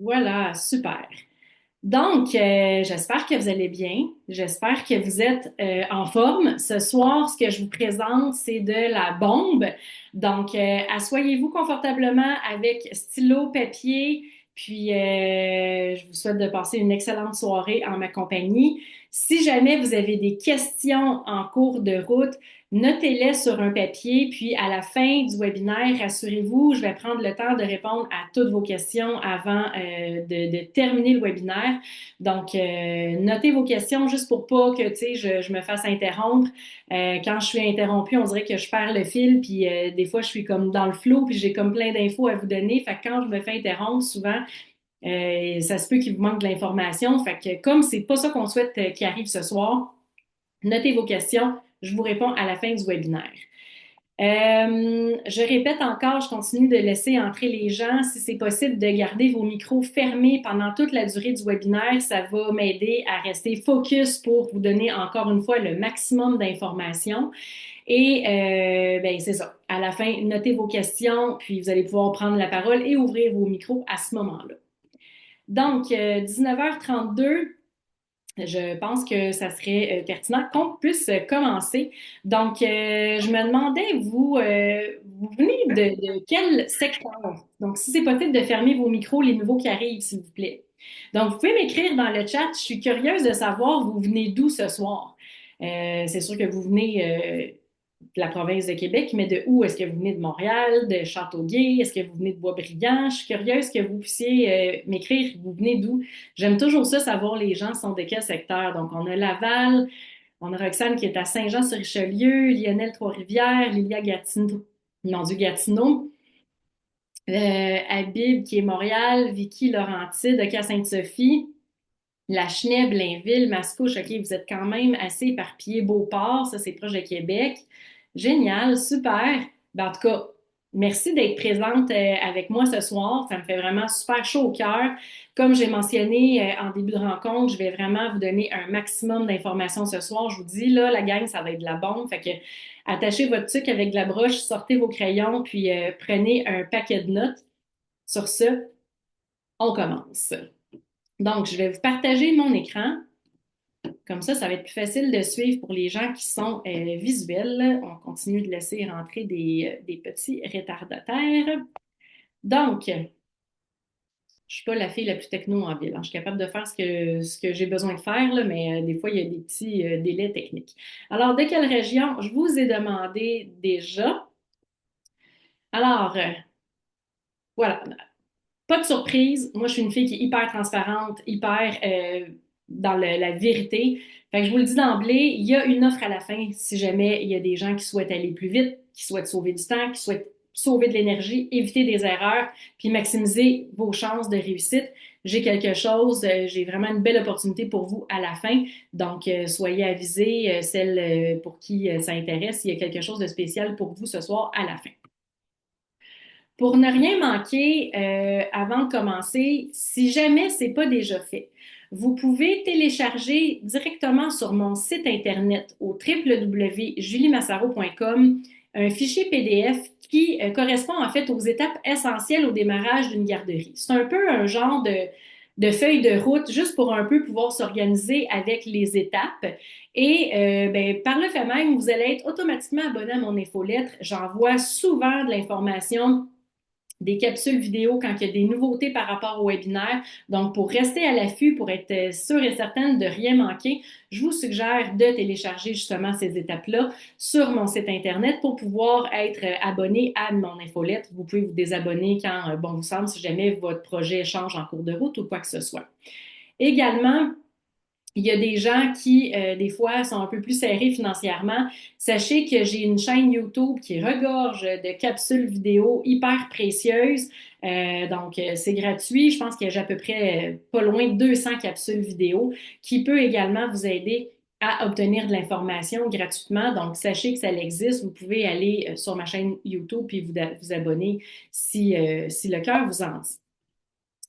Voilà, super. Donc, j'espère que vous allez bien. J'espère que vous êtes en forme. Ce soir, ce que je vous présente, c'est de la bombe. Donc, asseyez-vous confortablement avec stylo, papier, puis je vous souhaite de passer une excellente soirée en ma compagnie. Si jamais vous avez des questions en cours de route, notez-les sur un papier, puis à la fin du webinaire, rassurez-vous, je vais prendre le temps de répondre à toutes vos questions avant de terminer le webinaire. Donc, notez vos questions juste pour pas que, tu sais, je me fasse interrompre. Quand je suis interrompue, on dirait que je perds le fil, puis des fois, je suis comme dans le flou, puis j'ai comme plein d'infos à vous donner. Fait que quand je me fais interrompre, souvent, ça se peut qu'il vous manque de l'information. Fait que comme c'est pas ça qu'on souhaite qui arrive ce soir, notez vos questions. Je vous réponds à la fin du webinaire. Je répète encore, je continue de laisser entrer les gens. Si c'est possible de garder vos micros fermés pendant toute la durée du webinaire, ça va m'aider à rester focus pour vous donner encore une fois le maximum d'informations. Et ben, c'est ça. À la fin, notez vos questions, puis vous allez pouvoir prendre la parole et ouvrir vos micros à ce moment-là. Donc, 19h32. Je pense que ça serait pertinent qu'on puisse commencer. Donc, je me demandais, vous venez de quel secteur? Donc, si c'est possible de fermer vos micros, les nouveaux qui arrivent, s'il vous plaît. Donc, vous pouvez m'écrire dans le chat. Je suis curieuse de savoir, vous venez d'où ce soir? C'est sûr que vous venez de la province de Québec, mais de où? Est-ce que vous venez de Montréal, de Châteauguay? Est-ce que vous venez de Boisbriand? Je suis curieuse que vous puissiez m'écrire, vous venez d'où? J'aime toujours ça, savoir les gens sont de quel secteur. Donc, on a Laval, on a Roxane qui est à Saint-Jean-sur-Richelieu, Lionel Trois-Rivières, Lilia Gatineau, non, du Gatineau, Habib qui est Montréal, Vicky Laurentide, OK, à Sainte-Sophie, La Chenée, Blainville, Mascouche, OK, vous êtes quand même assez éparpillés. Beauport, ça c'est proche de Québec. Génial, super. Ben, en tout cas, merci d'être présente avec moi ce soir. Ça me fait vraiment super chaud au cœur. Comme j'ai mentionné en début de rencontre, je vais vraiment vous donner un maximum d'informations ce soir. Je vous dis, là, la gang, ça va être de la bombe. Fait que attachez votre truc avec de la broche, sortez vos crayons, puis prenez un paquet de notes. Sur ce, on commence. Donc, je vais vous partager mon écran. Comme ça va être plus facile de suivre pour les gens qui sont visuels. On continue de laisser rentrer des petits retardataires. Donc, je suis pas la fille la plus techno en ville, hein. Je suis capable de faire ce que j'ai besoin de faire, là, mais des fois, il y a des petits délais techniques. Alors, de quelle région? Je vous ai demandé déjà. Alors, voilà. Pas de surprise. Moi, je suis une fille qui est hyper transparente, hyper dans la vérité. Fait que je vous le dis d'emblée, il y a une offre à la fin si jamais il y a des gens qui souhaitent aller plus vite, qui souhaitent sauver du temps, qui souhaitent sauver de l'énergie, éviter des erreurs, puis maximiser vos chances de réussite. J'ai quelque chose, j'ai vraiment une belle opportunité pour vous à la fin. Donc, soyez avisés, celles pour qui ça intéresse, il y a quelque chose de spécial pour vous ce soir à la fin. Pour ne rien manquer, avant de commencer, si jamais c'est pas déjà fait, vous pouvez télécharger directement sur mon site internet au www.juliemassaro.com un fichier PDF qui correspond en fait aux étapes essentielles au démarrage d'une garderie. C'est un peu un genre de feuille de route juste pour un peu pouvoir s'organiser avec les étapes. Et ben, par le fait même, vous allez être automatiquement abonné à mon infolettre. J'envoie souvent de l'information des capsules vidéo quand il y a des nouveautés par rapport au webinaire. Donc, pour rester à l'affût, pour être sûre et certaine de rien manquer, je vous suggère de télécharger justement ces étapes-là sur mon site Internet pour pouvoir être abonné à mon infolettre. Vous pouvez vous désabonner quand bon vous semble si jamais votre projet change en cours de route ou quoi que ce soit. Également, il y a des gens qui, des fois, sont un peu plus serrés financièrement. Sachez que j'ai une chaîne YouTube qui regorge de capsules vidéo hyper précieuses. Donc, c'est gratuit. Je pense qu'il y a à peu près pas loin de 200 capsules vidéo qui peut également vous aider à obtenir de l'information gratuitement. Donc, sachez que ça existe. Vous pouvez aller sur ma chaîne YouTube puis vous abonner si le cœur vous en dit.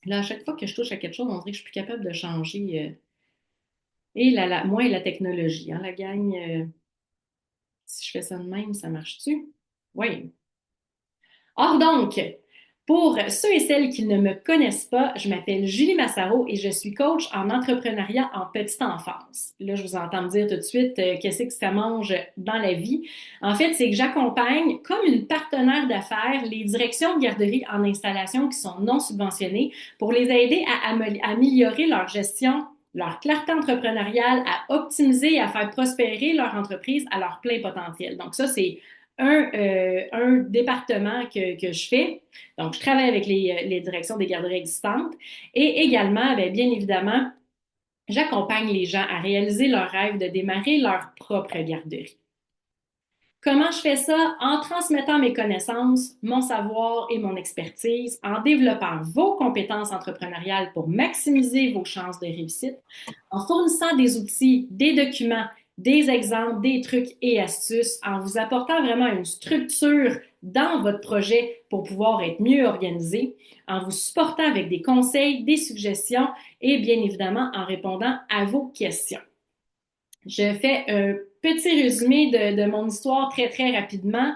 Là, à chaque fois que je touche à quelque chose, on dirait que je suis plus capable de changer. Et moi et la technologie, hein, la gang, si je fais ça de même, ça marche-tu? Oui. Or donc, Pour ceux et celles qui ne me connaissent pas, je m'appelle Julie Massaro et je suis coach en entrepreneuriat en petite enfance. Là, je vous entends me dire tout de suite qu'est-ce que ça mange dans la vie. En fait, c'est que j'accompagne comme une partenaire d'affaires les directions de garderie en installation qui sont non subventionnées pour les aider à améliorer leur gestion, leur clarté entrepreneuriale, à optimiser et à faire prospérer leur entreprise à leur plein potentiel. Donc ça, c'est un département que je fais. Donc, je travaille avec les directions des garderies existantes et également, bien évidemment, j'accompagne les gens à réaliser leur rêve de démarrer leur propre garderie. Comment je fais ça? En transmettant mes connaissances, mon savoir et mon expertise, en développant vos compétences entrepreneuriales pour maximiser vos chances de réussite, en fournissant des outils, des documents, des exemples, des trucs et astuces, en vous apportant vraiment une structure dans votre projet pour pouvoir être mieux organisé, en vous supportant avec des conseils, des suggestions et bien évidemment en répondant à vos questions. Je fais un petit résumé de mon histoire très, très rapidement.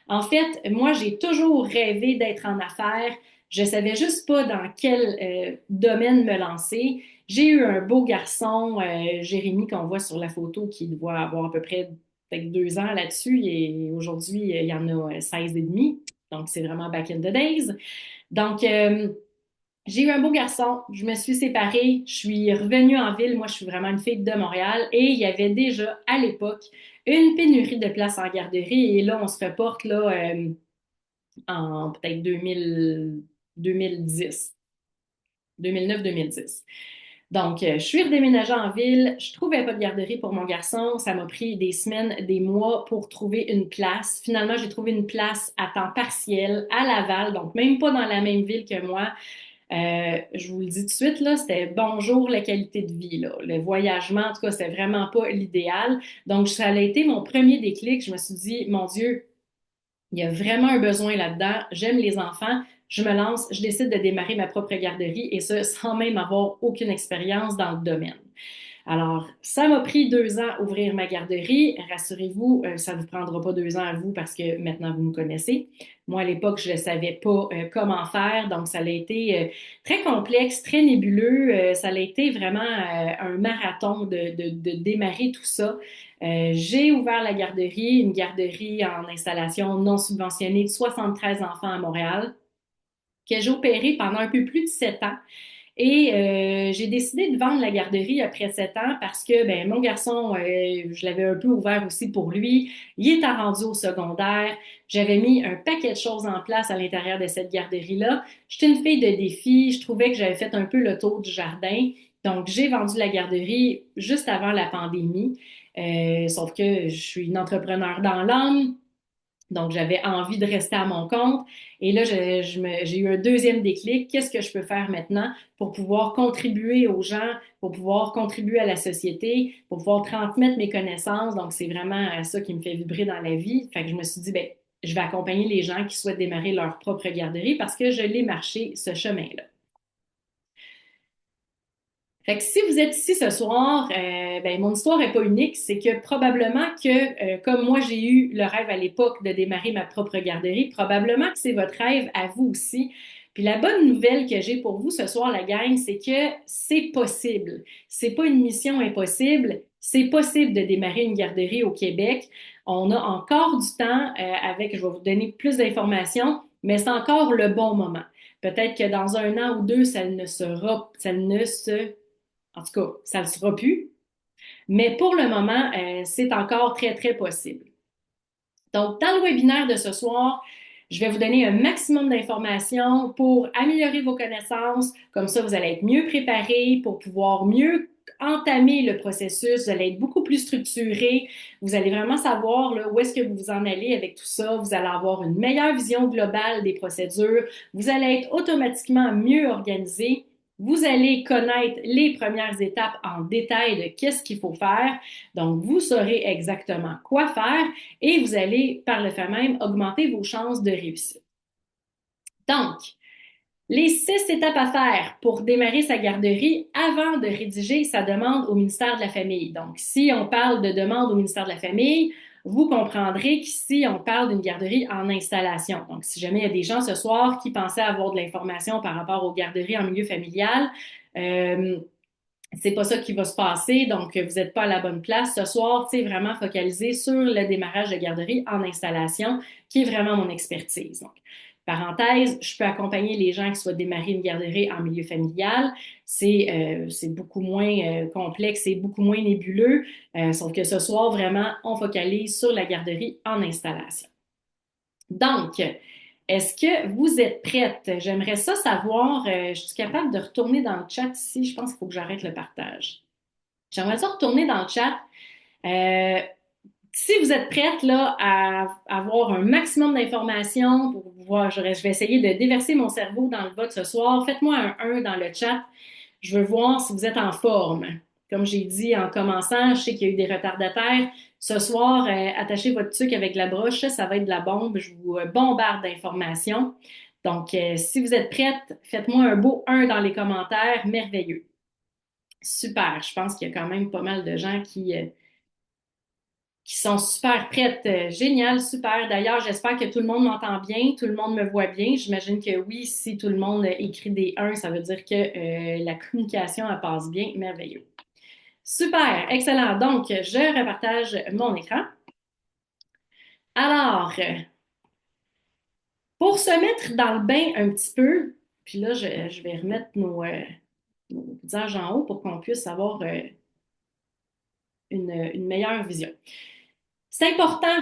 En fait, moi, j'ai toujours rêvé d'être en affaires. Je savais juste pas dans quel domaine me lancer. J'ai eu un beau garçon, Jérémy, qu'on voit sur la photo, qui doit avoir à peu près peut-être 2 ans là-dessus. Et aujourd'hui, il y en a 16 et demi. Donc, c'est vraiment back in the days. Donc, j'ai eu un beau garçon, je me suis séparée, je suis revenue en ville. Moi, je suis vraiment une fille de Montréal et il y avait déjà à l'époque une pénurie de places en garderie. Et là, on se reporte là, en peut-être 2010, 2009-2010. Donc, je suis redéménagée en ville. Je trouvais pas de garderie pour mon garçon. Ça m'a pris des semaines, des mois pour trouver une place. Finalement, j'ai trouvé une place à temps partiel à Laval, donc même pas dans la même ville que moi. Je vous le dis tout de suite, là, c'était bonjour la qualité de vie, là. Le voyagement, en tout cas, c'était vraiment pas l'idéal. Donc, ça a été mon premier déclic. Je me suis dit, mon Dieu, il y a vraiment un besoin là-dedans. J'aime les enfants. Je me lance, je décide de démarrer ma propre garderie et ça sans même avoir aucune expérience dans le domaine. Alors, ça m'a pris 2 ans ouvrir ma garderie. Rassurez-vous, ça ne vous prendra pas 2 ans à vous parce que maintenant vous me connaissez. Moi, à l'époque, je ne savais pas comment faire, donc ça a été très complexe, très nébuleux. Ça a été vraiment un marathon de démarrer tout ça. J'ai ouvert la garderie, une garderie en installation non subventionnée de 73 enfants à Montréal, que j'ai opérée pendant un peu plus de 7 ans. Et j'ai décidé de vendre la garderie après 7 ans parce que ben, mon garçon, je l'avais un peu ouvert aussi pour lui. Il était rendu au secondaire. J'avais mis un paquet de choses en place à l'intérieur de cette garderie-là. J'étais une fille de défi. Je trouvais que j'avais fait un peu le tour du jardin. Donc, j'ai vendu la garderie juste avant la pandémie. Sauf que je suis une entrepreneur dans l'âme. Donc, j'avais envie de rester à mon compte. Et là, j'ai eu un deuxième déclic. Qu'est-ce que je peux faire maintenant pour pouvoir contribuer aux gens, pour pouvoir contribuer à la société, pour pouvoir transmettre mes connaissances? Donc, c'est vraiment ça qui me fait vibrer dans la vie. Fait que je me suis dit, ben, je vais accompagner les gens qui souhaitent démarrer leur propre garderie parce que je l'ai marché ce chemin-là. Fait que si vous êtes ici ce soir, ben mon histoire est pas unique, c'est que probablement que comme moi j'ai eu le rêve à l'époque de démarrer ma propre garderie, probablement que c'est votre rêve à vous aussi. Puis la bonne nouvelle que j'ai pour vous ce soir, la gang, c'est que c'est possible. C'est pas une mission impossible. C'est possible de démarrer une garderie au Québec. On a encore du temps avec, je vais vous donner plus d'informations, mais c'est encore le bon moment. Peut-être que dans 1 an ou 2, ça ne se en tout cas, ça ne le sera plus. Mais pour le moment, c'est encore très, très possible. Donc, dans le webinaire de ce soir, je vais vous donner un maximum d'informations pour améliorer vos connaissances. Comme ça, vous allez être mieux préparé pour pouvoir mieux entamer le processus. Vous allez être beaucoup plus structuré. Vous allez vraiment savoir là, où est-ce que vous vous en allez avec tout ça. Vous allez avoir une meilleure vision globale des procédures. Vous allez être automatiquement mieux organisé. Vous allez connaître les premières étapes en détail de qu'est-ce qu'il faut faire. Donc, vous saurez exactement quoi faire et vous allez, par le fait même, augmenter vos chances de réussite. Donc, les 6 étapes à faire pour démarrer sa garderie avant de rédiger sa demande au ministère de la Famille. Donc, si on parle de demande au ministère de la Famille, vous comprendrez qu'ici, on parle d'une garderie en installation. Donc, si jamais il y a des gens ce soir qui pensaient avoir de l'information par rapport aux garderies en milieu familial, euh, c'est pas ça qui va se passer, donc vous n'êtes pas à la bonne place. Ce soir, c'est vraiment focalisé sur le démarrage de garderie en installation, qui est vraiment mon expertise. Donc, parenthèse, je peux accompagner les gens qui souhaitent démarrer une garderie en milieu familial. C'est beaucoup moins complexe et beaucoup moins nébuleux, sauf que ce soir, vraiment, on focalise sur la garderie en installation. Donc, est-ce que vous êtes prête? J'aimerais ça savoir. Je suis capable de retourner dans le chat ici. Je pense qu'il faut que j'arrête le partage. J'aimerais ça retourner dans le chat. Euh, Si vous êtes prête là, à avoir un maximum d'informations pour voir, je vais essayer de déverser mon cerveau dans le vote ce soir. Faites-moi un 1 dans le chat. Je veux voir si vous êtes en forme. Comme j'ai dit en commençant, je sais qu'il y a eu des retardataires. Ce soir, attachez votre truc avec la broche, ça va être de la bombe. Je vous bombarde d'informations. Donc, si vous êtes prête, faites-moi un beau 1 dans les commentaires. Merveilleux. Super. Je pense qu'il y a quand même pas mal de gens qui sont super prêtes. Génial, super. D'ailleurs, j'espère que tout le monde m'entend bien, tout le monde me voit bien. J'imagine que oui, si tout le monde écrit des 1, ça veut dire que la communication, elle passe bien. Merveilleux. Super, excellent. Donc, je repartage mon écran. Alors, pour se mettre dans le bain un petit peu, puis là, je vais remettre nos visages en haut pour qu'on puisse avoir une meilleure vision. C'est important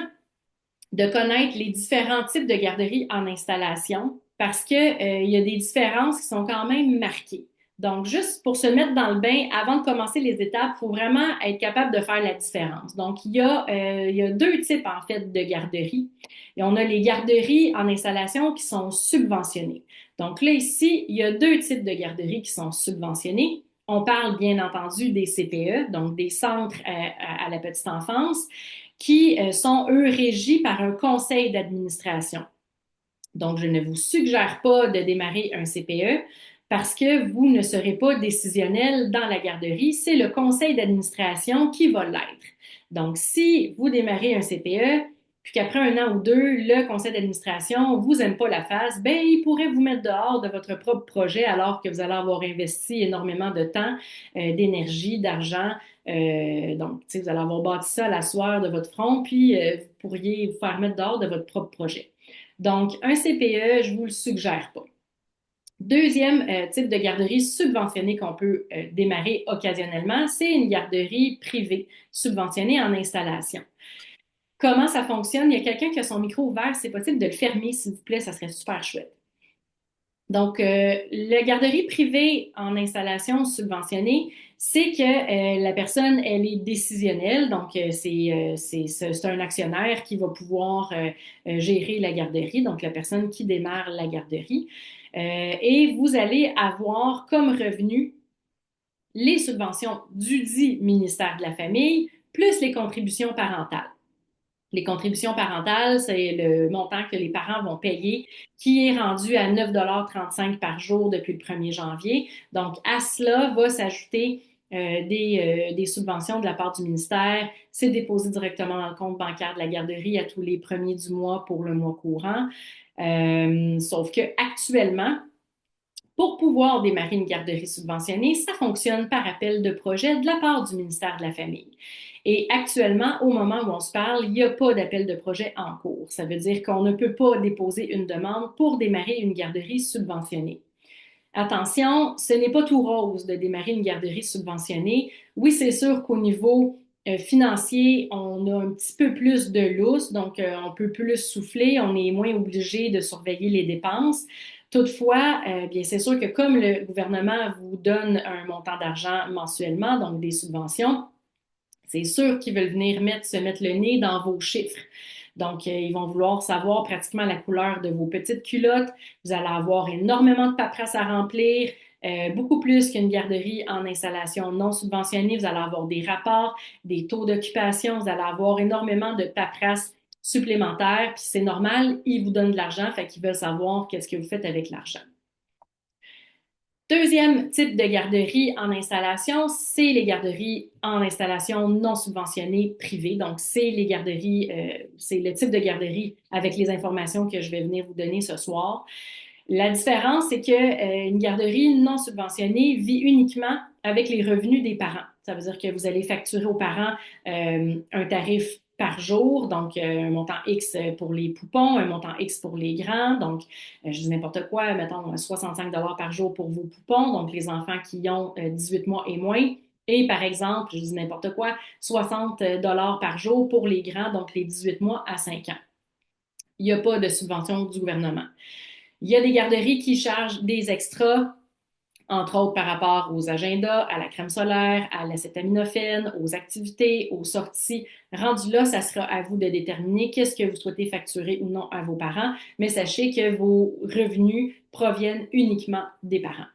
de connaître les différents types de garderies en installation parce que, il y a des différences qui sont quand même marquées. Donc, juste pour se mettre dans le bain, avant de commencer les étapes, il faut vraiment être capable de faire la différence. Donc, il y a deux types, en fait, de garderies. Et on a les garderies en installation qui sont subventionnées. Donc là, ici, il y a deux types de garderies qui sont subventionnées. On parle bien entendu des CPE, donc des centres à la petite enfance, qui sont, eux, régis par un conseil d'administration. Donc, je ne vous suggère pas de démarrer un CPE parce que vous ne serez pas décisionnel dans la garderie. C'est le conseil d'administration qui va l'être. Donc, si vous démarrez un CPE, puis qu'après un an ou deux, le conseil d'administration vous aime pas la face, ben, il pourrait vous mettre dehors de votre propre projet alors que vous allez avoir investi énormément de temps, d'énergie, d'argent. Donc, tu sais, vous allez avoir bâti ça à la sueur de votre front, puis vous pourriez vous faire mettre dehors de votre propre projet. Donc, un CPE, je vous le suggère pas. Deuxième type de garderie subventionnée qu'on peut démarrer occasionnellement, c'est une garderie privée subventionnée en installation. Comment ça fonctionne? Il y a quelqu'un qui a son micro ouvert, c'est possible de le fermer, s'il vous plaît, ça serait super chouette. Donc, la garderie privée en installation subventionnée, c'est que la personne, elle est décisionnelle, donc c'est un actionnaire qui va pouvoir gérer la garderie, donc la personne qui démarre la garderie. Et vous allez avoir comme revenu les subventions du dit ministère de la Famille, plus les contributions parentales. Les contributions parentales, c'est le montant que les parents vont payer qui est rendu à 9,35 $ par jour depuis le 1er janvier. Donc, à cela va s'ajouter des subventions de la part du ministère. C'est déposé directement dans le compte bancaire de la garderie à tous les premiers du mois pour le mois courant. Sauf que actuellement, pour pouvoir démarrer une garderie subventionnée, ça fonctionne par appel de projet de la part du ministère de la Famille. Et actuellement, au moment où on se parle, il n'y a pas d'appel de projet en cours. Ça veut dire qu'on ne peut pas déposer une demande pour démarrer une garderie subventionnée. Attention, ce n'est pas tout rose de démarrer une garderie subventionnée. Oui, c'est sûr qu'au niveau financier, on a un petit peu plus de lousse, donc on peut plus souffler, on est moins obligé de surveiller les dépenses. Toutefois, bien, c'est sûr que comme le gouvernement vous donne un montant d'argent mensuellement, donc des subventions, c'est sûr qu'ils veulent venir se mettre le nez dans vos chiffres. Donc, ils vont vouloir savoir pratiquement la couleur de vos petites culottes. Vous allez avoir énormément de paperasse à remplir, beaucoup plus qu'une garderie en installation non subventionnée. Vous allez avoir des rapports, des taux d'occupation, vous allez avoir énormément de paperasse supplémentaire. Puis c'est normal, ils vous donnent de l'argent, fait qu'ils veulent savoir qu'est-ce que vous faites avec l'argent. Deuxième type de garderie en installation, c'est les garderies en installation non subventionnées privées. Donc, c'est les garderies, c'est le type de garderie avec les informations que je vais venir vous donner ce soir. La différence, c'est que une garderie non subventionnée vit uniquement avec les revenus des parents. Ça veut dire que vous allez facturer aux parents un tarif par jour, donc un montant X pour les poupons, un montant X pour les grands, donc je dis n'importe quoi, mettons 65 par jour pour vos poupons, donc les enfants qui ont 18 mois et moins, et par exemple, je dis n'importe quoi, 60 par jour pour les grands, donc les 18 mois à 5 ans. Il n'y a pas de subvention du gouvernement. Il y a des garderies qui chargent des extras, entre autres par rapport aux agendas, à la crème solaire, à l'acétaminophène, aux activités, aux sorties. Rendu là, ça sera à vous de déterminer qu'est-ce que vous souhaitez facturer ou non à vos parents, mais sachez que vos revenus proviennent uniquement des parents.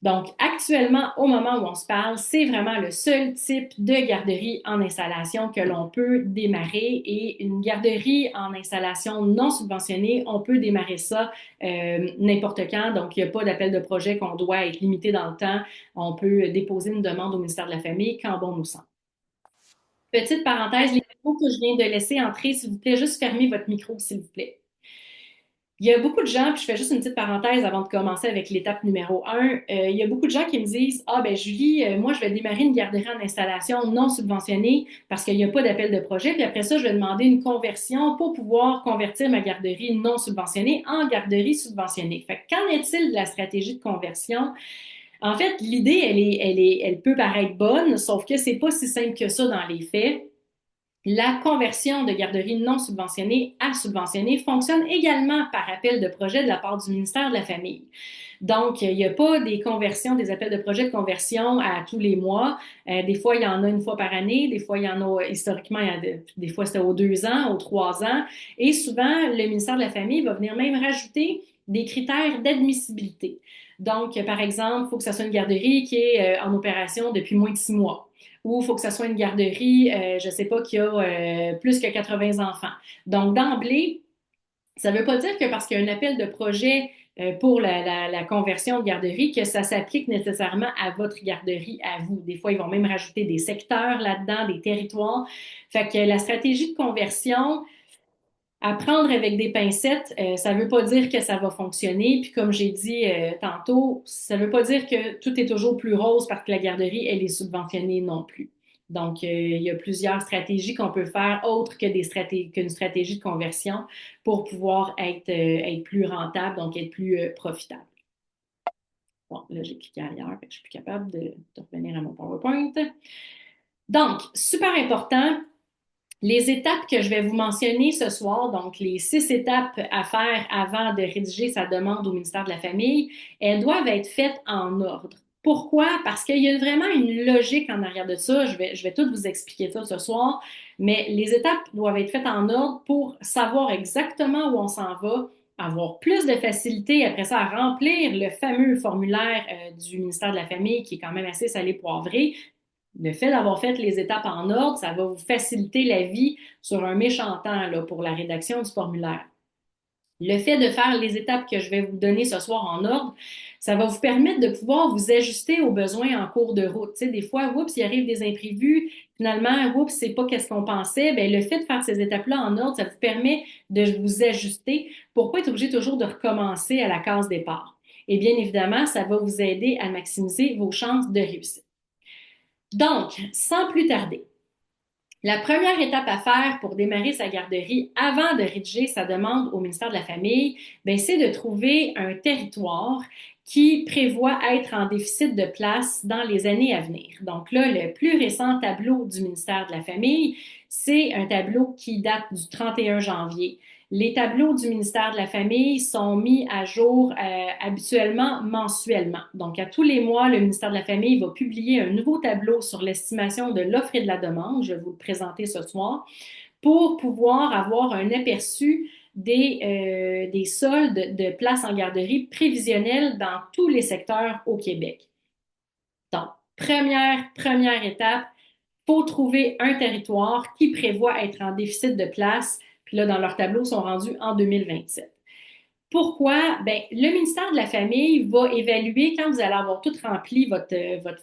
Donc, actuellement, au moment où on se parle, c'est vraiment le seul type de garderie en installation que l'on peut démarrer. Et une garderie en installation non subventionnée, on peut démarrer ça n'importe quand. Donc, il n'y a pas d'appel de projet qu'on doit être limité dans le temps. On peut déposer une demande au ministère de la Famille quand bon nous semble. Petite parenthèse, les micros que je viens de laisser entrer, s'il vous plaît, juste fermez votre micro, s'il vous plaît. Il y a beaucoup de gens, puis je fais juste une petite parenthèse avant de commencer avec l'étape numéro un. Il y a beaucoup de gens qui me disent, ah ben Julie, moi je vais démarrer une garderie en installation non subventionnée parce qu'il n'y a pas d'appel de projet, puis après ça je vais demander une conversion pour pouvoir convertir ma garderie non subventionnée en garderie subventionnée. Fait que qu'en est-il de la stratégie de conversion? En fait, l'idée, elle peut paraître bonne, sauf que c'est pas si simple que ça dans les faits. La conversion de garderie non subventionnée à subventionnée fonctionne également par appel de projet de la part du ministère de la Famille. Donc, il n'y a pas des conversions, des appels de projet de conversion à tous les mois. Des fois, il y en a une fois par année. Des fois, il y en a, historiquement, des fois, c'était aux 2 ans, aux 3 ans. Et souvent, le ministère de la Famille va venir même rajouter des critères d'admissibilité. Donc, par exemple, il faut que ça soit une garderie qui est en opération depuis moins de 6 mois ou il faut que ça soit une garderie, je ne sais pas, qui a plus que 80 enfants. Donc, d'emblée, ça ne veut pas dire que parce qu'il y a un appel de projet pour la conversion de garderie, que ça s'applique nécessairement à votre garderie, à vous. Des fois, ils vont même rajouter des secteurs là-dedans, des territoires. Fait que la stratégie de conversion, à prendre avec des pincettes, ça ne veut pas dire que ça va fonctionner. Puis comme j'ai dit tantôt, ça ne veut pas dire que tout est toujours plus rose parce que la garderie, elle est subventionnée non plus. Donc, il y a plusieurs stratégies qu'on peut faire autres que qu'une stratégie de conversion pour pouvoir être plus rentable, donc être plus profitable. Bon, là, j'ai cliqué ailleurs, fait que je suis plus capable de revenir à mon PowerPoint. Donc, super important, les étapes que je vais vous mentionner ce soir, donc les 6 étapes à faire avant de rédiger sa demande au ministère de la Famille, elles doivent être faites en ordre. Pourquoi? Parce qu'il y a vraiment une logique en arrière de ça. Je vais tout vous expliquer ça ce soir, mais les étapes doivent être faites en ordre pour savoir exactement où on s'en va, avoir plus de facilité après ça à remplir le fameux formulaire du ministère de la Famille qui est quand même assez salé poivré. Le fait d'avoir fait les étapes en ordre, ça va vous faciliter la vie sur un méchant temps là, pour la rédaction du formulaire. Le fait de faire les étapes que je vais vous donner ce soir en ordre, ça va vous permettre de pouvoir vous ajuster aux besoins en cours de route. Tu sais, des fois, oups, il arrive des imprévus. Finalement, oups, c'est pas qu'est-ce qu'on pensait. Ben, le fait de faire ces étapes-là en ordre, ça vous permet de vous ajuster pour pas être obligé toujours de recommencer à la case départ. Et bien évidemment, ça va vous aider à maximiser vos chances de réussite. Donc, sans plus tarder, la première étape à faire pour démarrer sa garderie avant de rédiger sa demande au ministère de la Famille, ben, c'est de trouver un territoire qui prévoit être en déficit de place dans les années à venir. Donc là, le plus récent tableau du ministère de la Famille, c'est un tableau qui date du 31 janvier. Les tableaux du ministère de la Famille sont mis à jour habituellement mensuellement. Donc, à tous les mois, le ministère de la Famille va publier un nouveau tableau sur l'estimation de l'offre et de la demande. Je vais vous le présenter ce soir pour pouvoir avoir un aperçu des soldes de places en garderie prévisionnelles dans tous les secteurs au Québec. Donc, première étape, il faut trouver un territoire qui prévoit être en déficit de place. Puis là, dans leur tableau, ils sont rendus en 2027. Pourquoi? Ben, le ministère de la Famille va évaluer quand vous allez avoir tout rempli votre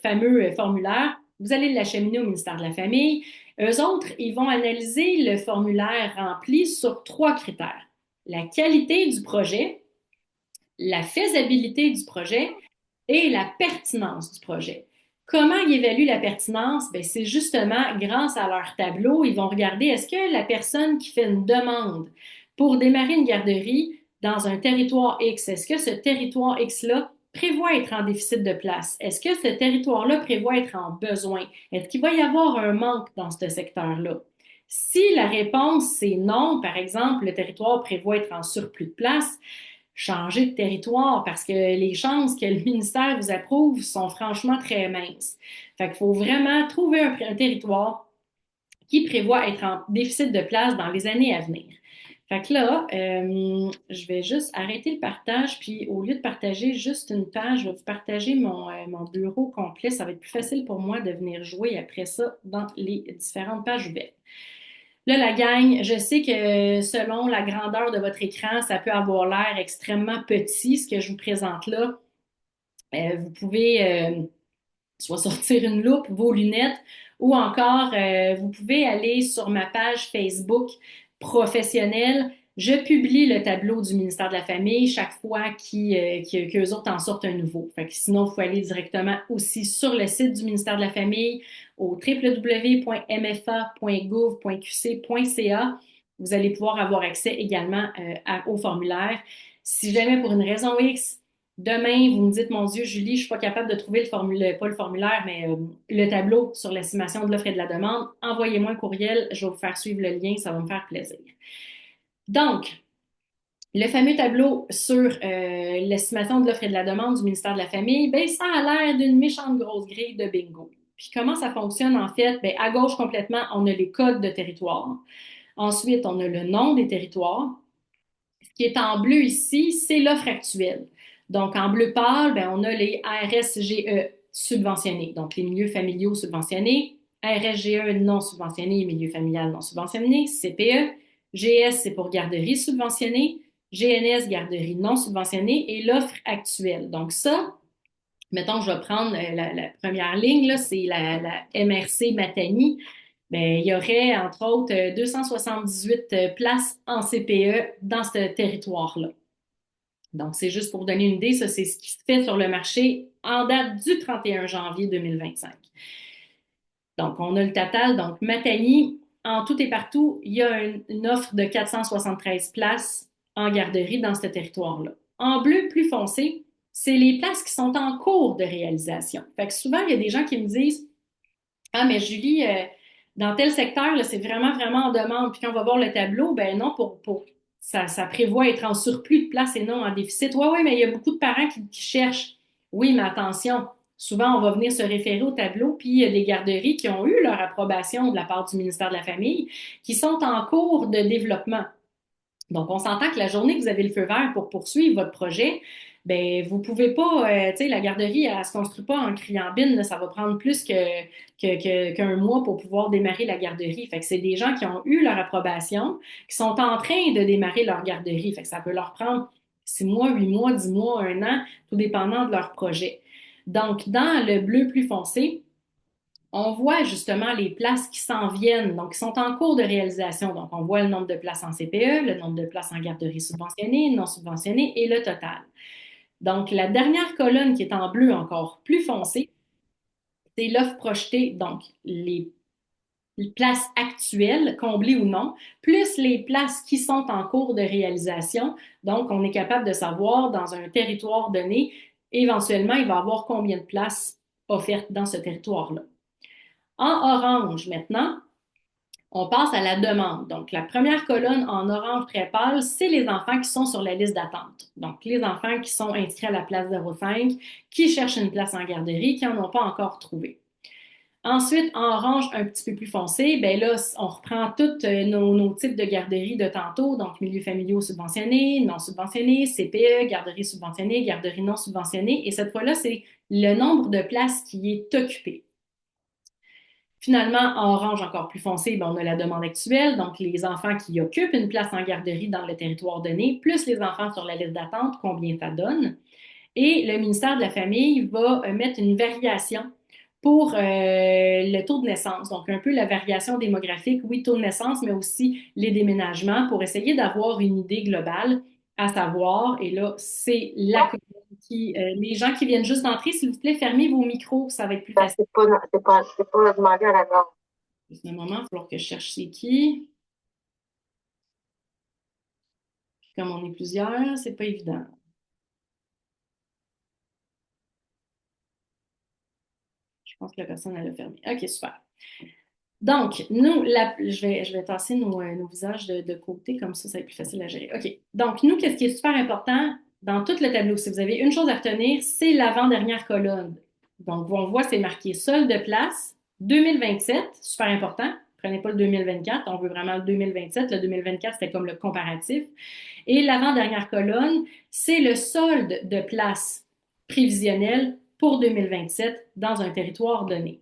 fameux formulaire. Vous allez l'acheminer au ministère de la Famille. Eux autres, ils vont analyser le formulaire rempli sur trois critères. La qualité du projet, la faisabilité du projet et la pertinence du projet. Comment ils évaluent la pertinence? Ben, c'est justement grâce à leur tableau, ils vont regarder est-ce que la personne qui fait une demande pour démarrer une garderie dans un territoire X, est-ce que ce territoire X-là prévoit être en déficit de place? Est-ce que ce territoire-là prévoit être en besoin? Est-ce qu'il va y avoir un manque dans ce secteur-là? Si la réponse c'est non, par exemple, le territoire prévoit être en surplus de place, changer de territoire parce que les chances que le ministère vous approuve sont franchement très minces. Fait qu'il faut vraiment trouver un territoire qui prévoit être en déficit de place dans les années à venir. Fait que là, je vais juste arrêter le partage, puis au lieu de partager juste une page, je vais vous partager mon bureau complet. Ça va être plus facile pour moi de venir jouer après ça dans les différentes pages ouvertes. Là, la gang, je sais que selon la grandeur de votre écran, ça peut avoir l'air extrêmement petit, ce que je vous présente là. Vous pouvez soit sortir une loupe, vos lunettes, ou encore vous pouvez aller sur ma page Facebook professionnelle. Je publie le tableau du ministère de la Famille chaque fois qu'eux autres en sortent un nouveau. Fait que sinon, il faut aller directement aussi sur le site du ministère de la Famille au www.mfa.gouv.qc.ca. Vous allez pouvoir avoir accès également au formulaire. Si jamais pour une raison X, demain, vous me dites, mon Dieu, Julie, je suis pas capable de trouver le formulaire, pas le formulaire, mais le tableau sur l'estimation de l'offre et de la demande, envoyez-moi un courriel, je vais vous faire suivre le lien, ça va me faire plaisir. Donc, le fameux tableau sur l'estimation de l'offre et de la demande du ministère de la Famille, ben, ça a l'air d'une méchante grosse grille de bingo. Puis comment ça fonctionne en fait? Ben, à gauche complètement, on a les codes de territoire. Ensuite, on a le nom des territoires. Ce qui est en bleu ici, c'est l'offre actuelle. Donc, en bleu pâle, ben, on a les RSGE subventionnés, donc les milieux familiaux subventionnés, RSGE non subventionnés, milieu familial non subventionné, CPE, GS, c'est pour garderie subventionnée, GNS, garderie non subventionnée, et l'offre actuelle. Donc, ça, mettons, je vais prendre la première ligne, là, c'est la MRC Matanie. Bien, il y aurait, entre autres, 278 places en CPE dans ce territoire-là. Donc, c'est juste pour vous donner une idée, ça, c'est ce qui se fait sur le marché en date du 31 janvier 2025. Donc, on a le total. Donc, Matani, en tout et partout, il y a une offre de 473 places en garderie dans ce territoire-là. En bleu plus foncé, c'est les places qui sont en cours de réalisation. Fait que souvent, il y a des gens qui me disent, ah, mais Julie, dans tel secteur, là, c'est vraiment, vraiment en demande. Puis quand on va voir le tableau, ben non, ça prévoit être en surplus de place et non en déficit. Oui, oui, mais il y a beaucoup de parents qui cherchent. Oui, mais attention, souvent, on va venir se référer au tableau, puis il y a des garderies qui ont eu leur approbation de la part du ministère de la Famille, qui sont en cours de développement. Donc, on s'entend que la journée que vous avez le feu vert pour poursuivre votre projet, ben vous pouvez pas, tu sais, la garderie, elle se construit pas en criant bine, là, ça va prendre plus qu'un mois pour pouvoir démarrer la garderie. Fait que c'est des gens qui ont eu leur approbation, qui sont en train de démarrer leur garderie. Fait que ça peut leur prendre 6 mois, 8 mois, 10 mois, un an, tout dépendant de leur projet. Donc, dans le bleu plus foncé, on voit justement les places qui s'en viennent, donc qui sont en cours de réalisation. Donc, on voit le nombre de places en CPE, le nombre de places en garderie subventionnée, non subventionnée et le total. Donc, la dernière colonne qui est en bleu encore plus foncé, c'est l'offre projetée, donc les places actuelles, comblées ou non, plus les places qui sont en cours de réalisation. Donc, on est capable de savoir dans un territoire donné, éventuellement, il va y avoir combien de places offertes dans ce territoire-là. En orange maintenant, on passe à la demande. Donc, la première colonne en orange très pâle, c'est les enfants qui sont sur la liste d'attente. Donc, les enfants qui sont inscrits à la place 05, qui cherchent une place en garderie, qui n'en ont pas encore trouvé. Ensuite, en orange un petit peu plus foncé, ben là, on reprend tous nos types de garderies de tantôt, donc milieux familiaux subventionnés, non subventionnés, CPE, garderie subventionnée, garderie non subventionnée. Et cette fois-là, c'est le nombre de places qui est occupé. Finalement, en orange encore plus foncé, ben, on a la demande actuelle, donc les enfants qui occupent une place en garderie dans le territoire donné, plus les enfants sur la liste d'attente, combien ça donne. Et le ministère de la Famille va mettre une variation pour le taux de naissance. Donc, un peu la variation démographique, oui, taux de naissance, mais aussi les déménagements pour essayer d'avoir une idée globale, à savoir, et là, c'est la commune qui, les gens qui viennent juste d'entrer, s'il vous plaît, fermez vos micros, ça va être plus Ben, facile. c'est pas demandé à la norme. Juste un moment, il va falloir que je cherche c'est qui. Comme on est plusieurs, c'est pas évident. Je pense que la personne, elle a fermé. OK, super. Donc, nous, je vais tasser nos visages de côté, comme ça va être plus facile à gérer. OK. Donc, nous, qu'est-ce qui est super important dans tout le tableau? Si vous avez une chose à retenir, c'est l'avant-dernière colonne. Donc, on voit, c'est marqué solde de place 2027, super important. Prenez pas le 2024, on veut vraiment le 2027. Le 2024, c'était comme le comparatif. Et l'avant-dernière colonne, c'est le solde de place prévisionnel pour 2027 dans un territoire donné.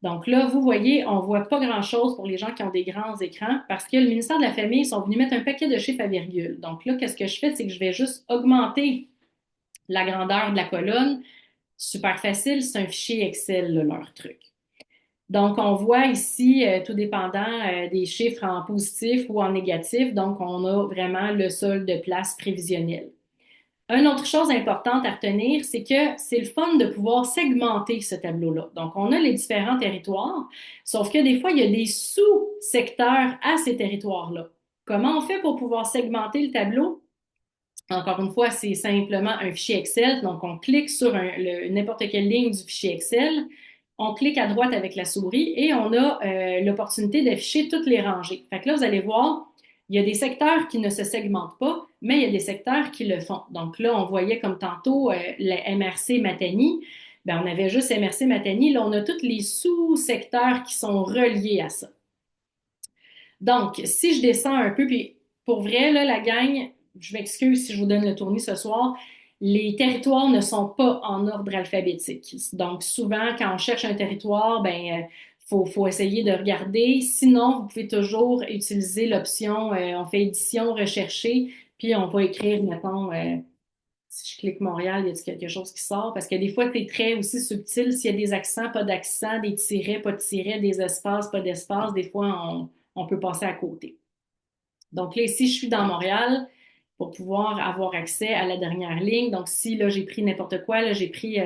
Donc là, vous voyez, on ne voit pas grand-chose pour les gens qui ont des grands écrans parce que le ministère de la Famille ils sont venus mettre un paquet de chiffres à virgule. Donc là, qu'est-ce que je fais? C'est que je vais juste augmenter la grandeur de la colonne. Super facile, c'est un fichier Excel, là, leur truc. Donc, on voit ici, tout dépendant des chiffres en positif ou en négatif, donc on a vraiment le solde de place prévisionnel. Une autre chose importante à retenir, c'est que c'est le fun de pouvoir segmenter ce tableau-là. Donc, on a les différents territoires, sauf que des fois, il y a des sous-secteurs à ces territoires-là. Comment on fait pour pouvoir segmenter le tableau? Encore une fois, c'est simplement un fichier Excel. Donc, on clique sur n'importe quelle ligne du fichier Excel, on clique à droite avec la souris et on a l'opportunité d'afficher toutes les rangées. Fait que là, vous allez voir, il y a des secteurs qui ne se segmentent pas, mais il y a des secteurs qui le font. Donc là, on voyait comme tantôt la MRC Matani. Ben, on avait juste MRC Matani. Là, on a tous les sous-secteurs qui sont reliés à ça. Donc, si je descends un peu, puis pour vrai, là, la gang, je m'excuse si je vous donne le tournis ce soir, les territoires ne sont pas en ordre alphabétique. Donc, souvent, quand on cherche un territoire, ben, faut essayer de regarder. Sinon, vous pouvez toujours utiliser l'option, on fait édition, rechercher, puis on va écrire, mettons, si je clique Montréal, y a quelque chose qui sort? Parce que des fois, c'est très aussi subtil. S'il y a des accents, pas d'accent, des tirets, pas de tirets, des espaces, pas d'espace, des fois, on peut passer à côté. Donc là, ici, je suis dans Montréal pour pouvoir avoir accès à la dernière ligne. Donc, si là, j'ai pris n'importe quoi, là, j'ai pris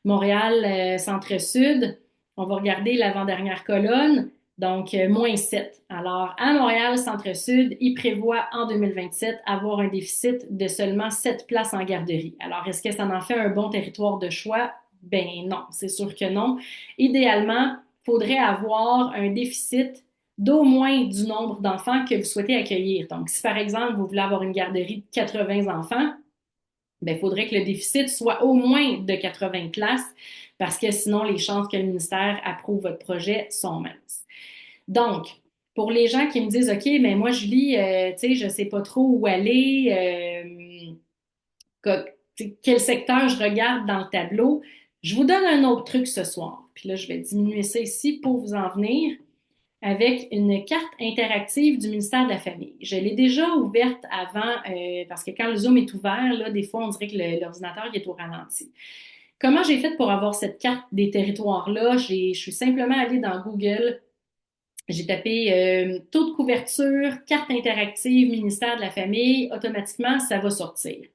Montréal, centre-sud, on va regarder l'avant-dernière colonne. Donc, -7. Alors, à Montréal, centre-sud, il prévoit en 2027 avoir un déficit de seulement 7 places en garderie. Alors, est-ce que ça en fait un bon territoire de choix? Ben non, c'est sûr que non. Idéalement, il faudrait avoir un déficit d'au moins du nombre d'enfants que vous souhaitez accueillir. Donc, si par exemple, vous voulez avoir une garderie de 80 enfants, ben, il faudrait que le déficit soit au moins de 80 places parce que sinon, les chances que le ministère approuve votre projet sont minces. Donc, pour les gens qui me disent, OK, mais moi, Julie, tu sais, je sais pas trop où aller, quel secteur je regarde dans le tableau, je vous donne un autre truc ce soir. Puis là, je vais diminuer ça ici pour vous en venir avec une carte interactive du ministère de la Famille. Je l'ai déjà ouverte avant, parce que quand le Zoom est ouvert, là, des fois, on dirait que l'ordinateur est au ralenti. Comment j'ai fait pour avoir cette carte des territoires-là? Je suis simplement allée dans Google, j'ai tapé taux de couverture, carte interactive, ministère de la Famille, automatiquement, ça va sortir.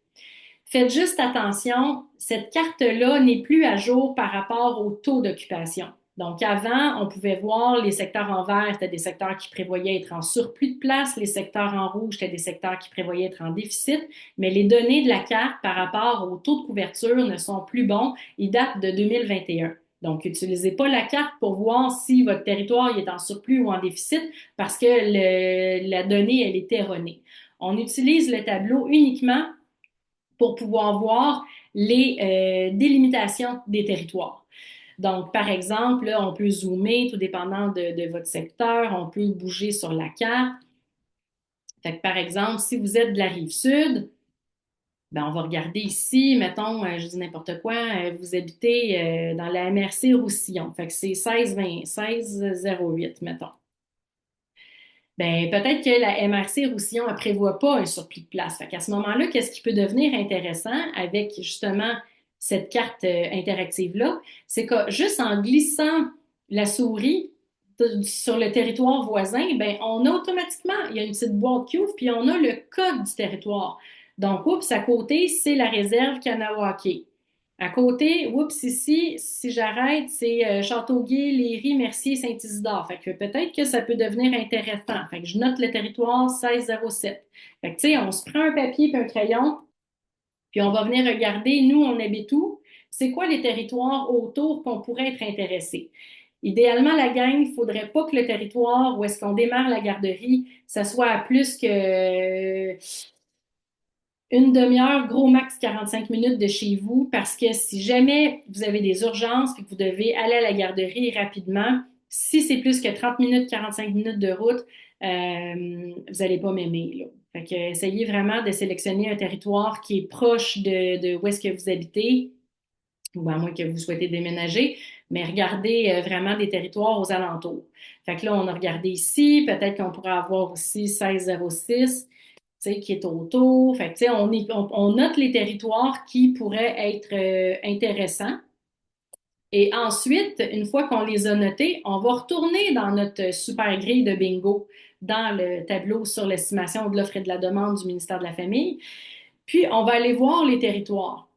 Faites juste attention, cette carte-là n'est plus à jour par rapport au taux d'occupation. Donc, avant, on pouvait voir les secteurs en vert, c'était des secteurs qui prévoyaient être en surplus de place, les secteurs en rouge, c'était des secteurs qui prévoyaient être en déficit, mais les données de la carte par rapport au taux de couverture ne sont plus bons, ils datent de 2021. Donc, n'utilisez pas la carte pour voir si votre territoire est en surplus ou en déficit parce que la donnée, elle est erronée. On utilise le tableau uniquement pour pouvoir voir les délimitations des territoires. Donc, par exemple, là, on peut zoomer, tout dépendant de votre secteur, on peut bouger sur la carte. Fait que, par exemple, si vous êtes de la rive sud, Ben, on va regarder ici, mettons, je dis n'importe quoi, vous habitez dans la MRC Roussillon. Fait que c'est 1608, mettons. Ben, peut-être que la MRC Roussillon ne prévoit pas un surplus de place. Fait qu'à ce moment-là, qu'est-ce qui peut devenir intéressant avec justement cette carte interactive-là? C'est que juste en glissant la souris sur le territoire voisin, ben, on a automatiquement, il y a une petite boîte qui ouvre, puis on a le code du territoire. Donc, oups, à côté, c'est la réserve Kanawake. À côté, oups, ici, si j'arrête, c'est Châteauguay, Léry, Mercier, Saint-Isidore. Fait que peut-être que ça peut devenir intéressant. Fait que je note le territoire 1607. Fait que, tu sais, on se prend un papier et un crayon, puis on va venir regarder, nous, on habite où? C'est quoi les territoires autour qu'on pourrait être intéressés? Idéalement, la gang, il ne faudrait pas que le territoire où est-ce qu'on démarre la garderie, ça soit à plus que une demi-heure, gros max 45 minutes de chez vous, parce que si jamais vous avez des urgences et que vous devez aller à la garderie rapidement, si c'est plus que 30 minutes, 45 minutes de route, vous n'allez pas m'aimer, là. Fait que essayez vraiment de sélectionner un territoire qui est proche de où est-ce que vous habitez, ou à moins que vous souhaitez déménager, mais regardez vraiment des territoires aux alentours. Fait que là, on a regardé ici, peut-être qu'on pourrait avoir aussi 1606, tu sais, qui est autour. Fait que, tu sais, on note les territoires qui pourraient être intéressants. Et ensuite, une fois qu'on les a notés, on va retourner dans notre super grille de bingo, dans le tableau sur l'estimation de l'offre et de la demande du ministère de la Famille. Puis, on va aller voir les territoires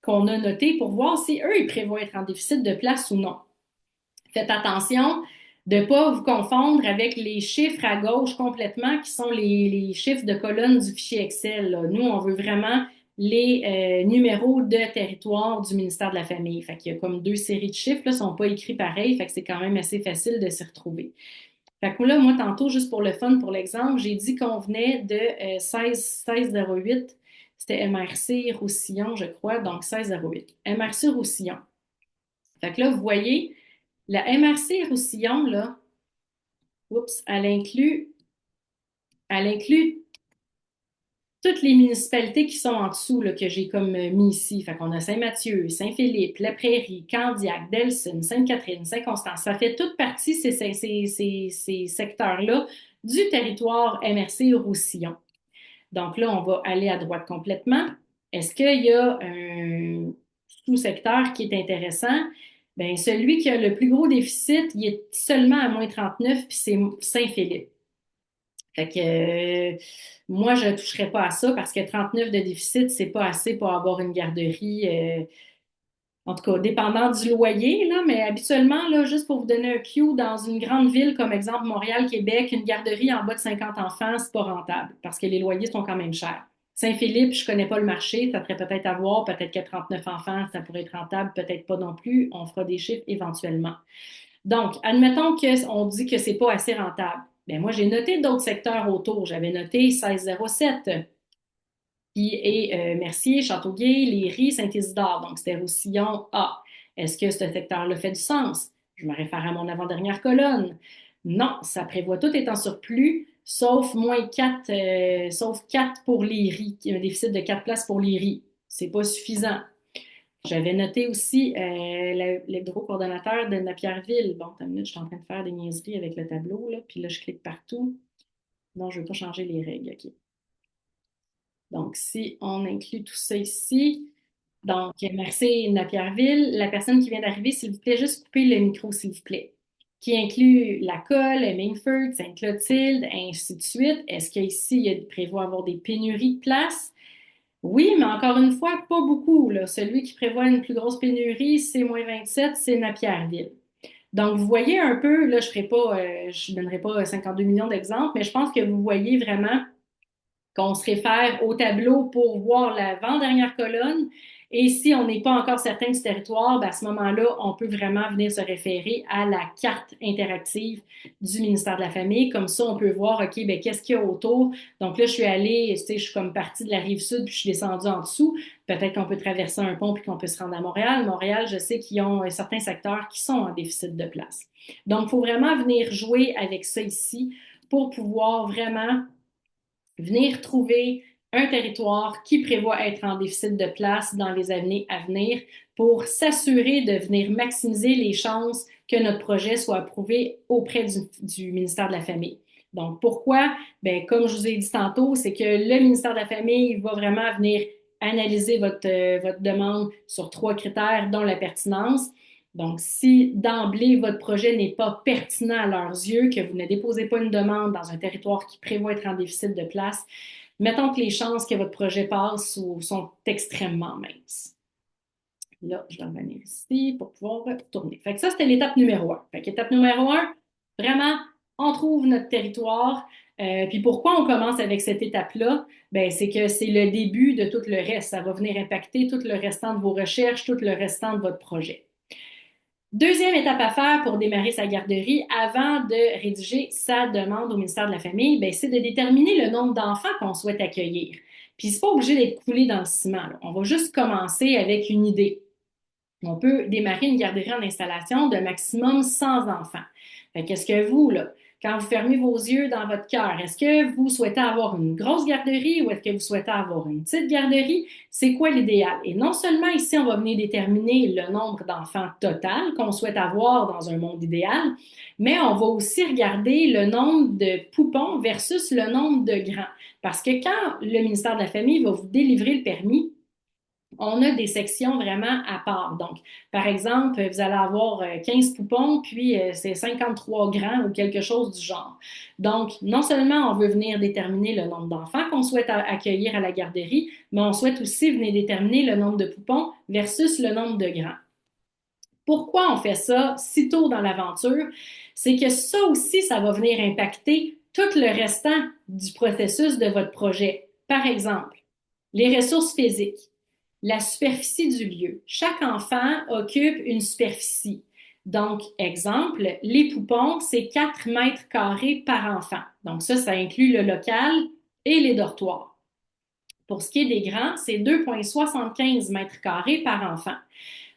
qu'on a notés pour voir si eux, ils prévoient être en déficit de place ou non. Faites attention de ne pas vous confondre avec les chiffres à gauche complètement qui sont les chiffres de colonne du fichier Excel, là. Nous, on veut vraiment les numéros de territoire du ministère de la Famille. Fait qu'il y a comme deux séries de chiffres, là, sont pas écrits pareil, fait que c'est quand même assez facile de s'y retrouver. Fait que là, moi, tantôt, juste pour le fun, pour l'exemple, j'ai dit qu'on venait de 1608. C'était MRC Roussillon, je crois, donc 1608. MRC Roussillon. Fait que là, vous voyez, la MRC Roussillon, là, oups, elle inclut toutes les municipalités qui sont en dessous, là, que j'ai comme mis ici. Fait qu'on a Saint-Mathieu, Saint-Philippe, La Prairie, Candiac, Delson, Sainte-Catherine, Saint-Constance. Ça fait toute partie, ces secteurs-là, du territoire MRC Roussillon. Donc là, on va aller à droite complètement. Est-ce qu'il y a un sous-secteur qui est intéressant? Bien, celui qui a le plus gros déficit, il est seulement à moins 39, puis c'est Saint-Philippe. Fait que moi, je ne toucherais pas à ça parce que 39 de déficit, c'est pas assez pour avoir une garderie. En tout cas, dépendant du loyer, là, mais habituellement, là, juste pour vous donner un cue, dans une grande ville comme exemple Montréal, Québec, une garderie en bas de 50 enfants, c'est pas rentable parce que les loyers sont quand même chers. Saint-Philippe, je connais pas le marché, ça pourrait peut-être avoir, peut-être que 39 enfants, ça pourrait être rentable, peut-être pas non plus. On fera des chiffres éventuellement. Donc, admettons qu'on dit que c'est pas assez rentable. Bien, moi, j'ai noté d'autres secteurs autour. J'avais noté 1607 qui est Mercier, Châteauguay, Léry, Saint-Isidore. Donc, c'était Roussillon A. Est-ce que ce secteur-là fait du sens? Je me réfère à mon avant-dernière colonne. Non, ça prévoit tout est en surplus, sauf moins 4, sauf 4 pour Léry, qui a un déficit de 4 places pour Léry. C'est pas suffisant. J'avais noté aussi le bureau coordonnateur de Napierville. Bon, t'as une minute, je suis en train de faire des niaiseries avec le tableau, là, puis là, je clique partout. Non, je ne veux pas changer les règles, OK. Donc, si on inclut tout ça ici, donc, merci Napierville. La personne qui vient d'arriver, s'il vous plaît, juste couper le micro, s'il vous plaît. Qui inclut la Colle, Mingford, Sainte-Clotilde, ainsi de suite. Est-ce qu'ici, il prévoit avoir des pénuries de place? Oui, mais encore une fois, pas beaucoup, là. Celui qui prévoit une plus grosse pénurie, c'est moins 27, c'est Napierville. Donc, vous voyez un peu, là, je ne donnerai pas 52 millions d'exemples, mais je pense que vous voyez vraiment qu'on se réfère au tableau pour voir l'avant-dernière colonne. Et si on n'est pas encore certain du territoire, ben à ce moment-là, on peut vraiment venir se référer à la carte interactive du ministère de la Famille. Comme ça, on peut voir, OK, ben qu'est-ce qu'il y a autour? Donc là, je suis allée, tu sais, je suis comme partie de la rive sud, puis je suis descendue en dessous. Peut-être qu'on peut traverser un pont, puis qu'on peut se rendre à Montréal. Montréal, je sais qu'ils ont certains secteurs qui sont en déficit de place. Donc, il faut vraiment venir jouer avec ça ici pour pouvoir vraiment venir trouver un territoire qui prévoit être en déficit de place dans les années à venir pour s'assurer de venir maximiser les chances que notre projet soit approuvé auprès du ministère de la Famille. Donc, pourquoi? Ben, comme je vous ai dit tantôt, c'est que le ministère de la Famille va vraiment venir analyser votre demande sur 3 critères, dont la pertinence. Donc, si d'emblée, votre projet n'est pas pertinent à leurs yeux, que vous ne déposez pas une demande dans un territoire qui prévoit être en déficit de place, mettons que les chances que votre projet passe sont extrêmement minces. Là, je vais revenir ici pour pouvoir tourner. Fait que ça, c'était l'étape numéro un. Fait qu'étape numéro un, vraiment, on trouve notre territoire. Puis pourquoi on commence avec cette étape-là? Ben, c'est que c'est le début de tout le reste. Ça va venir impacter tout le restant de vos recherches, tout le restant de votre projet. Deuxième étape à faire pour démarrer sa garderie avant de rédiger sa demande au ministère de la Famille, ben, c'est de déterminer le nombre d'enfants qu'on souhaite accueillir. Puis c'est pas obligé d'être coulé dans le ciment, là. On va juste commencer avec une idée. On peut démarrer une garderie en installation de maximum 100 enfants. Fait qu'est-ce que vous, là, quand vous fermez vos yeux dans votre cœur, est-ce que vous souhaitez avoir une grosse garderie ou est-ce que vous souhaitez avoir une petite garderie? C'est quoi l'idéal? Et non seulement ici, on va venir déterminer le nombre d'enfants total qu'on souhaite avoir dans un monde idéal, mais on va aussi regarder le nombre de poupons versus le nombre de grands. Parce que quand le ministère de la Famille va vous délivrer le permis, on a des sections vraiment à part. Donc, par exemple, vous allez avoir 15 poupons, puis c'est 53 grands ou quelque chose du genre. Donc, non seulement on veut venir déterminer le nombre d'enfants qu'on souhaite accueillir à la garderie, mais on souhaite aussi venir déterminer le nombre de poupons versus le nombre de grands. Pourquoi on fait ça si tôt dans l'aventure? C'est que ça aussi, ça va venir impacter tout le restant du processus de votre projet. Par exemple, les ressources physiques, la superficie du lieu. Chaque enfant occupe une superficie. Donc, exemple, les poupons, c'est 4 mètres carrés par enfant. Donc ça inclut le local et les dortoirs. Pour ce qui est des grands, c'est 2,75 mètres carrés par enfant.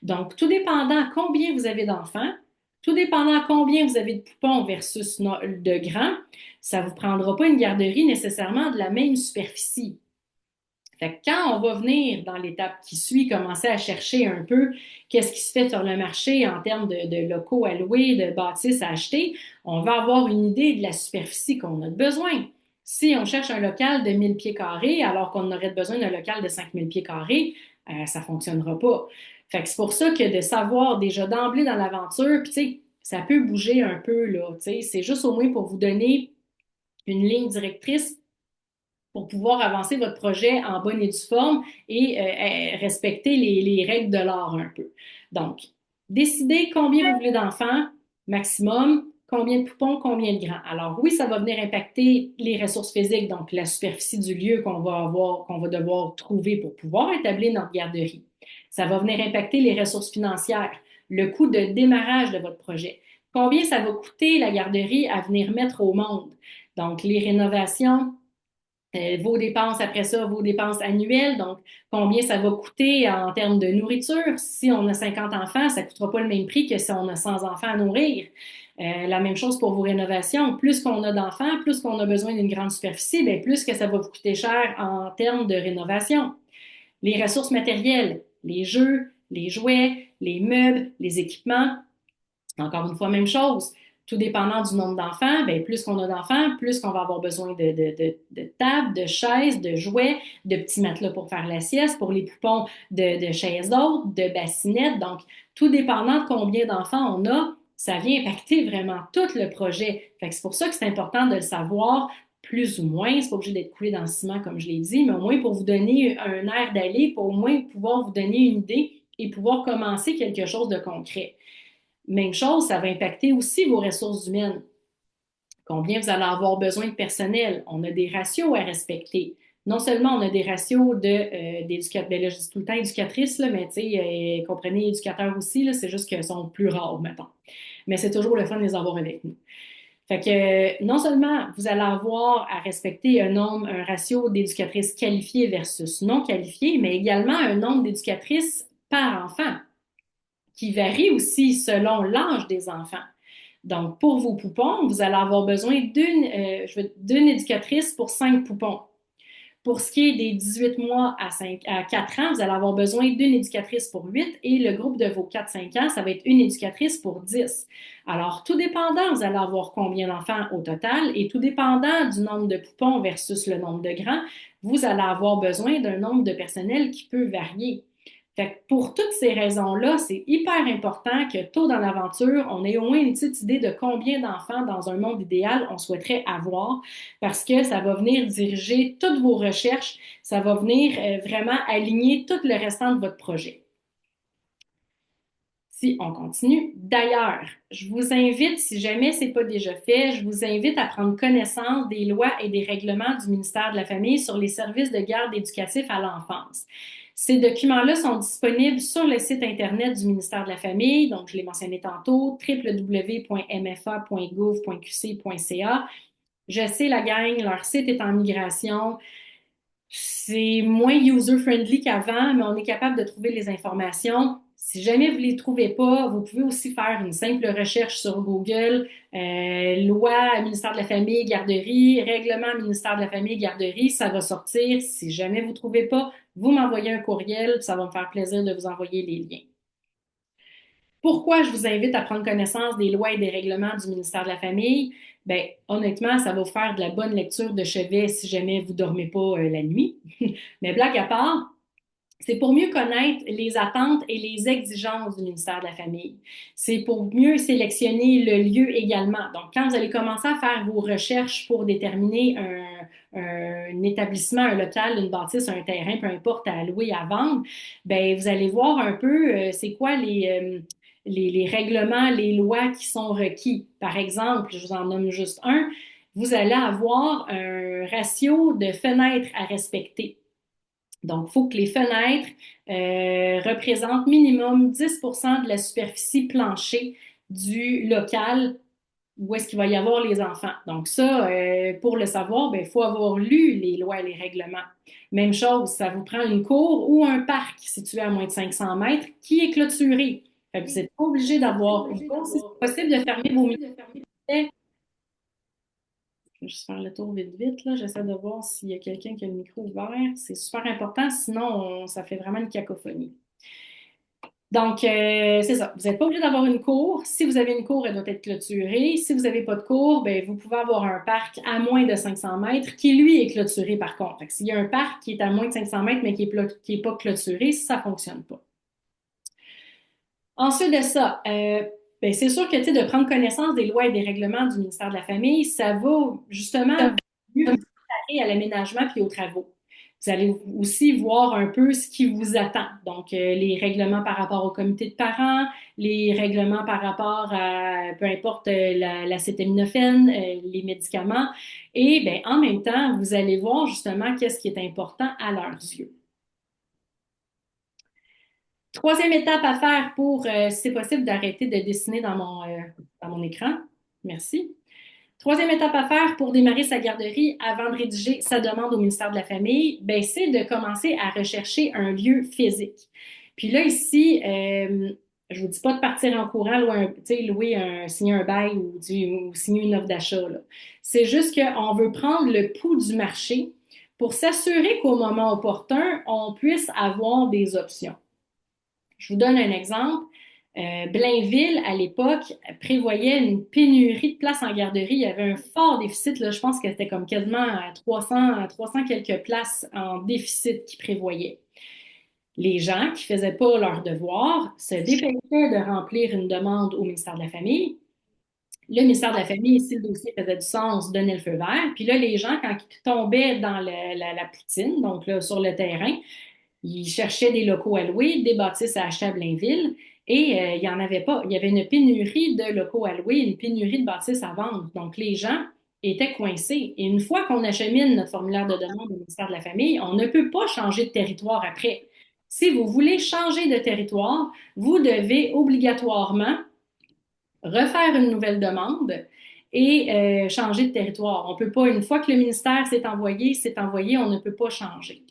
Donc, tout dépendant combien vous avez d'enfants, tout dépendant combien vous avez de poupons versus de grands, ça ne vous prendra pas une garderie nécessairement de la même superficie. Fait que quand on va venir dans l'étape qui suit, commencer à chercher un peu qu'est-ce qui se fait sur le marché en termes de locaux à louer, de bâtisses à acheter, on va avoir une idée de la superficie qu'on a besoin. Si on cherche un local de 1000 pieds carrés alors qu'on aurait besoin d'un local de 5000 pieds carrés, ça ne fonctionnera pas. Fait que c'est pour ça que de savoir déjà d'emblée dans l'aventure, puis tu sais, ça peut bouger un peu, là, tu sais, c'est juste au moins pour vous donner une ligne directrice pour pouvoir avancer votre projet en bonne et due forme et respecter les règles de l'art un peu. Donc, décidez combien vous voulez d'enfants, maximum, combien de poupons, combien de grands. Alors oui, ça va venir impacter les ressources physiques, donc la superficie du lieu qu'on va avoir, qu'on va devoir trouver pour pouvoir établir notre garderie. Ça va venir impacter les ressources financières, le coût de démarrage de votre projet. Combien ça va coûter la garderie à venir mettre au monde? Donc, les rénovations, vos dépenses après ça, vos dépenses annuelles, donc combien ça va coûter en termes de nourriture. Si on a 50 enfants, ça ne coûtera pas le même prix que si on a 100 enfants à nourrir. La même chose pour vos rénovations. Plus qu'on a d'enfants, plus qu'on a besoin d'une grande superficie, bien, plus que ça va vous coûter cher en termes de rénovation. Les ressources matérielles, les jeux, les jouets, les meubles, les équipements, encore une fois, même chose. Tout dépendant du nombre d'enfants, bien, plus qu'on a d'enfants, plus qu'on va avoir besoin de tables, de chaises, de jouets, de petits matelas pour faire la sieste, pour les poupons, de chaises d'autres, de bassinettes. Donc, tout dépendant de combien d'enfants on a, ça vient impacter vraiment tout le projet. Fait que c'est pour ça que c'est important de le savoir plus ou moins. C'est pas obligé d'être coulé dans le ciment, comme je l'ai dit, mais au moins pour vous donner un air d'aller, pour au moins pouvoir vous donner une idée et pouvoir commencer quelque chose de concret. Même chose, ça va impacter aussi vos ressources humaines. Combien vous allez avoir besoin de personnel? On a des ratios à respecter. Non seulement on a des ratios d'éducateurs, ben là, je dis tout le temps éducatrices, là, mais tu sais, comprenez éducateurs aussi, là, c'est juste qu'ils sont plus rares, mettons. Mais c'est toujours le fun de les avoir avec nous. Fait que non seulement vous allez avoir à respecter un ratio d'éducatrices qualifiées versus non qualifiées, mais également un nombre d'éducatrices par enfant, qui varie aussi selon l'âge des enfants. Donc, pour vos poupons, vous allez avoir besoin d'une éducatrice pour 5 poupons. Pour ce qui est des 18 mois à 4 ans, vous allez avoir besoin d'une éducatrice pour 8 et le groupe de vos 4-5 ans, ça va être une éducatrice pour 10. Alors, tout dépendant, vous allez avoir combien d'enfants au total et tout dépendant du nombre de poupons versus le nombre de grands, vous allez avoir besoin d'un nombre de personnel qui peut varier. Fait que pour toutes ces raisons-là, c'est hyper important que tôt dans l'aventure, on ait au moins une petite idée de combien d'enfants dans un monde idéal on souhaiterait avoir parce que ça va venir diriger toutes vos recherches, ça va venir vraiment aligner tout le restant de votre projet. Si on continue. D'ailleurs, je vous invite, si jamais ce n'est pas déjà fait, je vous invite à prendre connaissance des lois et des règlements du ministère de la Famille sur les services de garde éducatifs à l'enfance. Ces documents-là sont disponibles sur le site Internet du ministère de la Famille, donc je l'ai mentionné tantôt, www.mfa.gouv.qc.ca. Je sais, la gang, leur site est en migration. C'est moins user-friendly qu'avant, mais on est capable de trouver les informations. Si jamais vous ne les trouvez pas, vous pouvez aussi faire une simple recherche sur Google, loi ministère de la Famille, garderie, règlement ministère de la Famille, garderie, ça va sortir. Si jamais vous ne trouvez pas, vous m'envoyez un courriel, ça va me faire plaisir de vous envoyer les liens. Pourquoi je vous invite à prendre connaissance des lois et des règlements du ministère de la Famille? Bien, honnêtement, ça va vous faire de la bonne lecture de chevet si jamais vous ne dormez pas la nuit. Mais blague à part, c'est pour mieux connaître les attentes et les exigences du ministère de la Famille. C'est pour mieux sélectionner le lieu également. Donc, quand vous allez commencer à faire vos recherches pour déterminer un établissement, un local, une bâtisse, un terrain, peu importe, à louer, à vendre, ben vous allez voir un peu c'est quoi les règlements, les lois qui sont requis. Par exemple, je vous en nomme juste un, vous allez avoir un ratio de fenêtres à respecter. Donc, il faut que les fenêtres représentent minimum 10% de la superficie plancher du local où est-ce qu'il va y avoir les enfants. Donc ça, pour le savoir, il faut avoir lu les lois et les règlements. Même chose, ça vous prend une cour ou un parc situé à moins de 500 mètres qui est clôturé. Fait que vous n'êtes pas obligé d'avoir une cour. Si c'est possible de fermer vos micros. Je vais juste faire le tour vite, vite, là. J'essaie de voir s'il y a quelqu'un qui a le micro ouvert. C'est super important, sinon ça fait vraiment une cacophonie. Donc, c'est ça. Vous n'êtes pas obligé d'avoir une cour. Si vous avez une cour, elle doit être clôturée. Si vous n'avez pas de cour, ben, vous pouvez avoir un parc à moins de 500 mètres qui, lui, est clôturé par contre. Fait que s'il y a un parc qui est à moins de 500 mètres mais qui n'est pas clôturé, ça ne fonctionne pas. Ensuite de ça, ben, c'est sûr que de prendre connaissance des lois et des règlements du ministère de la Famille, ça va justement mieux vous préparer à l'aménagement puis aux travaux. Vous allez aussi voir un peu ce qui vous attend. Donc, les règlements par rapport au comité de parents, les règlements par rapport à, peu importe, l'acétaminophène, les médicaments. Et ben, en même temps, vous allez voir justement qu'est-ce qui est important à leurs yeux. Troisième étape à faire pour, si c'est possible, d'arrêter de dessiner dans mon écran. Merci. Troisième étape à faire pour démarrer sa garderie avant de rédiger sa demande au ministère de la Famille, ben, c'est de commencer à rechercher un lieu physique. Puis là, ici, je vous dis pas de partir en courant, signer un bail ou signer une offre d'achat, là. C'est juste qu'on veut prendre le pouls du marché pour s'assurer qu'au moment opportun, on puisse avoir des options. Je vous donne un exemple. Blainville, à l'époque, prévoyait une pénurie de places en garderie. Il y avait un fort déficit, là, je pense que c'était comme quasiment à 300 quelques places en déficit qu'ils prévoyaient. Les gens qui ne faisaient pas leur devoir se dépêchaient de remplir une demande au ministère de la Famille. Le ministère de la Famille, si le dossier faisait du sens, donnait le feu vert. Puis là, les gens, quand ils tombaient dans la poutine, donc là, sur le terrain, ils cherchaient des locaux à louer, des bâtisses à acheter à Blainville, et il n'y en avait pas. Il y avait une pénurie de locaux à louer, une pénurie de bâtisses à vendre. Donc, les gens étaient coincés. Et une fois qu'on achemine notre formulaire de demande au ministère de la Famille, on ne peut pas changer de territoire après. Si vous voulez changer de territoire, vous devez obligatoirement refaire une nouvelle demande et changer de territoire. On peut pas, une fois que le ministère c'est envoyé, on ne peut pas changer.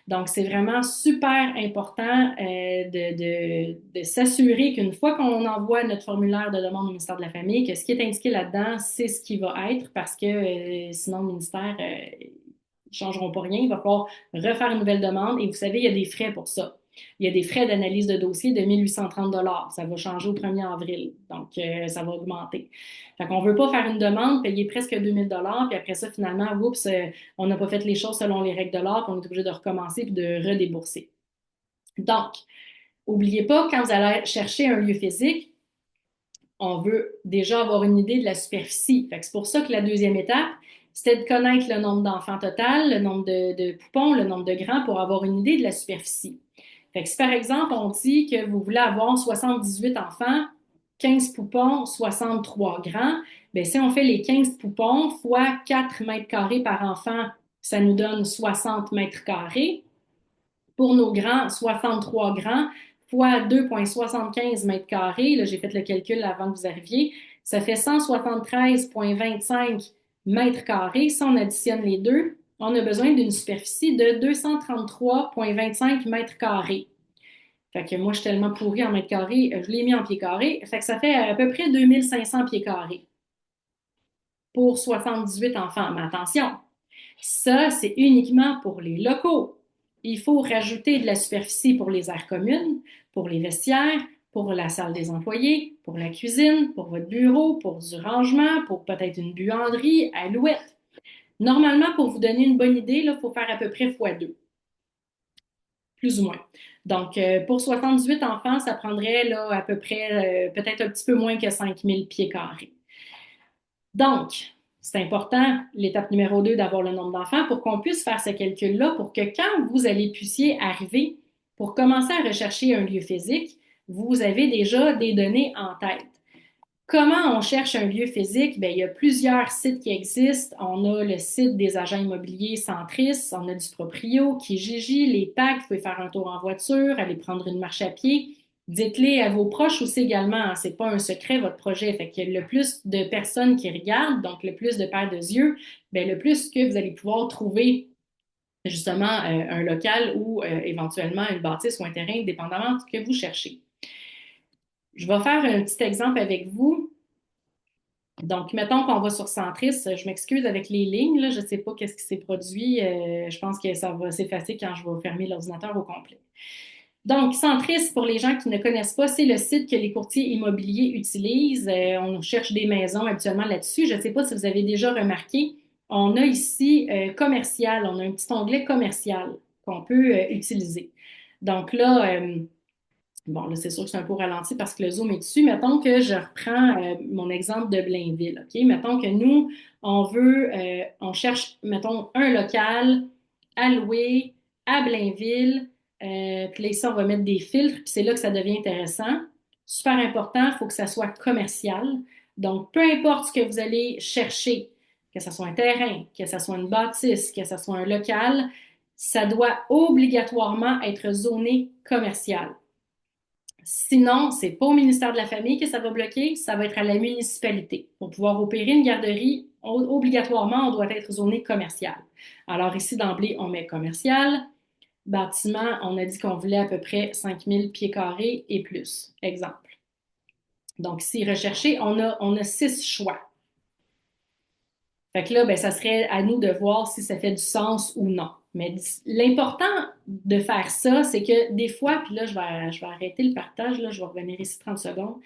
Donc, c'est vraiment super important de s'assurer qu'une fois qu'on envoie notre formulaire de demande au ministère de la Famille, que ce qui est indiqué là-dedans, c'est ce qui va être parce que sinon le ministère, ne changeront pas rien. Il va falloir refaire une nouvelle demande et vous savez, il y a des frais pour ça. Il y a des frais d'analyse de dossier de 1830 $. Ça va changer au 1er avril. Donc, ça va augmenter. Fait qu'on ne veut pas faire une demande, payer presque 2000 $, puis après ça, finalement, oups, on n'a pas fait les choses selon les règles de l'art, puis on est obligé de recommencer puis de redébourser. Donc, n'oubliez pas, quand vous allez chercher un lieu physique, on veut déjà avoir une idée de la superficie. Fait que c'est pour ça que la deuxième étape, c'était de connaître le nombre d'enfants total, le nombre de poupons, le nombre de grands pour avoir une idée de la superficie. Fait que si par exemple, on dit que vous voulez avoir 78 enfants, 15 poupons, 63 grands, bien, si on fait les 15 poupons fois 4 mètres carrés par enfant, ça nous donne 60 mètres carrés. Pour nos grands, 63 grands fois 2,75 mètres carrés, là, j'ai fait le calcul avant que vous arriviez, ça fait 173,25 mètres carrés. Si on additionne les deux, on a besoin d'une superficie de 233,25 mètres carrés. Fait que moi, je suis tellement pourrie en mètres carrés, je l'ai mis en pieds carrés. Fait que ça fait à peu près 2500 pieds carrés pour 78 enfants. Mais attention, ça, c'est uniquement pour les locaux. Il faut rajouter de la superficie pour les aires communes, pour les vestiaires, pour la salle des employés, pour la cuisine, pour votre bureau, pour du rangement, pour peut-être une buanderie, alouette. Normalement, pour vous donner une bonne idée, il faut faire à peu près x2, plus ou moins. Donc, pour 78 enfants, ça prendrait là, à peu près, peut-être un petit peu moins que 5000 pieds carrés. Donc, c'est important, l'étape numéro 2, d'avoir le nombre d'enfants pour qu'on puisse faire ce calcul-là, pour que quand vous allez puissiez arriver pour commencer à rechercher un lieu physique, vous avez déjà des données en tête. Comment on cherche un lieu physique? Bien, il y a plusieurs sites qui existent. On a le site des agents immobiliers Centris, on a du Proprio, Kijiji, les PAC, vous pouvez faire un tour en voiture, aller prendre une marche à pied. Dites-les à vos proches aussi également, hein, c'est pas un secret votre projet. Fait que le plus de personnes qui regardent, donc le plus de paires de yeux, bien, le plus que vous allez pouvoir trouver justement un local ou éventuellement une bâtisse ou un terrain, dépendamment de ce que vous cherchez. Je vais faire un petit exemple avec vous. Donc, mettons qu'on va sur Centris. Je m'excuse avec les lignes, là, je ne sais pas qu'est-ce qui s'est produit. Je pense que ça va s'effacer quand je vais fermer l'ordinateur au complet. Donc, Centris, pour les gens qui ne connaissent pas, c'est le site que les courtiers immobiliers utilisent. On cherche des maisons habituellement là-dessus. Je ne sais pas si vous avez déjà remarqué, on a ici commercial, on a un petit onglet commercial qu'on peut utiliser. Donc là, bon, là, c'est sûr que c'est un peu ralenti parce que le zoom est dessus. Mettons que je reprends mon exemple de Blainville, OK? Mettons que nous, on cherche, mettons, un local à louer à Blainville. Puis là, ici, on va mettre des filtres, puis c'est là que ça devient intéressant. Super important, il faut que ça soit commercial. Donc, peu importe ce que vous allez chercher, que ce soit un terrain, que ce soit une bâtisse, que ce soit un local, ça doit obligatoirement être zoné commercial. Sinon, c'est pas au ministère de la Famille que ça va bloquer, ça va être à la municipalité. Pour pouvoir opérer une garderie, obligatoirement, on doit être zoné commercial. Alors ici, d'emblée, on met commercial. Bâtiment, on a dit qu'on voulait à peu près 5000 pieds carrés et plus. Exemple. Donc ici, rechercher, on a 6 choix. Fait que là, ben, ça serait à nous de voir si ça fait du sens ou non. Mais l'important de faire ça, c'est que des fois, puis là, je vais arrêter le partage, là, je vais revenir ici 30 secondes.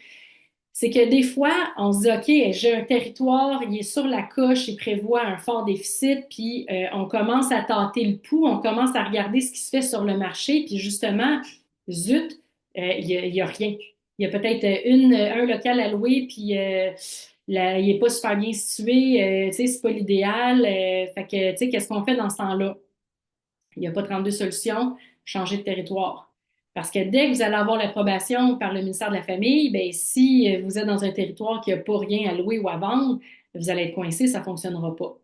C'est que des fois, on se dit, OK, j'ai un territoire, il est sur la coche, il prévoit un fort déficit, puis on commence à tâter le pouls, on commence à regarder ce qui se fait sur le marché, puis justement, zut, il y a rien. Il y a peut-être un local à louer, puis il n'est pas super bien situé, tu sais, c'est pas l'idéal. Fait que, tu sais, qu'est-ce qu'on fait dans ce temps-là? Il n'y a pas 32 solutions, changer de territoire. Parce que dès que vous allez avoir l'approbation par le ministère de la Famille, bien, si vous êtes dans un territoire qui n'a pas rien à louer ou à vendre, vous allez être coincé, ça ne fonctionnera pas.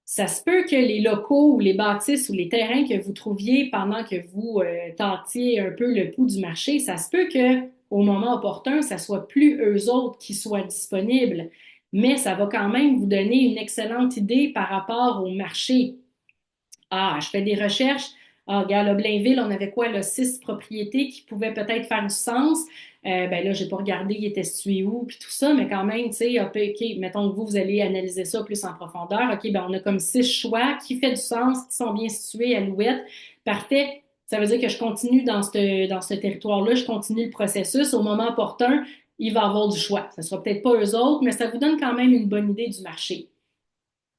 Ça se peut que les locaux ou les bâtisses ou les terrains que vous trouviez pendant que vous tâtiez un peu le pouls du marché, ça se peut que au moment opportun, ça soit plus eux autres qui soient disponibles, mais ça va quand même vous donner une excellente idée par rapport au marché. Ah, je fais des recherches. Ah, regarde, à Blainville, on avait quoi, là, 6 propriétés qui pouvaient peut-être faire du sens. Ben là, j'ai pas regardé, il était situé où, puis tout ça, mais quand même, tu sais, OK, mettons que vous allez analyser ça plus en profondeur. OK, ben on a comme 6 choix qui fait du sens, qui sont bien situés à l'Ouette. Parfait. Ça veut dire que je continue dans ce territoire-là, je continue le processus. Au moment opportun, il va y avoir du choix. Ça sera peut-être pas eux autres, mais ça vous donne quand même une bonne idée du marché.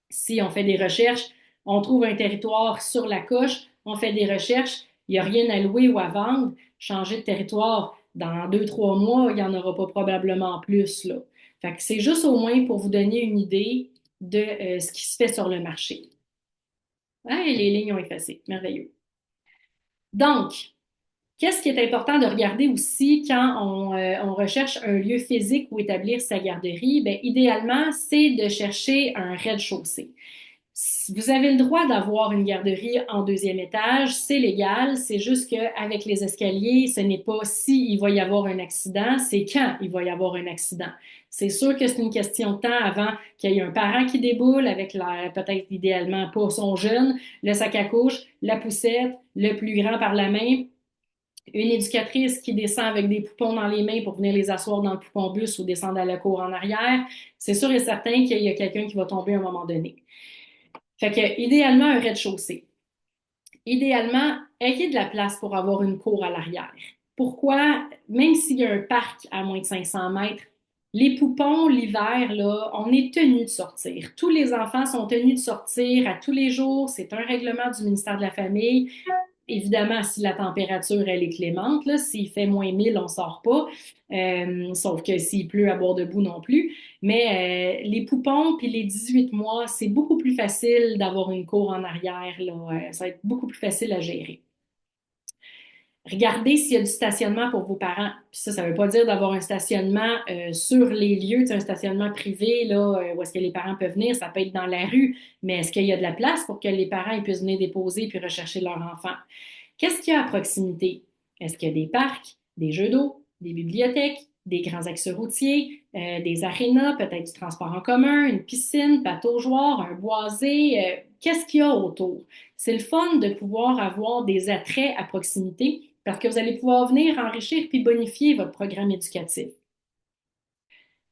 Si on fait des recherches, on trouve un territoire sur la coche, on fait des recherches, il n'y a rien à louer ou à vendre, changer de territoire dans 2, 3 mois, il n'y en aura pas probablement plus, là. Fait que c'est juste au moins pour vous donner une idée de ce qui se fait sur le marché. Ah, et les lignes ont effacé. Merveilleux. Donc, qu'est-ce qui est important de regarder aussi quand on recherche un lieu physique où établir sa garderie? Bien, idéalement, c'est de chercher un rez-de-chaussée. Vous avez le droit d'avoir une garderie en deuxième étage, c'est légal, c'est juste qu'avec les escaliers, ce n'est pas si il va y avoir un accident, c'est quand il va y avoir un accident. C'est sûr que c'est une question de temps avant qu'il y ait un parent qui déboule avec peut-être idéalement pas son jeune, le sac à couche, la poussette, le plus grand par la main, une éducatrice qui descend avec des poupons dans les mains pour venir les asseoir dans le poupon bus ou descendre à la cour en arrière. C'est sûr et certain qu'il y a quelqu'un qui va tomber à un moment donné. Fait que, idéalement, un rez-de-chaussée. Idéalement, ayez de la place pour avoir une cour à l'arrière. Pourquoi? Même s'il y a un parc à moins de 500 mètres, les poupons, l'hiver, là, on est tenu de sortir. Tous les enfants sont tenus de sortir à tous les jours. C'est un règlement du ministère de la Famille. Évidemment, si la température, elle est clémente, là, s'il fait -1000, on sort pas. Sauf que s'il pleut à boire debout non plus. Mais les poupons puis les 18 mois, c'est beaucoup plus facile d'avoir une cour en arrière, là. Ça va être beaucoup plus facile à gérer. Regardez s'il y a du stationnement pour vos parents. Puis ça veut pas dire d'avoir un stationnement sur les lieux, tu sais, un stationnement privé, là, où est-ce que les parents peuvent venir. Ça peut être dans la rue, mais est-ce qu'il y a de la place pour que les parents ils puissent venir déposer puis rechercher leur enfant? Qu'est-ce qu'il y a à proximité? Est-ce qu'il y a des parcs, des jeux d'eau, des bibliothèques, des grands axes routiers, des arénas, peut-être du transport en commun, une piscine, pataugeoire, un boisé? Qu'est-ce qu'il y a autour? C'est le fun de pouvoir avoir des attraits à proximité parce que vous allez pouvoir venir enrichir puis bonifier votre programme éducatif.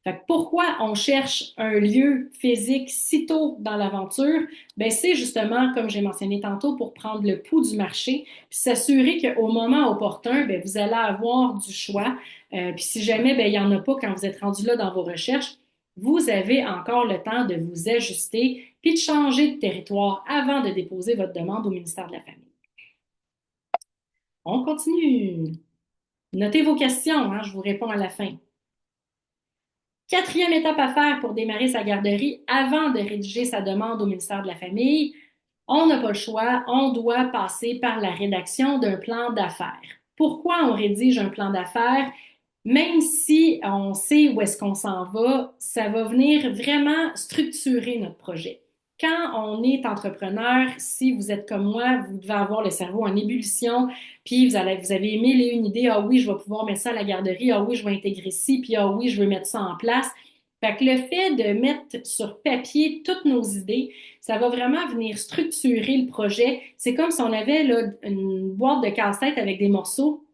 Fait que pourquoi on cherche un lieu physique si tôt dans l'aventure? Ben, c'est justement, comme j'ai mentionné tantôt, pour prendre le pouls du marché, puis s'assurer qu'au moment opportun, ben, vous allez avoir du choix. Puis si jamais ben, il n'y en a pas quand vous êtes rendu là dans vos recherches, vous avez encore le temps de vous ajuster puis de changer de territoire avant de déposer votre demande au ministère de la Famille. On continue. Notez vos questions, hein, je vous réponds à la fin. Quatrième étape à faire pour démarrer sa garderie avant de rédiger sa demande au ministère de la Famille, on n'a pas le choix, on doit passer par la rédaction d'un plan d'affaires. Pourquoi on rédige un plan d'affaires? Même si on sait où est-ce qu'on s'en va, ça va venir vraiment structurer notre projet. Quand on est entrepreneur, si vous êtes comme moi, vous devez avoir le cerveau en ébullition, puis vous avez mille et une idées, ah oui, je vais pouvoir mettre ça à la garderie, ah oui, je vais intégrer ci, puis ah oui, je veux mettre ça en place. Fait que le fait de mettre sur papier toutes nos idées, ça va vraiment venir structurer le projet. C'est comme si on avait là, une boîte de casse-tête avec des morceaux.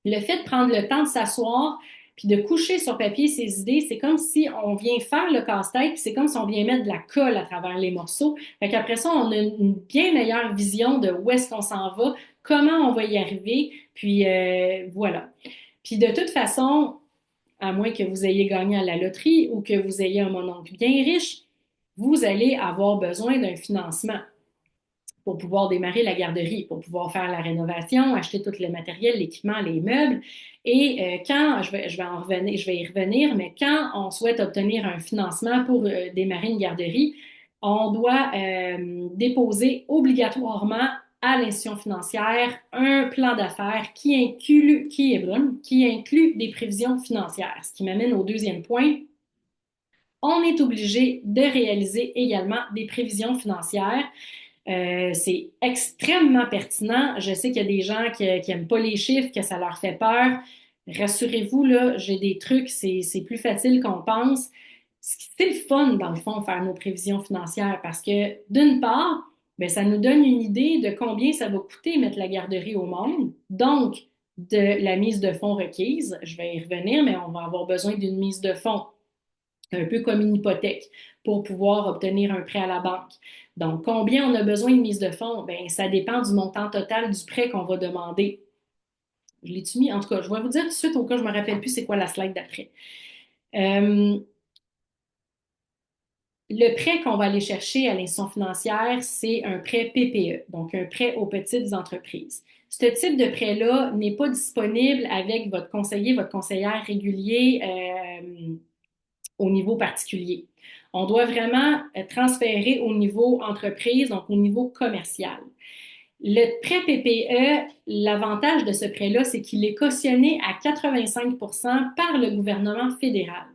Le fait de prendre le temps de s'asseoir puis de coucher sur papier ses idées, c'est comme si on vient faire le casse-tête, puis c'est comme si on vient mettre de la colle à travers les morceaux. Fait qu'après ça, on a une bien meilleure vision de où est-ce qu'on s'en va, comment on va y arriver, puis voilà. Puis de toute façon, à moins que vous ayez gagné à la loterie ou que vous ayez un mononcle bien riche, vous allez avoir besoin d'un financement pour pouvoir démarrer la garderie, pour pouvoir faire la rénovation, acheter tout le matériel, l'équipement, les meubles. Et quand, je vais y revenir, mais quand on souhaite obtenir un financement pour démarrer une garderie, on doit déposer obligatoirement à l'institution financière un plan d'affaires qui inclut des prévisions financières. Ce qui m'amène au deuxième point. On est obligé de réaliser également des prévisions financières. C'est extrêmement pertinent. Je sais qu'il y a des gens qui n'aiment pas les chiffres, que ça leur fait peur. Rassurez-vous, là, j'ai des trucs, c'est plus facile qu'on pense. C'est le fun, dans le fond, faire nos prévisions financières parce que, d'une part, bien, ça nous donne une idée de combien ça va coûter mettre la garderie au monde. Donc, de la mise de fonds requise, je vais y revenir, mais on va avoir besoin d'une mise de fonds, un peu comme une hypothèque, pour pouvoir obtenir un prêt à la banque. Donc, combien on a besoin de mise de fonds? Bien, ça dépend du montant total du prêt qu'on va demander. Je l'ai-tu mis? En tout cas, je vais vous dire tout de suite au cas où je ne me rappelle plus c'est quoi la slide d'après. Euh, le prêt qu'on va aller chercher à l'institution financière, c'est un prêt PPE, donc un prêt aux petites entreprises. Ce type de prêt-là n'est pas disponible avec votre conseiller, votre conseillère régulier au niveau particulier. On doit vraiment transférer au niveau entreprise, donc au niveau commercial. Le prêt PPE, l'avantage de ce prêt-là, c'est qu'il est cautionné à 85 par le gouvernement fédéral.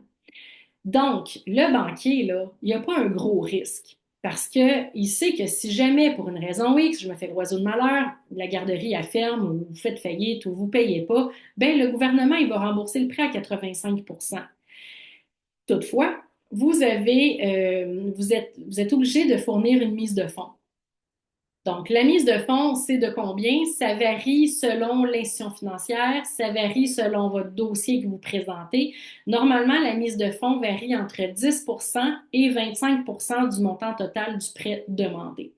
Donc, le banquier, là, il n'y a pas un gros risque parce qu'il sait que si jamais, pour une raison X, je me fais l'oiseau de malheur, la garderie à ferme ou vous faites faillite ou vous ne payez pas, ben le gouvernement, il va rembourser le prêt à 85. Toutefois, vous êtes obligé de fournir une mise de fonds. Donc, la mise de fonds, c'est de combien? Ça varie selon l'institution financière, ça varie selon votre dossier que vous présentez. Normalement, la mise de fonds varie entre 10 et 25 du montant total du prêt demandé.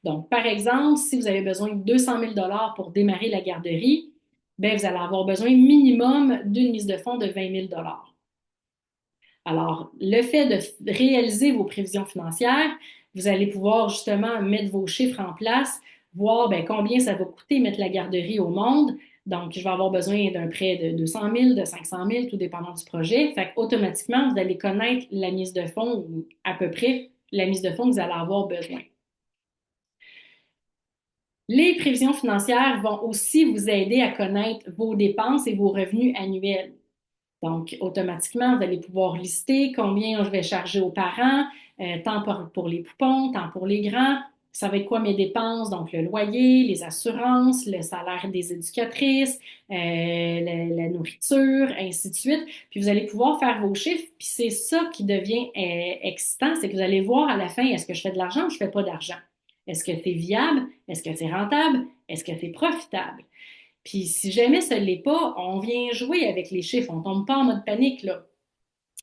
Donc, par exemple, si vous avez besoin de 200 000 pour démarrer la garderie, bien, vous allez avoir besoin minimum d'une mise de fonds de 20 000 Alors, le fait de réaliser vos prévisions financières, vous allez pouvoir justement mettre vos chiffres en place, voir bien, combien ça va coûter mettre la garderie au monde. Donc, je vais avoir besoin d'un prêt de 200 000, de 500 000, tout dépendant du projet. Fait qu'automatiquement, vous allez connaître la mise de fonds ou à peu près la mise de fonds que vous allez avoir besoin. Les prévisions financières vont aussi vous aider à connaître vos dépenses et vos revenus annuels. Donc, automatiquement, vous allez pouvoir lister combien je vais charger aux parents, tant pour les poupons, tant pour les grands. Ça va être quoi mes dépenses? Donc, le loyer, les assurances, le salaire des éducatrices, la nourriture, ainsi de suite. Puis, vous allez pouvoir faire vos chiffres. Puis, c'est ça qui devient excitant, c'est que vous allez voir à la fin, est-ce que je fais de l'argent ou je fais pas d'argent? Est-ce que c'est viable? Est-ce que c'est rentable? Est-ce que c'est profitable? Puis si jamais ce l'est pas, on vient jouer avec les chiffres, on tombe pas en mode panique, là.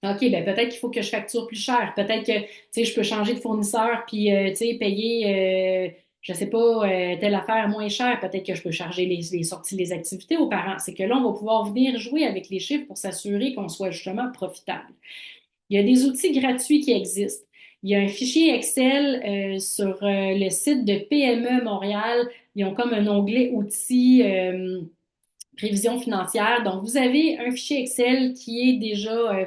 OK, ben peut-être qu'il faut que je facture plus cher. Peut-être que, tu sais, je peux changer de fournisseur puis, tu sais, payer, je sais pas, telle affaire moins cher. Peut-être que je peux charger les sorties, les activités aux parents. C'est que là, on va pouvoir venir jouer avec les chiffres pour s'assurer qu'on soit justement profitable. Il y a des outils gratuits qui existent. Il y a un fichier Excel sur le site de PME Montréal. Ils ont comme un onglet outils prévision financière. Donc, vous avez un fichier Excel qui est déjà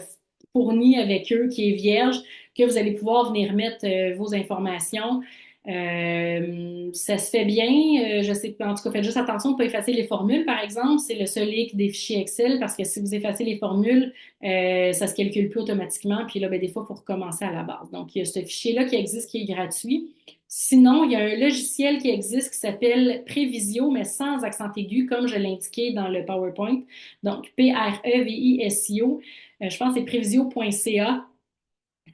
fourni avec eux, qui est vierge, que vous allez pouvoir venir mettre vos informations. Ça se fait bien. Je sais pas, en tout cas, faites juste attention de ne pas effacer les formules, par exemple. C'est le seul hic des fichiers Excel parce que si vous effacez les formules, ça se calcule plus automatiquement. Puis là, ben, des fois, il faut recommencer à la base. Donc, il y a ce fichier-là qui existe, qui est gratuit. Sinon, il y a un logiciel qui existe qui s'appelle Prévisio, mais sans accent aigu, comme je l'indiquais dans le PowerPoint. Donc, Previsio. Je pense que c'est prévisio.ca.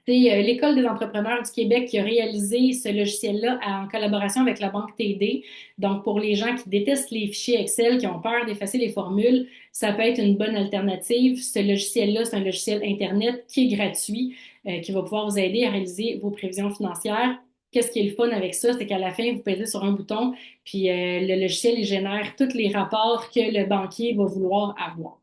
C'est l'École des entrepreneurs du Québec qui a réalisé ce logiciel-là en collaboration avec la Banque TD. Donc, pour les gens qui détestent les fichiers Excel, qui ont peur d'effacer les formules, ça peut être une bonne alternative. Ce logiciel-là, c'est un logiciel Internet qui est gratuit, qui va pouvoir vous aider à réaliser vos prévisions financières. Qu'est-ce qui est le fun avec ça? C'est qu'à la fin, vous pesez sur un bouton, puis le logiciel, il génère tous les rapports que le banquier va vouloir avoir.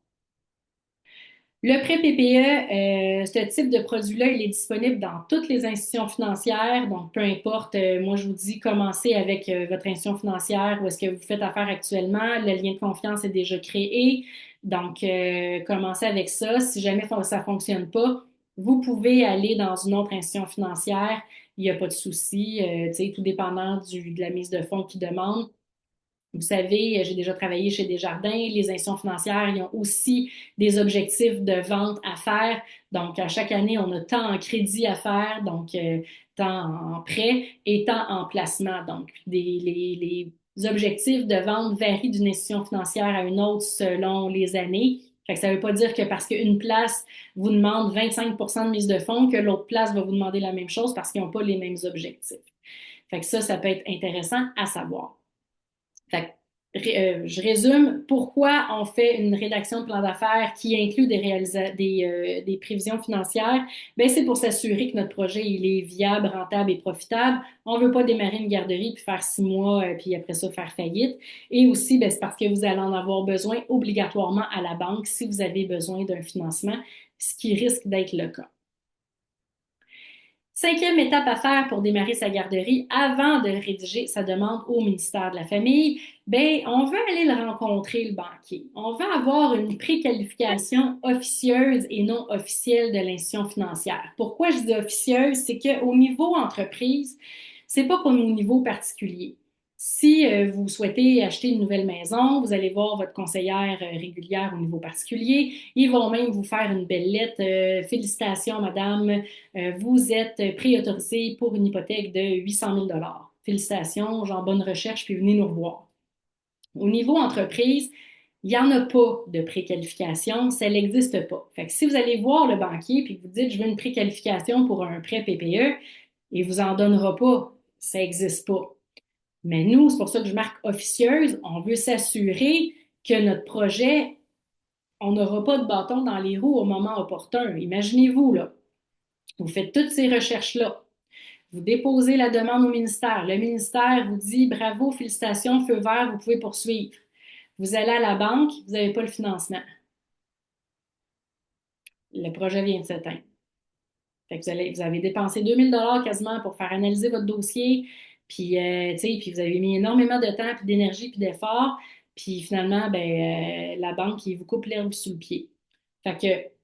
Le prêt PPE, ce type de produit-là, il est disponible dans toutes les institutions financières. Donc, peu importe, moi, je vous dis, commencez avec votre institution financière où est-ce que vous faites affaire actuellement. Le lien de confiance est déjà créé. Donc, commencez avec ça. Si jamais ça ne fonctionne pas, vous pouvez aller dans une autre institution financière. Il n'y a pas de souci, tu sais, tout dépendant de la mise de fonds qu'ils demandent. Vous savez, j'ai déjà travaillé chez Desjardins. Les institutions financières, ils ont aussi des objectifs de vente à faire. Donc, à chaque année, on a tant en crédit à faire, donc tant en prêt et tant en placement. Donc, les objectifs de vente varient d'une institution financière à une autre selon les années. Fait que ça ne veut pas dire que parce qu'une place vous demande 25 de mise de fonds, que l'autre place va vous demander la même chose parce qu'ils n'ont pas les mêmes objectifs. Fait que ça peut être intéressant à savoir. Fait que, je résume pourquoi on fait une rédaction de plan d'affaires qui inclut des prévisions financières. Ben, c'est pour s'assurer que notre projet il est viable, rentable et profitable. On ne veut pas démarrer une garderie puis faire 6 mois puis après ça faire faillite. Et aussi, ben, c'est parce que vous allez en avoir besoin obligatoirement à la banque si vous avez besoin d'un financement, ce qui risque d'être le cas. Cinquième étape à faire pour démarrer sa garderie avant de rédiger sa demande au ministère de la Famille, ben, on veut aller le rencontrer, le banquier. On veut avoir une préqualification officieuse et non officielle de l'institution financière. Pourquoi je dis officieuse? C'est qu'au niveau entreprise, c'est pas comme au niveau particulier. Si vous souhaitez acheter une nouvelle maison, vous allez voir votre conseillère régulière au niveau particulier. Ils vont même vous faire une belle lettre. Félicitations, madame, vous êtes préautorisé pour une hypothèque de 800 000 dollars. Félicitations, genre bonne recherche, puis venez nous revoir. Au niveau entreprise, il n'y en a pas de préqualification, ça n'existe pas. Fait que si vous allez voir le banquier puis que vous dites je veux une préqualification pour un prêt PPE, il ne vous en donnera pas. Ça n'existe pas. Mais nous, c'est pour ça que je marque officieuse, on veut s'assurer que notre projet, on n'aura pas de bâton dans les roues au moment opportun. Imaginez-vous, là, vous faites toutes ces recherches-là. Vous déposez la demande au ministère. Le ministère vous dit bravo, félicitations, feu vert, vous pouvez poursuivre. Vous allez à la banque, vous n'avez pas le financement. Le projet vient de s'éteindre. Fait que vous avez dépensé 2000 dollars quasiment pour faire analyser votre dossier, puis, puis vous avez mis énormément de temps, puis d'énergie, puis d'efforts, puis finalement, ben, la banque, il vous coupe l'herbe sous le pied. Fait que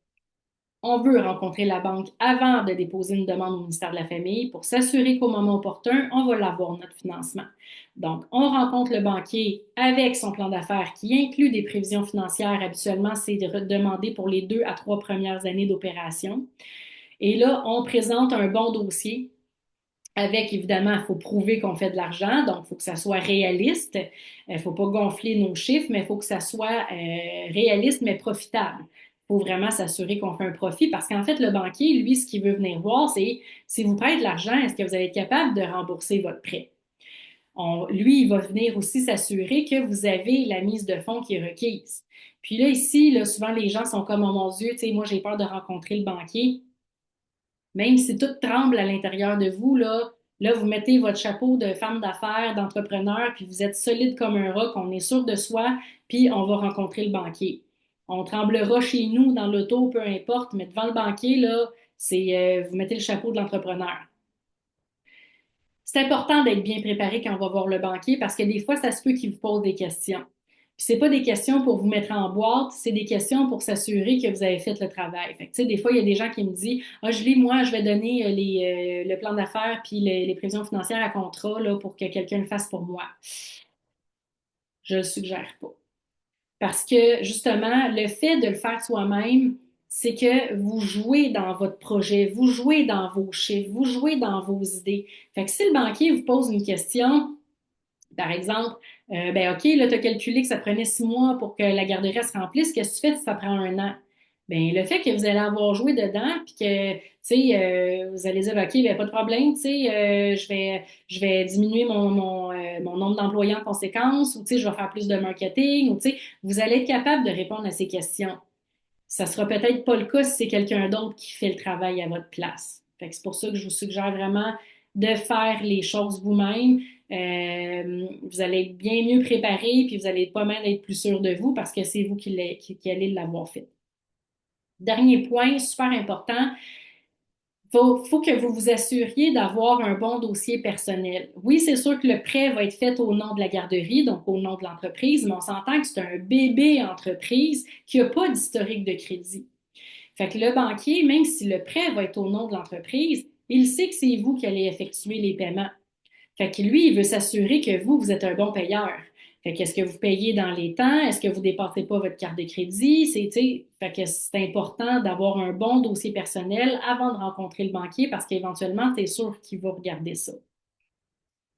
on veut rencontrer la banque avant de déposer une demande au ministère de la Famille pour s'assurer qu'au moment opportun, on va l'avoir, notre financement. Donc, on rencontre le banquier avec son plan d'affaires qui inclut des prévisions financières. Habituellement, c'est demandé pour les 2 à 3 premières années d'opération. Et là, on présente un bon dossier avec, évidemment, il faut prouver qu'on fait de l'argent, donc il faut que ça soit réaliste. Il ne faut pas gonfler nos chiffres, mais il faut que ça soit réaliste, mais profitable. Il faut vraiment s'assurer qu'on fait un profit parce qu'en fait, le banquier, lui, ce qu'il veut venir voir, c'est si vous prêtez de l'argent, est-ce que vous allez être capable de rembourser votre prêt? Lui, il va venir aussi s'assurer que vous avez la mise de fonds qui est requise. Puis là, ici, là, souvent, les gens sont comme, oh mon Dieu, tu sais, moi, j'ai peur de rencontrer le banquier. Même si tout tremble à l'intérieur de vous, là, vous mettez votre chapeau de femme d'affaires, d'entrepreneur, puis vous êtes solide comme un roc, on est sûr de soi, puis on va rencontrer le banquier. On tremblera chez nous, dans l'auto, peu importe, mais devant le banquier, là, vous mettez le chapeau de l'entrepreneur. C'est important d'être bien préparé quand on va voir le banquier parce que des fois, ça se peut qu'il vous pose des questions. Puis c'est pas des questions pour vous mettre en boîte, c'est des questions pour s'assurer que vous avez fait le travail. Fait que, tu sais, des fois, il y a des gens qui me disent, ah, Julie, moi, je vais donner le plan d'affaires puis les prévisions financières à contrat là, pour que quelqu'un le fasse pour moi. Je le suggère pas. Parce que justement, le fait de le faire soi-même, c'est que vous jouez dans votre projet, vous jouez dans vos chiffres, vous jouez dans vos idées. Fait que si le banquier vous pose une question, par exemple, ben OK, là, tu as calculé que ça prenait 6 mois pour que la garderie se remplisse. Qu'est-ce que tu fais si ça prend un an? Ben, le fait que vous allez avoir joué dedans, puis que, tu sais, vous allez dire, OK, ben, pas de problème, tu sais, je vais diminuer mon nombre d'employés en conséquence, ou, tu sais, je vais faire plus de marketing, ou, tu sais, vous allez être capable de répondre à ces questions. Ça sera peut-être pas le cas si c'est quelqu'un d'autre qui fait le travail à votre place. Fait que c'est pour ça que je vous suggère vraiment de faire les choses vous-même. Vous allez être bien mieux préparé, puis vous allez pas mal être plus sûr de vous parce que c'est vous qui allez l'avoir fait. Dernier point, super important, faut que vous vous assuriez d'avoir un bon dossier personnel. Oui, c'est sûr que le prêt va être fait au nom de la garderie, donc au nom de l'entreprise, mais on s'entend que c'est un bébé entreprise qui n'a pas d'historique de crédit. Fait que le banquier, même si le prêt va être au nom de l'entreprise, il sait que c'est vous qui allez effectuer les paiements. Fait que lui, il veut s'assurer que vous êtes un bon payeur. Fait que est-ce que vous payez dans les temps? Est-ce que vous ne dépassez pas votre carte de crédit? Fait que c'est important d'avoir un bon dossier personnel avant de rencontrer le banquier parce qu'éventuellement, c'est sûr qu'il va regarder ça.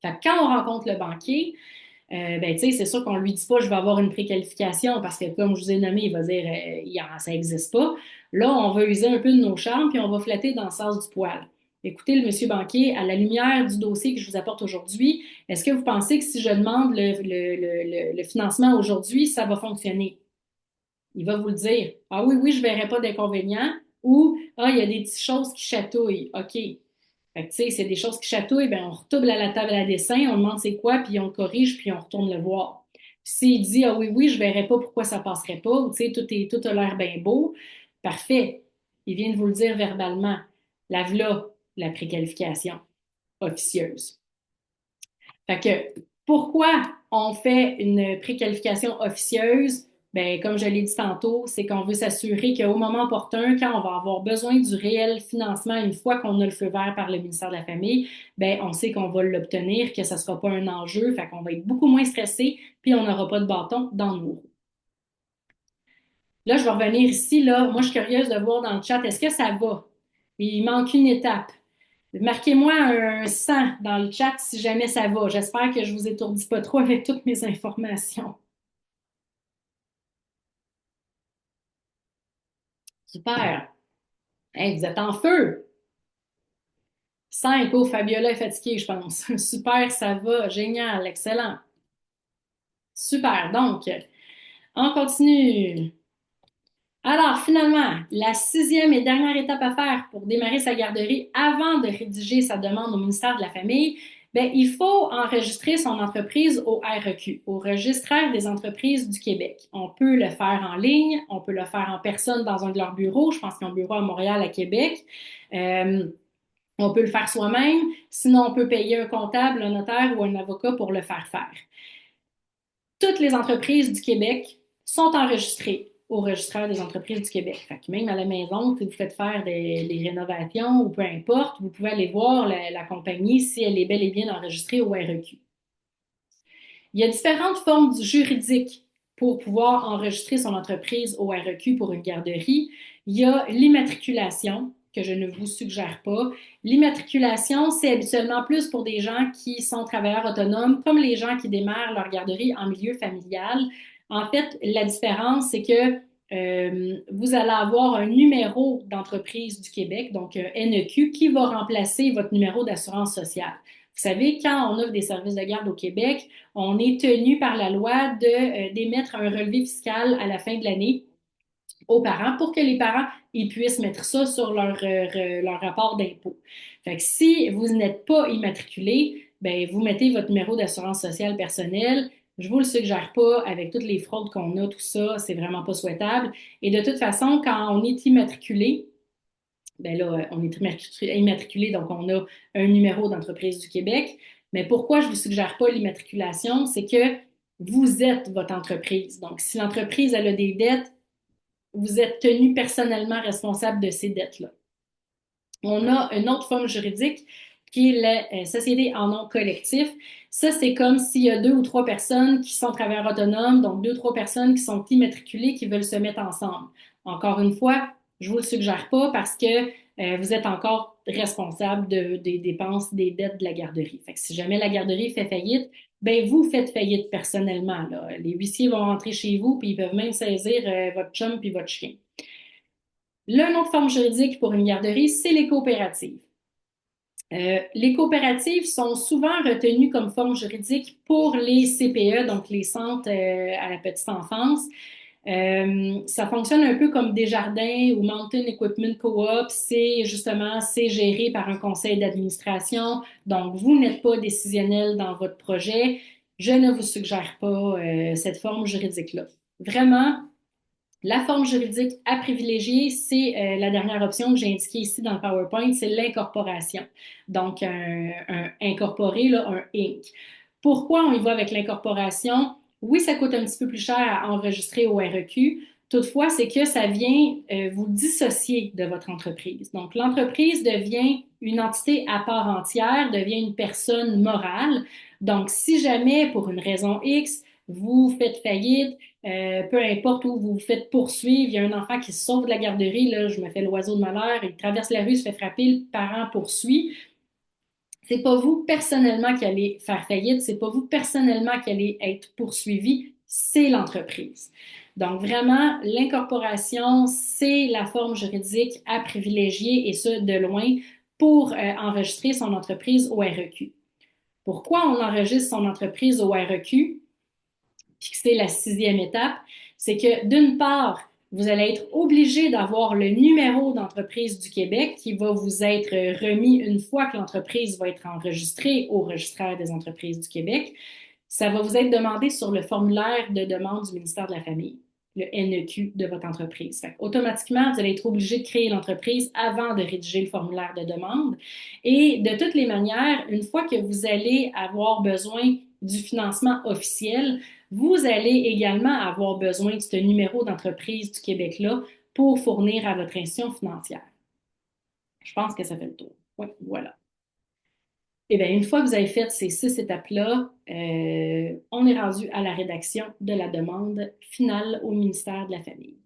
Fait que quand on rencontre le banquier, ben, c'est sûr qu'on ne lui dit pas je vais avoir une préqualification parce que, comme je vous ai nommé, il va dire ça n'existe pas. Là, on va user un peu de nos charmes puis on va flatter dans le sens du poil. écoutez, le monsieur banquier, à la lumière du dossier que je vous apporte aujourd'hui, est-ce que vous pensez que si je demande le financement aujourd'hui, ça va fonctionner? Il va vous le dire. Ah oui, oui, je ne verrai pas d'inconvénient. Ou, ah, il y a des petites choses qui chatouillent. OK. Fait que, tu sais, c'est des choses qui chatouillent, ben, on retourne à la table à dessin, on demande c'est quoi, puis on corrige, puis on retourne le voir. Puis s'il dit, ah oui, oui, je ne verrai pas pourquoi ça passerait pas, ou tu sais, tout a l'air bien beau, parfait. Il vient de vous le dire verbalement. La v'là, la préqualification officieuse. Fait que pourquoi on fait une préqualification officieuse? Ben, comme je l'ai dit tantôt, c'est qu'on veut s'assurer qu'au moment opportun, quand on va avoir besoin du réel financement, une fois qu'on a le feu vert par le ministère de la Famille, ben, on sait qu'on va l'obtenir, que ça ne sera pas un enjeu, fait qu'on va être beaucoup moins stressé, puis on n'aura pas de bâton dans nos roues. Là, je vais revenir ici, là. Moi, je suis curieuse de voir dans le chat, est-ce que ça va? Il manque une étape. Marquez-moi un 100 dans le chat si jamais ça va. J'espère que je vous étourdis pas trop avec toutes mes informations. Super. Hey, vous êtes en feu. 5. Oh, Fabiola est fatiguée, je pense. Super, ça va. Génial. Excellent. Super. Donc, on continue. Alors, finalement, la sixième et dernière étape à faire pour démarrer sa garderie avant de rédiger sa demande au ministère de la Famille, bien, il faut enregistrer son entreprise au REQ, au Registraire des entreprises du Québec. On peut le faire en ligne, on peut le faire en personne dans un de leurs bureaux. Je pense qu'ils ont un bureau à Montréal, à Québec. Euh, on peut le faire soi-même. Sinon, on peut payer un comptable, un notaire ou un avocat pour le faire faire. Toutes les entreprises du Québec sont enregistrées au registraire des entreprises du Québec. Fait que même à la maison, si vous faites faire des rénovations ou peu importe, vous pouvez aller voir la compagnie si elle est bel et bien enregistrée au REQ. Il y a différentes formes juridiques pour pouvoir enregistrer son entreprise au REQ pour une garderie. Il y a l'immatriculation, que je ne vous suggère pas. L'immatriculation, c'est habituellement plus pour des gens qui sont travailleurs autonomes, comme les gens qui démarrent leur garderie en milieu familial. En fait, la différence, c'est que vous allez avoir un numéro d'entreprise du Québec, donc un NEQ, qui va remplacer votre numéro d'assurance sociale. Vous savez, quand on offre des services de garde au Québec, on est tenu par la loi d'émettre un relevé fiscal à la fin de l'année aux parents pour que les parents ils puissent mettre ça sur leur rapport d'impôt. Fait que si vous n'êtes pas immatriculé, ben vous mettez votre numéro d'assurance sociale personnelle. Je vous le suggère pas avec toutes les fraudes qu'on a, tout ça, c'est vraiment pas souhaitable. Et de toute façon, quand on est immatriculé, ben là, on est immatriculé, donc on a un numéro d'entreprise du Québec. Mais pourquoi je ne vous suggère pas l'immatriculation? C'est que vous êtes votre entreprise. Donc, si l'entreprise elle a des dettes, vous êtes tenu personnellement responsable de ces dettes-là. On a une autre forme juridique qui est la société en nom collectif. Ça, c'est comme s'il y a deux ou trois personnes qui sont travailleurs autonomes, donc deux ou trois personnes qui sont immatriculées, qui veulent se mettre ensemble. Encore une fois, je vous le suggère pas parce que vous êtes encore responsable des dépenses, des dettes de la garderie. Fait que si jamais la garderie fait faillite, ben vous faites faillite personnellement, là. Les huissiers vont rentrer chez vous puis ils peuvent même saisir votre chum puis votre chien. L'une autre forme juridique pour une garderie, c'est les coopératives. Les coopératives sont souvent retenues comme forme juridique pour les CPE, donc les centres à la petite enfance. Ça fonctionne un peu comme Desjardins ou Mountain Equipment Co-op. C'est géré par un conseil d'administration. Donc, vous n'êtes pas décisionnel dans votre projet. Je ne vous suggère pas cette forme juridique-là. Vraiment, la forme juridique à privilégier, c'est la dernière option que j'ai indiquée ici dans le PowerPoint, c'est l'incorporation. Donc, un incorporé, là, un Inc. Pourquoi on y va avec l'incorporation? Oui, ça coûte un petit peu plus cher à enregistrer au REQ. Toutefois, c'est que ça vient vous dissocier de votre entreprise. Donc, l'entreprise devient une entité à part entière, devient une personne morale. Donc, si jamais, pour une raison X, vous faites faillite, peu importe où vous vous faites poursuivre, il y a un enfant qui se sauve de la garderie, là, je me fais l'oiseau de malheur, il traverse la rue, il se fait frapper, le parent poursuit. C'est pas vous personnellement qui allez faire faillite, c'est pas vous personnellement qui allez être poursuivi, c'est l'entreprise. Donc vraiment, l'incorporation, c'est la forme juridique à privilégier et ça de loin pour enregistrer son entreprise au REQ. Pourquoi on enregistre son entreprise au REQ? Puis que c'est la sixième étape, c'est que d'une part, vous allez être obligé d'avoir le numéro d'entreprise du Québec qui va vous être remis une fois que l'entreprise va être enregistrée au registraire des entreprises du Québec. Ça va vous être demandé sur le formulaire de demande du ministère de la Famille, le NEQ de votre entreprise. Fait automatiquement, vous allez être obligé de créer l'entreprise avant de rédiger le formulaire de demande. Et de toutes les manières, une fois que vous allez avoir besoin du financement officiel, vous allez également avoir besoin de ce numéro d'entreprise du Québec-là pour fournir à votre institution financière. Je pense que ça fait le tour. Oui, voilà. Eh bien, une fois que vous avez fait ces 6 étapes-là, on est rendu à la rédaction de la demande finale au ministère de la Famille.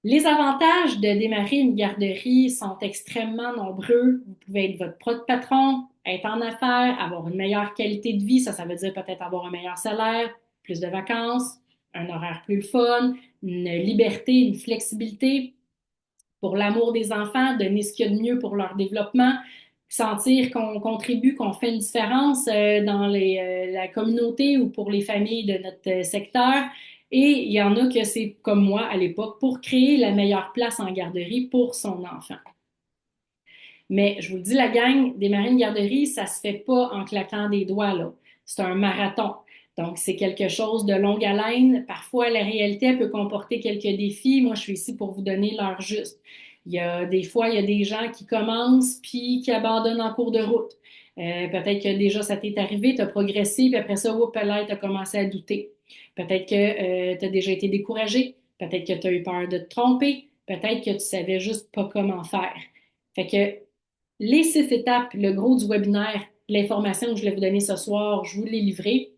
Les avantages de démarrer une garderie sont extrêmement nombreux. Vous pouvez être votre propre patron, être en affaires, avoir une meilleure qualité de vie. Ça veut dire peut-être avoir un meilleur salaire, plus de vacances, un horaire plus fun, une liberté, une flexibilité pour l'amour des enfants, donner ce qu'il y a de mieux pour leur développement, sentir qu'on contribue, qu'on fait une différence dans la communauté ou pour les familles de notre secteur. Et il y en a que c'est comme moi à l'époque pour créer la meilleure place en garderie pour son enfant. Mais je vous le dis, la gang, démarrer une garderie, ça se fait pas en claquant des doigts, là. C'est un marathon. Donc, c'est quelque chose de longue haleine. Parfois, la réalité peut comporter quelques défis. Moi, je suis ici pour vous donner l'heure juste. Il y a des fois, il y a des gens qui commencent puis qui abandonnent en cours de route. Peut-être que déjà ça t'est arrivé, tu as progressé, puis après ça, oups, là, tu as commencé à douter. Peut-être que tu as déjà été découragé. Peut-être que tu as eu peur de te tromper. Peut-être que tu savais juste pas comment faire. Fait que les 6 étapes, le gros du webinaire, l'information que je voulais vous donner ce soir, je vous l'ai livré.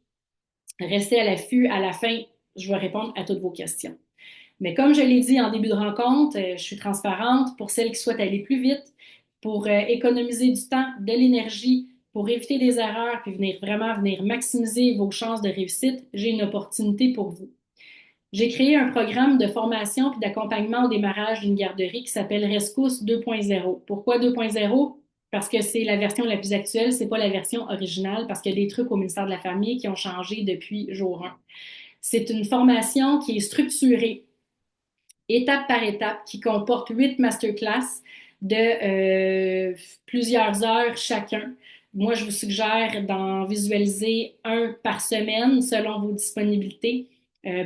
Restez à l'affût. À la fin, je vais répondre à toutes vos questions. Mais comme je l'ai dit en début de rencontre, je suis transparente pour celles qui souhaitent aller plus vite, pour économiser du temps, de l'énergie, pour éviter des erreurs, puis venir maximiser vos chances de réussite. J'ai une opportunité pour vous. J'ai créé un programme de formation et d'accompagnement au démarrage d'une garderie qui s'appelle Rescousse 2.0. Pourquoi 2.0? Parce que c'est la version la plus actuelle, c'est pas la version originale, parce qu'il y a des trucs au ministère de la Famille qui ont changé depuis jour 1. C'est une formation qui est structurée, étape par étape, qui comporte 8 masterclass de plusieurs heures chacun. Moi, je vous suggère d'en visualiser un par semaine selon vos disponibilités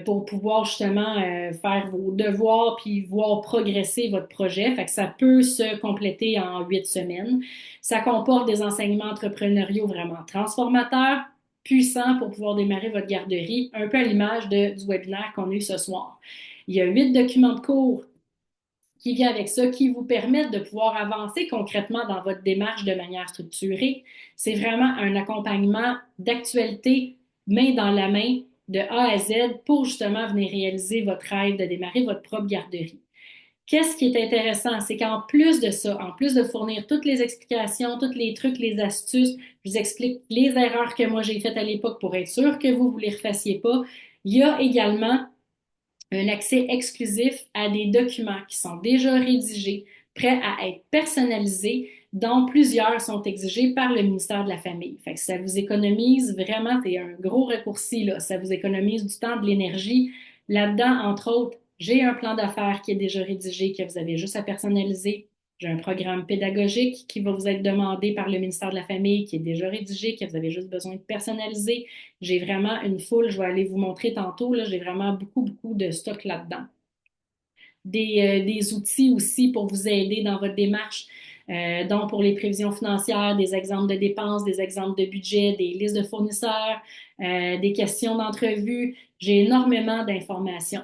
pour pouvoir justement faire vos devoirs puis voir progresser votre projet. Fait que ça peut se compléter en 8 semaines. Ça comporte des enseignements entrepreneuriaux vraiment transformateurs, puissants pour pouvoir démarrer votre garderie, un peu à l'image du webinaire qu'on a eu ce soir. Il y a 8 documents de cours qui viennent avec ça, qui vous permettent de pouvoir avancer concrètement dans votre démarche de manière structurée. C'est vraiment un accompagnement d'actualité, main dans la main, de A à Z, pour justement venir réaliser votre rêve de démarrer votre propre garderie. Qu'est-ce qui est intéressant? C'est qu'en plus de ça, en plus de fournir toutes les explications, tous les trucs, les astuces, je vous explique les erreurs que moi j'ai faites à l'époque pour être sûr que vous ne les refassiez pas. Il y a également un accès exclusif à des documents qui sont déjà rédigés, prêts à être personnalisés, dont plusieurs sont exigés par le ministère de la Famille. Fait que ça vous économise vraiment, c'est un gros raccourci, là. Ça vous économise du temps, de l'énergie. Là-dedans, entre autres, j'ai un plan d'affaires qui est déjà rédigé, que vous avez juste à personnaliser. J'ai un programme pédagogique qui va vous être demandé par le ministère de la Famille, qui est déjà rédigé, que vous avez juste besoin de personnaliser. J'ai vraiment une foule, je vais aller vous montrer tantôt, là, j'ai vraiment beaucoup, beaucoup de stock là-dedans. Des outils aussi pour vous aider dans votre démarche, donc pour les prévisions financières, des exemples de dépenses, des exemples de budget, des listes de fournisseurs, des questions d'entrevue. J'ai énormément d'informations.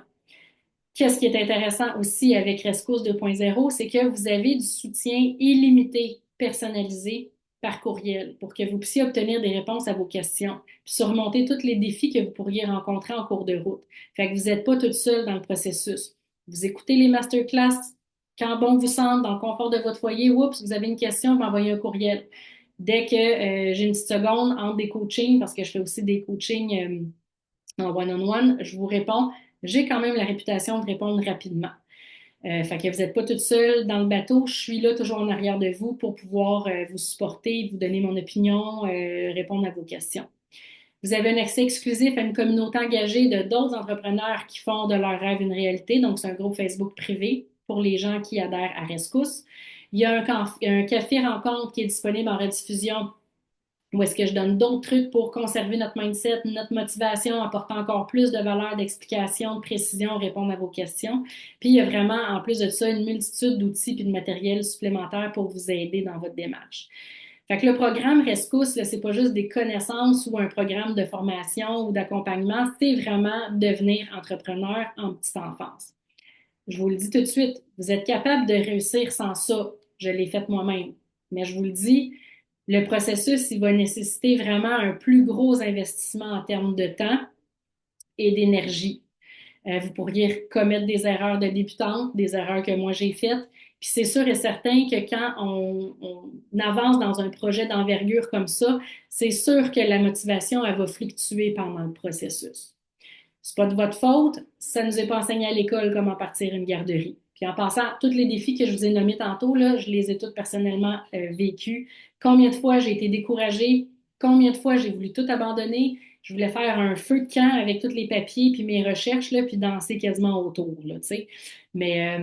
Qu'est-ce qui est intéressant aussi avec Rescousse 2.0, c'est que vous avez du soutien illimité, personnalisé par courriel pour que vous puissiez obtenir des réponses à vos questions, puis surmonter tous les défis que vous pourriez rencontrer en cours de route. Fait que vous n'êtes pas toute seule dans le processus. Vous écoutez les masterclass, quand bon vous semble, dans le confort de votre foyer, oups, vous avez une question, vous m'envoyez un courriel. Dès que j'ai une petite seconde entre des coachings, parce que je fais aussi des coachings en one-on-one, je vous réponds. J'ai quand même la réputation de répondre rapidement. Fait que vous n'êtes pas toute seule dans le bateau. Je suis là toujours en arrière de vous pour pouvoir vous supporter, vous donner mon opinion, répondre à vos questions. Vous avez un accès exclusif à une communauté engagée de d'autres entrepreneurs qui font de leur rêve une réalité. Donc, c'est un groupe Facebook privé pour les gens qui adhèrent à Rescousse. Il y a un café rencontre qui est disponible en rediffusion où est-ce que je donne d'autres trucs pour conserver notre mindset, notre motivation, apporter encore plus de valeur, d'explication, de précision, répondre à vos questions. Puis, il y a vraiment, en plus de ça, une multitude d'outils et de matériel supplémentaire pour vous aider dans votre démarche. Fait que le programme Rescousse, là, c'est pas juste des connaissances ou un programme de formation ou d'accompagnement, c'est vraiment devenir entrepreneur en petite enfance. Je vous le dis tout de suite, vous êtes capable de réussir sans ça. Je l'ai fait moi-même. Mais je vous le dis, le processus, il va nécessiter vraiment un plus gros investissement en termes de temps et d'énergie. Vous pourriez commettre des erreurs de débutante, des erreurs que moi j'ai faites. Puis c'est sûr et certain que quand on avance dans un projet d'envergure comme ça, c'est sûr que la motivation, elle va fluctuer pendant le processus. C'est pas de votre faute, ça nous est pas enseigné à l'école comment partir une garderie. Puis en passant, tous les défis que je vous ai nommés tantôt, là, je les ai tous personnellement vécus. Combien de fois j'ai été découragée, combien de fois j'ai voulu tout abandonner. Je voulais faire un feu de camp avec tous les papiers puis mes recherches, là, puis danser quasiment autour, là, tu sais. Mais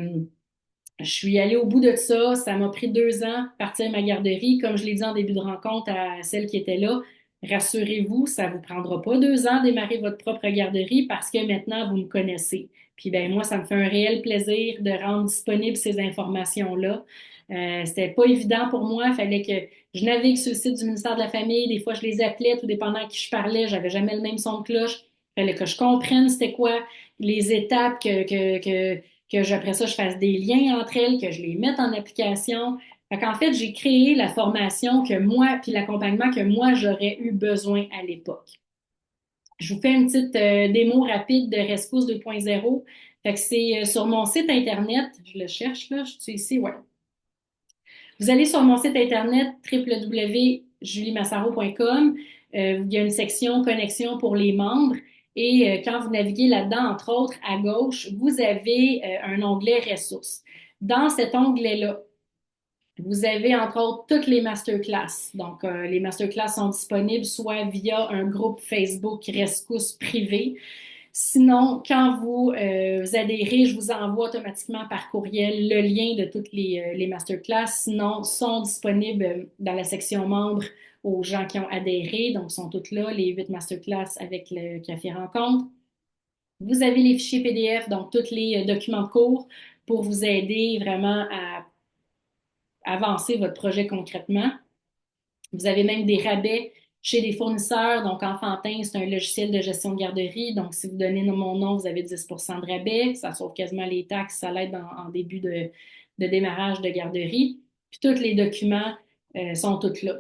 je suis allée au bout de ça. Ça m'a pris 2 ans partir ma garderie. Comme je l'ai dit en début de rencontre à celle qui était là, rassurez-vous, ça vous prendra pas 2 ans démarrer votre propre garderie parce que maintenant, vous me connaissez. Puis ben moi, ça me fait un réel plaisir de rendre disponibles ces informations-là. C'était pas évident pour moi. Il fallait que je navigue sur le site du ministère de la Famille. Des fois, je les appelais, tout dépendant à qui je parlais. J'avais jamais le même son de cloche. Il fallait que je comprenne c'était quoi les étapes après ça, je fasse des liens entre elles, que je les mette en application. Fait qu'en fait, j'ai créé la formation que moi, puis l'accompagnement que moi, j'aurais eu besoin à l'époque. Je vous fais une petite démo rapide de Rescousse 2.0. Fait que c'est sur mon site Internet. Je le cherche, là. Je suis ici, ouais. Vous allez sur mon site Internet www.juliemassaro.com. Il y a une section connexion pour les membres. Et quand vous naviguez là-dedans, entre autres, à gauche, vous avez un onglet ressources. Dans cet onglet-là, vous avez entre autres toutes les masterclass. Donc, les masterclass sont disponibles soit via un groupe Facebook Rescousse privé. Sinon, quand vous adhérez, je vous envoie automatiquement par courriel le lien de toutes les masterclass. Sinon, sont disponibles dans la section membres aux gens qui ont adhéré. Donc, sont toutes là, les 8 masterclass avec le café rencontre. Vous avez les fichiers PDF, donc tous les documents de cours pour vous aider vraiment à avancer votre projet concrètement. Vous avez même des rabais chez des fournisseurs. Donc, Enfantin, c'est un logiciel de gestion de garderie. Donc, si vous donnez mon nom, vous avez 10% de rabais. Ça sauve quasiment les taxes. Ça l'aide en début de démarrage de garderie. Puis, tous les documents sont tous là.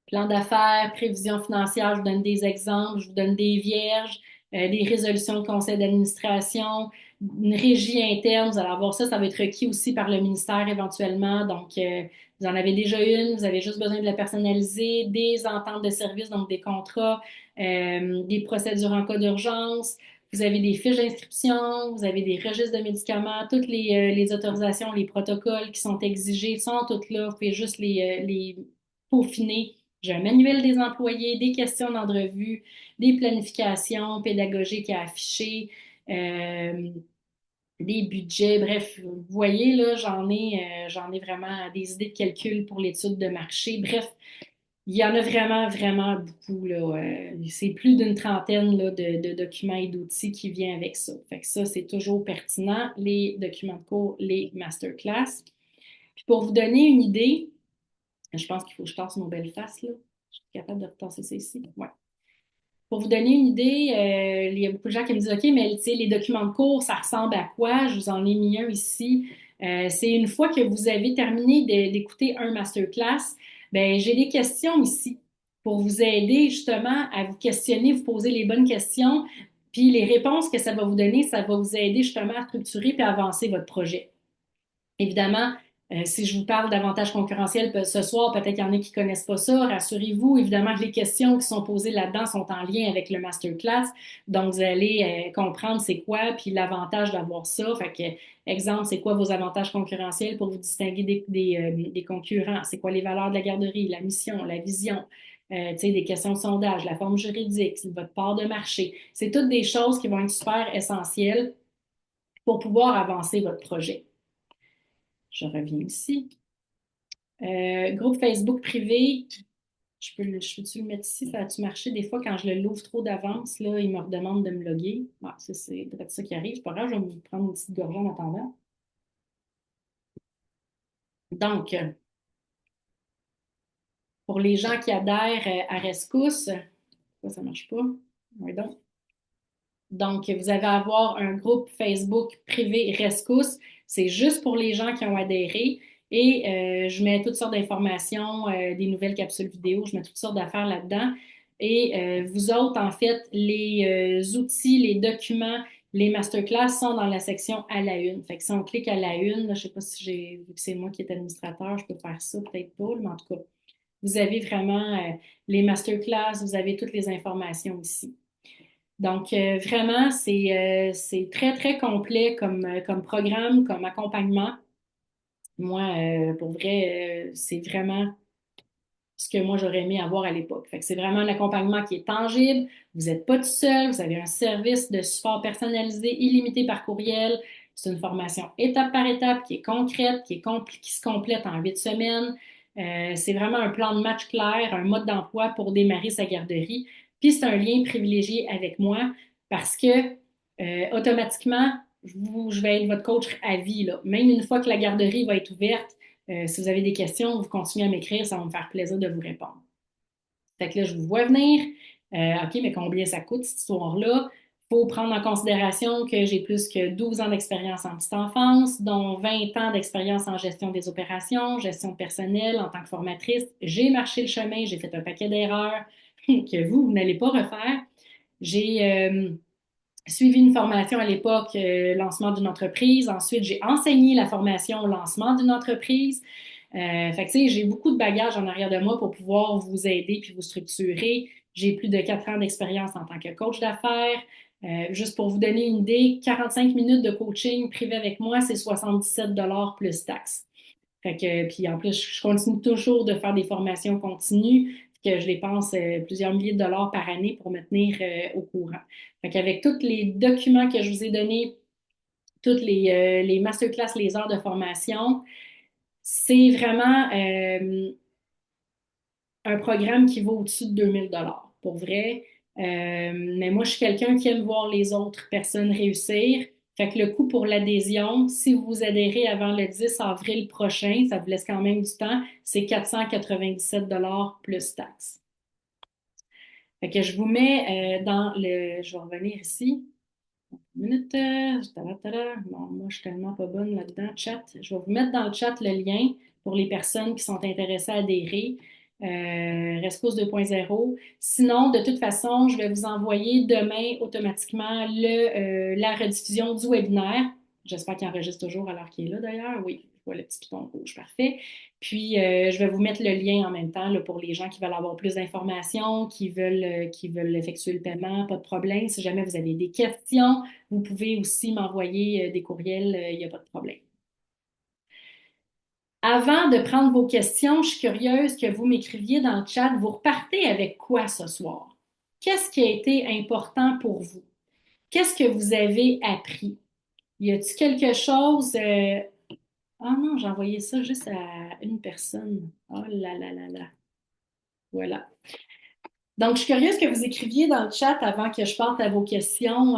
Plan d'affaires, prévision financière, je vous donne des exemples, je vous donne des vierges, des résolutions de conseil d'administration, une régie interne, vous allez avoir ça, ça va être requis aussi par le ministère éventuellement. Donc, vous en avez déjà une, vous avez juste besoin de la personnaliser, des ententes de service, donc des contrats, des procédures en cas d'urgence. Vous avez des fiches d'inscription, vous avez des registres de médicaments, toutes les autorisations, les protocoles qui sont exigés sont toutes là. Vous pouvez juste les peaufiner. J'ai un manuel des employés, des questions d'entrevue, des planifications pédagogiques à afficher, des budgets. Bref, vous voyez, là, j'en ai vraiment des idées de calcul pour l'étude de marché. Bref, il y en a vraiment, vraiment beaucoup, là. C'est plus d'une trentaine, là, de documents et d'outils qui viennent avec ça. Fait que ça, c'est toujours pertinent, les documents de cours, les masterclass. Puis pour vous donner une idée, je pense qu'il faut que je tasse nos belles faces, là. Je suis capable de retasser ça ici. Ouais. Pour vous donner une idée, il y a beaucoup de gens qui me disent, OK, mais tu sais, les documents de cours, ça ressemble à quoi? Je vous en ai mis un ici. C'est une fois que vous avez terminé d'écouter un masterclass, ben j'ai des questions ici pour vous aider justement à vous questionner, vous poser les bonnes questions, puis les réponses que ça va vous donner, ça va vous aider justement à structurer puis à avancer votre projet. Évidemment, Si je vous parle d'avantages concurrentiels ce soir, peut-être qu'il y en a qui ne connaissent pas ça. Rassurez-vous, évidemment que les questions qui sont posées là-dedans sont en lien avec le masterclass. Donc, vous allez comprendre c'est quoi, puis l'avantage d'avoir ça. Fait que, exemple, c'est quoi vos avantages concurrentiels pour vous distinguer des concurrents? C'est quoi les valeurs de la garderie, la mission, la vision? Tu sais, des questions de sondage, la forme juridique, votre part de marché. C'est toutes des choses qui vont être super essentielles pour pouvoir avancer votre projet. Je reviens ici. Groupe Facebook privé, je peux-tu le mettre ici? Ça a-tu marché? Des fois, quand je le l'ouvre trop d'avance, là, il me redemande de me loguer. Ah, c'est peut-être ça qui arrive. C'est pas grave, je vais me prendre une petite gorgée en attendant. Donc, pour les gens qui adhèrent à Rescousse, ça marche pas. Oui, donc, vous allez avoir un groupe Facebook privé Rescousse. C'est juste pour les gens qui ont adhéré. Et je mets toutes sortes d'informations, des nouvelles capsules vidéo, je mets toutes sortes d'affaires là-dedans. Et vous autres, en fait, les outils, les documents, les masterclass sont dans la section à la une. Fait que si on clique à la une, là, je ne sais pas si j'ai vu que c'est moi qui est administrateur, je peux faire ça, peut-être pas, mais en tout cas, vous avez vraiment les masterclass, vous avez toutes les informations ici. Donc, vraiment, c'est très, très complet comme programme, comme accompagnement. Moi, pour vrai, c'est vraiment ce que moi, j'aurais aimé avoir à l'époque. Fait que c'est vraiment un accompagnement qui est tangible. Vous n'êtes pas tout seul. Vous avez un service de support personnalisé illimité par courriel. C'est une formation étape par étape qui est concrète, qui se complète en 8 semaines. C'est vraiment un plan de match clair, un mode d'emploi pour démarrer sa garderie. Puis c'est un lien privilégié avec moi parce que automatiquement, je vais être votre coach à vie, là. Même une fois que la garderie va être ouverte, si vous avez des questions, vous continuez à m'écrire, ça va me faire plaisir de vous répondre. Fait que là, je vous vois venir. OK, mais combien ça coûte cette histoire-là? Il faut prendre en considération que j'ai plus que 12 ans d'expérience en petite enfance, dont 20 ans d'expérience en gestion des opérations, gestion personnelle en tant que formatrice. J'ai marché le chemin, j'ai fait un paquet d'erreurs que vous n'allez pas refaire. J'ai suivi une formation à l'époque, lancement d'une entreprise. Ensuite, j'ai enseigné la formation lancement d'une entreprise. Fait que, tu sais, j'ai beaucoup de bagages en arrière de moi pour pouvoir vous aider puis vous structurer. J'ai plus de 4 ans d'expérience en tant que coach d'affaires. Juste pour vous donner une idée, 45 minutes de coaching privé avec moi, c'est 77 plus taxes. Fait que, puis en plus, je continue toujours de faire des formations continues, que je dépense plusieurs milliers de dollars par année pour me tenir au courant. Fait qu'avec tous les documents que je vous ai donnés, toutes les masterclass, les heures de formation, c'est vraiment un programme qui vaut au-dessus de 2000 dollars pour vrai. Mais moi, je suis quelqu'un qui aime voir les autres personnes réussir. Fait que le coût pour l'adhésion, si vous adhérez avant le 10 avril prochain, ça vous laisse quand même du temps, c'est 497 dollars plus taxes. Fait que je vous mets dans le... Je vais revenir ici. Une minute. Bon, moi, je suis tellement pas bonne là-dedans. Chat. Je vais vous mettre dans le chat le lien pour les personnes qui sont intéressées à adhérer. Rescousse 2.0. Sinon, de toute façon, je vais vous envoyer demain automatiquement la rediffusion du webinaire. J'espère qu'il enregistre toujours à l'heure qu'il est là d'ailleurs. Oui, je vois le petit piton rouge, parfait. Puis, je vais vous mettre le lien en même temps là, pour les gens qui veulent avoir plus d'informations, qui veulent effectuer le paiement, pas de problème. Si jamais vous avez des questions, vous pouvez aussi m'envoyer des courriels, il n'y a pas de problème. Avant de prendre vos questions, je suis curieuse que vous m'écriviez dans le chat, vous repartez avec quoi ce soir? Qu'est-ce qui a été important pour vous? Qu'est-ce que vous avez appris? Y a-t-il quelque chose... Ah non, j'ai envoyé ça juste à une personne. Oh là là là là. Voilà. Donc, je suis curieuse que vous écriviez dans le chat avant que je parte à vos questions.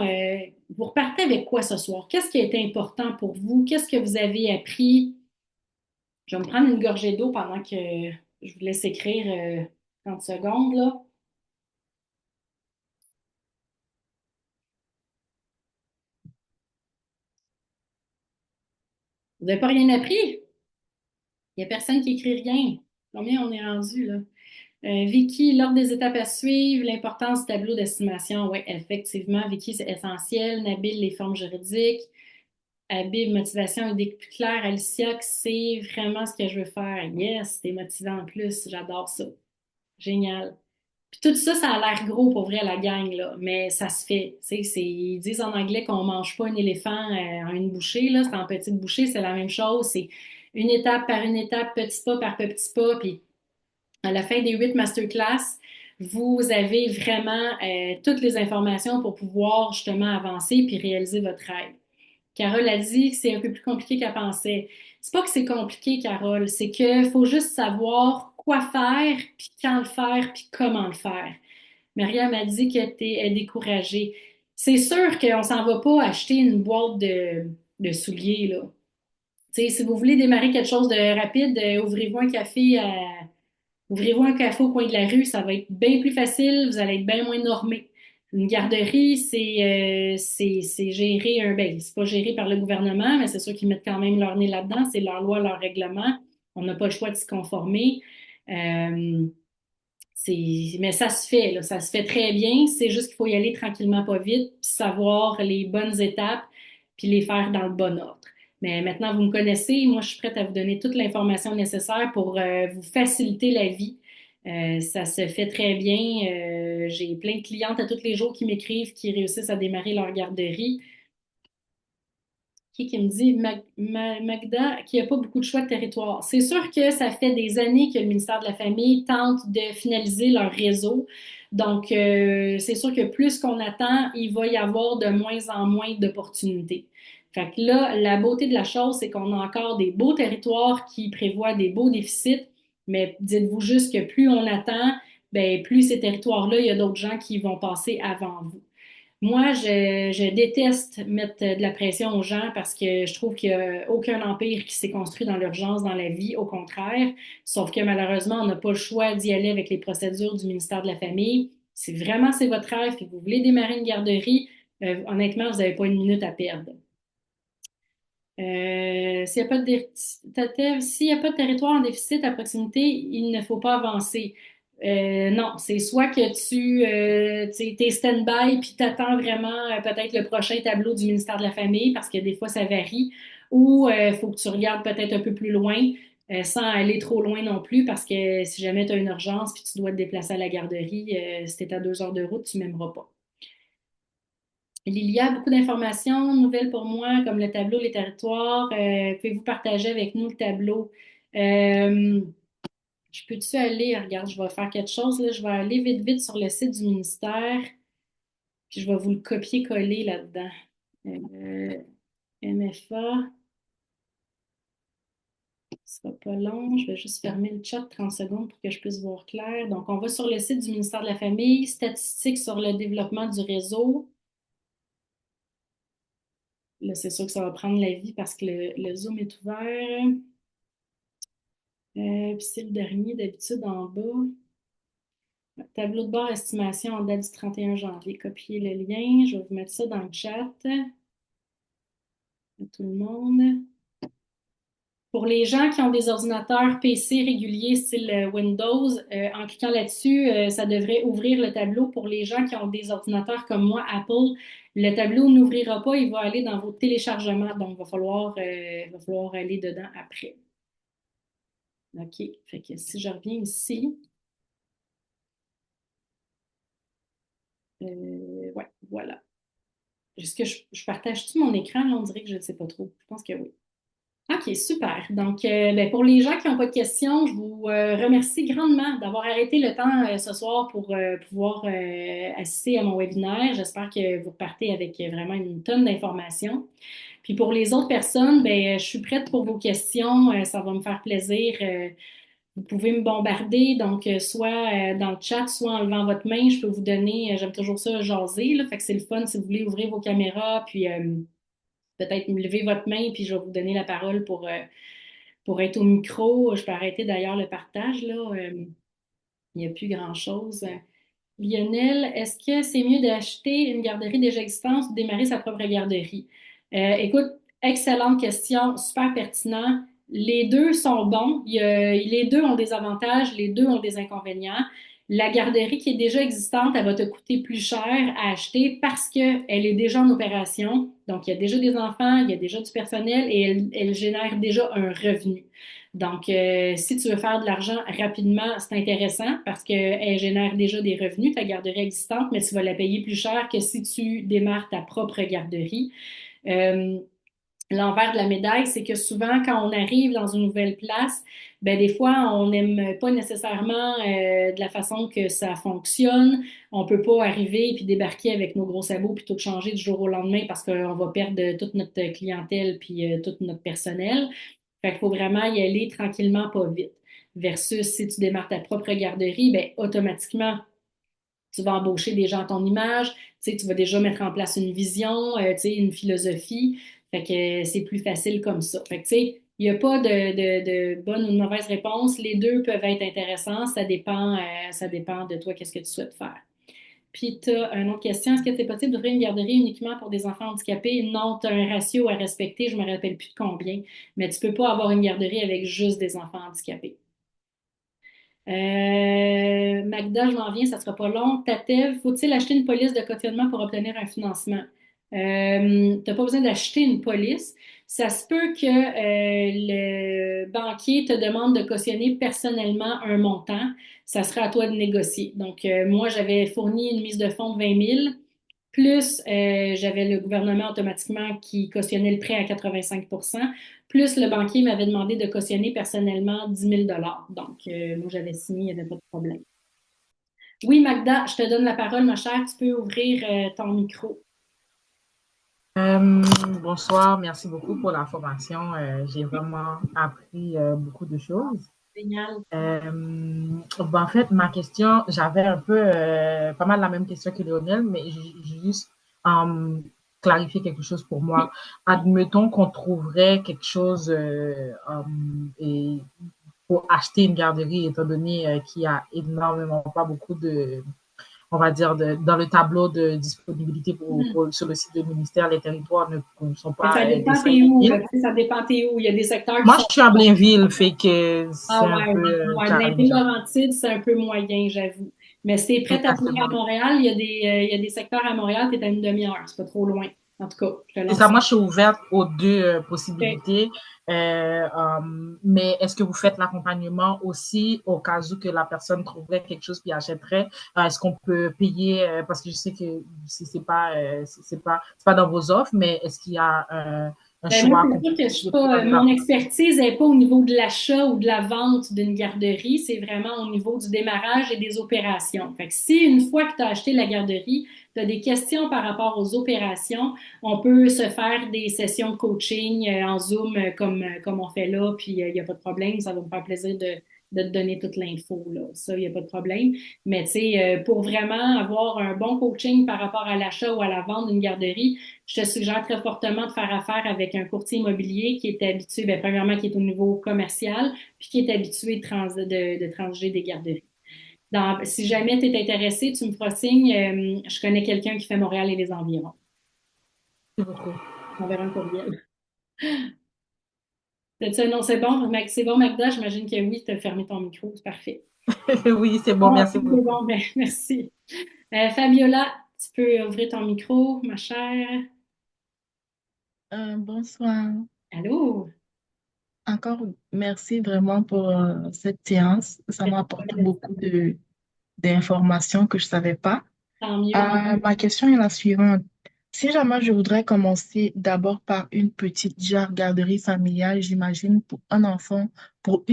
Vous repartez avec quoi ce soir? Qu'est-ce qui a été important pour vous? Qu'est-ce que vous avez appris? Je vais me prendre une gorgée d'eau pendant que je vous laisse écrire 30 secondes, là. Vous n'avez pas rien appris? Il n'y a personne qui écrit rien. Combien on est rendu, là? Vicky, l'ordre des étapes à suivre, l'importance du tableau d'estimation. Oui, effectivement, Vicky, c'est essentiel. Nabil, les formes juridiques. Habib, motivation, idée plus claire, Alicia, que c'est vraiment ce que je veux faire. Yes, c'est motivant en plus, j'adore ça. Génial. Puis tout ça, ça a l'air gros pour vrai, la gang, là, mais ça se fait. Tu sais, ils disent en anglais qu'on mange pas un éléphant en une bouchée, là, c'est en petites bouchées, c'est la même chose. C'est une étape par une étape, petit pas par petit pas, puis à la fin des 8 masterclass, vous avez vraiment toutes les informations pour pouvoir justement avancer puis réaliser votre rêve. Carole a dit que c'est un peu plus compliqué qu'elle pensait. C'est pas que c'est compliqué, Carole, c'est qu'il faut juste savoir quoi faire, puis quand le faire, puis comment le faire. Myriam a dit qu'elle était découragée. C'est sûr qu'on s'en va pas acheter une boîte de souliers, là. Tu sais, si vous voulez démarrer quelque chose de rapide, ouvrez-vous un café au coin de la rue, ça va être bien plus facile, vous allez être bien moins normé. Une garderie, c'est géré ben, c'est pas géré par le gouvernement, mais c'est sûr qu'ils mettent quand même leur nez là-dedans, c'est leur loi, leur règlement. On n'a pas le choix de s'y conformer. Euh, mais ça se fait, là, ça se fait très bien. C'est juste qu'il faut y aller tranquillement, pas vite, puis savoir les bonnes étapes, puis les faire dans le bon ordre. Mais maintenant, vous me connaissez, moi, je suis prête à vous donner toute l'information nécessaire pour vous faciliter la vie. Ça se fait très bien. J'ai plein de clientes à tous les jours qui m'écrivent, qui réussissent à démarrer leur garderie qui me dit Magda, qu'il n'y a pas beaucoup de choix de territoire. C'est sûr que ça fait des années que le ministère de la Famille tente de finaliser leur réseau. Donc, c'est sûr que plus qu'on attend, il va y avoir de moins en moins d'opportunités. Fait que là, la beauté de la chose, c'est qu'on a encore des beaux territoires qui prévoient des beaux déficits, mais dites-vous juste que plus on attend, ben, plus ces territoires-là, il y a d'autres gens qui vont passer avant vous. Moi, je déteste mettre de la pression aux gens parce que je trouve qu'il n'y a aucun empire qui s'est construit dans l'urgence dans la vie, au contraire. Sauf que malheureusement, on n'a pas le choix d'y aller avec les procédures du ministère de la Famille. Si vraiment c'est votre rêve et que vous voulez démarrer une garderie, honnêtement, vous n'avez pas une minute à perdre. S'il y a pas de territoire en déficit à proximité, il ne faut pas avancer. Non, c'est soit que tu es stand-by puis t'attends vraiment peut-être le prochain tableau du ministère de la Famille parce que des fois ça varie, ou il faut que tu regardes peut-être un peu plus loin sans aller trop loin non plus parce que si jamais tu as une urgence puis tu dois te déplacer à la garderie, si tu es à 2 heures de route, tu m'aimeras pas. Il y a beaucoup d'informations nouvelles pour moi, comme le tableau, les territoires. Pouvez-vous partager avec nous le tableau? Euh, je peux-tu aller, regarde, je vais faire quelque chose, là, je vais aller vite, vite sur le site du ministère, puis je vais vous le copier-coller là-dedans. Euh, MFA, ce sera pas long, je vais juste fermer le chat 30 secondes pour que je puisse voir clair. Donc, on va sur le site du ministère de la Famille, statistiques sur le développement du réseau. Là, c'est sûr que ça va prendre la vie parce que le Zoom est ouvert. Puis c'est le dernier d'habitude en bas. Tableau de bord estimation en date du 31 janvier. Copier le lien. Je vais vous mettre ça dans le chat à tout le monde. Pour les gens qui ont des ordinateurs PC réguliers style Windows, en cliquant là-dessus, ça devrait ouvrir le tableau. Pour les gens qui ont des ordinateurs comme moi, Apple, le tableau n'ouvrira pas, il va aller dans vos téléchargements. Donc, il va falloir aller dedans après. OK. Fait que si je reviens ici, ouais, voilà. Est-ce que je partage-tu mon écran? Là, on dirait que je ne sais pas trop. Je pense que oui. OK, super. Donc, ben, pour les gens qui n'ont pas de questions, je vous remercie grandement d'avoir arrêté le temps ce soir pour pouvoir assister à mon webinaire. J'espère que vous repartez avec vraiment une tonne d'informations. Puis pour les autres personnes, ben, je suis prête pour vos questions. Ça va me faire plaisir. Vous pouvez me bombarder, donc soit dans le chat, soit en levant votre main, je peux vous donner, j'aime toujours ça, jaser, là, fait que c'est le fun si vous voulez ouvrir vos caméras, puis peut-être me lever votre main, puis je vais vous donner la parole pour être au micro. Je peux arrêter d'ailleurs le partage, là, il n'y a plus grand-chose. Lionel, est-ce que c'est mieux d'acheter une garderie déjà existante ou de démarrer sa propre garderie? Écoute, excellente question, super pertinent. Les deux sont bons. Les deux ont des avantages, les deux ont des inconvénients. La garderie qui est déjà existante, elle va te coûter plus cher à acheter parce qu'elle est déjà en opération. Donc, il y a déjà des enfants, il y a déjà du personnel et elle génère déjà un revenu. Donc, si tu veux faire de l'argent rapidement, c'est intéressant parce qu'elle génère déjà des revenus, ta garderie existante, mais tu vas la payer plus cher que si tu démarres ta propre garderie. Euh, L'envers de la médaille, c'est que souvent, quand on arrive dans une nouvelle place, ben des fois, on n'aime pas nécessairement de la façon que ça fonctionne. On peut pas arriver et puis débarquer avec nos gros sabots puis tout changer du jour au lendemain parce qu'on va perdre toute notre clientèle puis tout notre personnel. Fait qu'il faut vraiment y aller tranquillement, pas vite. Versus si tu démarres ta propre garderie, ben automatiquement, tu vas embaucher des gens à ton image, tu sais, tu vas déjà mettre en place une vision, tu sais, une philosophie. Fait que c'est plus facile comme ça. Fait que, tu sais, il n'y a pas de bonne ou de mauvaise réponse. Les deux peuvent être intéressants. Ça dépend de toi, qu'est-ce que tu souhaites faire. Puis, tu as une autre question. Est-ce que c'est possible d'ouvrir une garderie uniquement pour des enfants handicapés? Non, tu as un ratio à respecter. Je me rappelle plus de combien. Mais tu peux pas avoir une garderie avec juste des enfants handicapés. Magda, je m'en viens, ça sera pas long. Tatev, faut-il acheter une police de cautionnement pour obtenir un financement? T'as pas besoin d'acheter une police. Ça se peut que le banquier te demande de cautionner personnellement un montant. Ça sera à toi de négocier. Donc, moi, j'avais fourni une mise de fonds de 20 000, plus j'avais le gouvernement automatiquement qui cautionnait le prêt à 85 plus le banquier m'avait demandé de cautionner personnellement 10 000 Donc, moi, j'avais signé, il n'y avait pas de problème. Oui, Magda, je te donne la parole, ma chère. Tu peux ouvrir ton micro. Euh, Bonsoir, merci beaucoup pour la formation. J'ai vraiment appris beaucoup de choses. Génial. En fait, ma question, j'avais un peu pas mal la même question que Lionel, mais j'ai juste clarifié quelque chose pour moi. Admettons qu'on trouverait quelque chose et pour acheter une garderie, étant donné qu'il y a énormément, pas beaucoup de, on va dire, dans le tableau de disponibilité sur le site du ministère, les territoires ne sont Mais pas ça dépend t'es desservis. où, là. Tu sais, ça dépend t'es où. Il y a des secteurs qui Moi, sont... je suis à Blainville, fait que c'est Ah un ouais, peu ouais, challengeant. Blainville-Laurentide, c'est un peu moyen, j'avoue. Mais si t'es prête à venir à Exactement. Montréal, il y a des secteurs à Montréal, t'es à une demi-heure. C'est pas trop loin. En tout cas, je te C'est lance ça, ça. moi, je suis ouverte aux deux OK. possibilités. Mais est-ce que vous faites l'accompagnement aussi au cas où que la personne trouverait quelque chose puis achèterait? Est-ce qu'on peut payer, parce que je sais que c'est pas dans vos offres, mais est-ce qu'il y a un Ben, moi, choix c'est qu'on sûr peut que je suis utiliser pour pas, donner mon l'accompagnement? expertise n'est pas au niveau de l'achat ou de la vente d'une garderie, c'est vraiment au niveau du démarrage et des opérations. Fait que si une fois que tu as acheté la garderie, tu as des questions par rapport aux opérations, on peut se faire des sessions de coaching en Zoom comme on fait là, puis il n'y a pas de problème, ça va me faire plaisir de te donner toute l'info, là. Ça, il n'y a pas de problème. Mais tu sais, pour vraiment avoir un bon coaching par rapport à l'achat ou à la vente d'une garderie, je te suggère très fortement de faire affaire avec un courtier immobilier qui est habitué, bien, premièrement, qui est au niveau commercial, puis qui est habitué de transiger des garderies. Si jamais tu es intéressé, tu me feras signe. Je connais quelqu'un qui fait Montréal et les environs. Merci beaucoup. On verra un courriel. Non, c'est bon, c'est bon, Magda. J'imagine que oui, tu as fermé ton micro. C'est parfait. Oui, c'est bon, Bon, merci c'est beaucoup. bon, ben, merci. Fabiola, tu peux ouvrir ton micro, ma chère. Bonsoir. Allô? Encore merci vraiment pour cette séance. Ça m'a apporté beaucoup d'informations que je ne savais pas. Tant mieux. Ma question est la suivante. Si jamais je voudrais commencer d'abord par une petite garderie familiale, j'imagine pour un enfant, pour